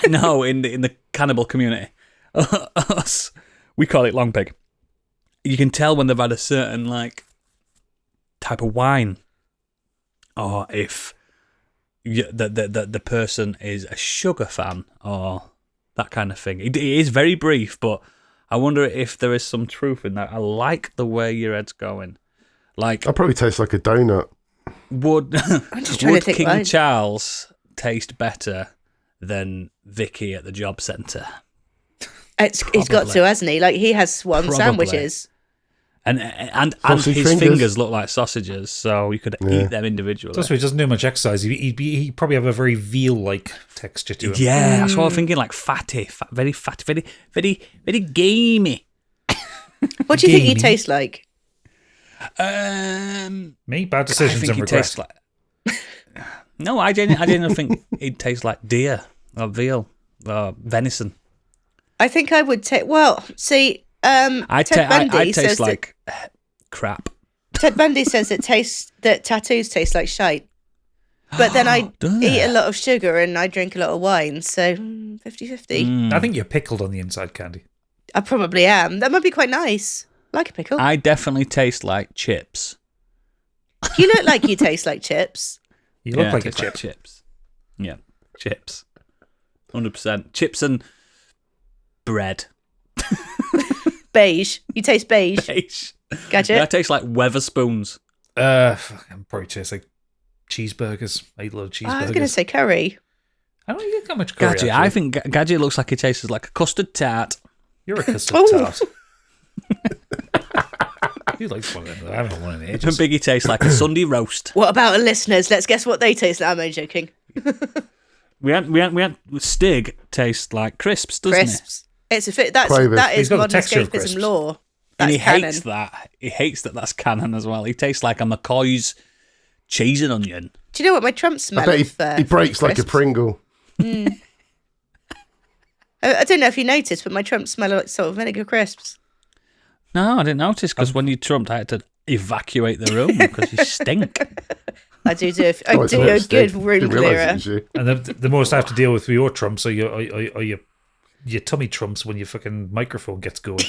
In the cannibal community, us, we call it long pig. You can tell when they've had a certain type of wine, or if the person is a sugar fan or that kind of thing. It is very brief, but I wonder if there is some truth in that. I like the way your head's going. Like, I'll probably taste like a donut. Would I'm just trying to think King Charles taste better than Vicky at the job centre? He's got to, hasn't he? Like, he has swan Probably. sandwiches. And Sausage his fingers. fingers look like sausages, so you could eat them individually. That's why he doesn't do much exercise. He'd probably have a very veal-like texture to him. Yeah, that's what I'm thinking, like very fatty, very gamey. What do you think he tastes like? Me? Bad I decisions think and he regret. tastes like... No, I didn't think he'd taste like deer or veal or venison. I think I would take. Well, see, Ted Bundy I taste says like crap. Ted Bundy says that tattoos taste like shite. But then I eat a lot of sugar and I drink a lot of wine, so 50-50. I think you're pickled on the inside, Candy. I probably am. That might be quite nice. Like a pickle. I definitely taste like chips. You look like you taste like chips. You look like I a taste chip. Chips. Yeah, chips. 100%. Chips and bread. Beige. You taste beige. Beige. Gadget. Yeah, I taste like Weatherspoons. I'm probably taste like cheeseburgers. I eat a lot of cheeseburgers. I was going to say curry. I don't get that much curry. Gadget. actually. I think Gadget looks like he tastes like a custard tart. You're a custard Oh. tart. Who likes one of them? I haven't had one in And ages. Biggie tastes like a Sunday roast. What about the listeners? Let's guess what they taste like. I'm only joking. We had Stig tastes like crisps, doesn't Crisps. It's a fit. That Quavers. is got the modern texture of escapism crisps. law. he? And That's he canon. hates that. He hates that that's canon as well. He tastes like a McCoy's cheese and onion. Do you know what my Trump I smell bet he breaks like a crisps? Pringle. I don't know if you noticed, but my Trumps smell like salt and vinegar crisps. No, I didn't notice because when you trumped, I had to evacuate the room because you stink. I do Oh, a it's good Stig. room Didn't realise it clearer. was you. And the most I have to deal with your trumps are your tummy trumps when your fucking microphone gets going.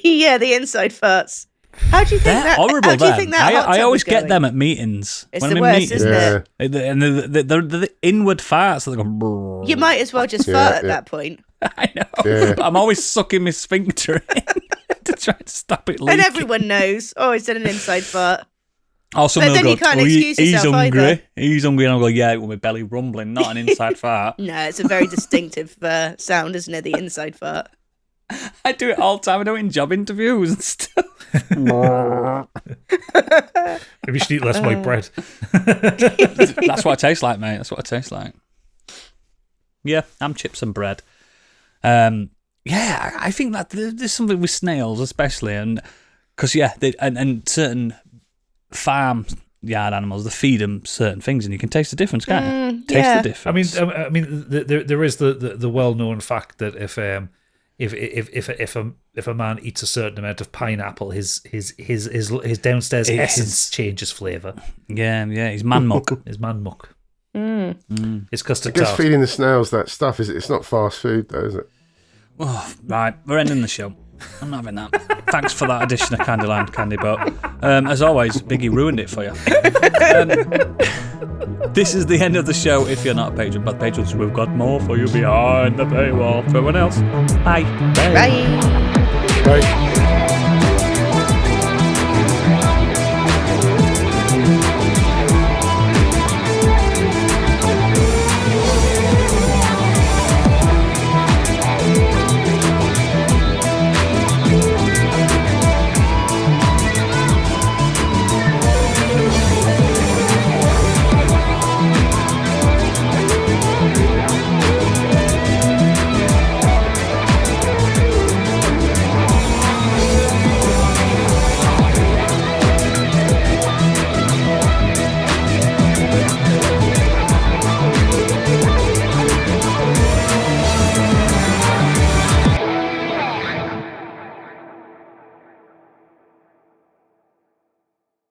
Yeah, the inside farts. How do you think They're that? horrible. How do you Them. think that? hot I tub always is get going? them at meetings. It's When the I'm in worst, meetings. isn't Yeah. it? And they're the inward farts. So they go. Brrr. You might as well just Yeah, fart at yeah. that point. I know. Yeah. But I'm always sucking my sphincter in to try to stop it leaking. And everyone knows. Oh, it's an inside fart. Also, But then go, you can't "Oh, excuse he's yourself hungry. either." He's hungry. And I'll go, yeah, with my belly rumbling, not an inside fart. No, it's a very distinctive sound, isn't it? The inside fart. I do it all the time. I do it in job interviews and stuff. Maybe you should eat less white bread. That's what I taste like, mate. That's what I taste like. Yeah, I'm chips and bread. Yeah, I think that there's something with snails, especially, and because and certain farm yard animals, they feed them certain things, and you can taste the difference, can't you? Taste yeah. the difference. I mean, there is the well-known fact that if a man eats a certain amount of pineapple, his downstairs essence changes flavour. yeah, he's man muck. His man muck. Mm. It's I custard guess tart. feeding the snails that stuff it's not fast food though, is it? Oh, right, we're ending the show. I'm not having that. Thanks for that edition of Candyland Candy Boat. As always, Biggie ruined it for you. This is the end of the show if you're not a patron, but patrons, we've got more for you behind the paywall. For everyone else, bye. Bye. Right.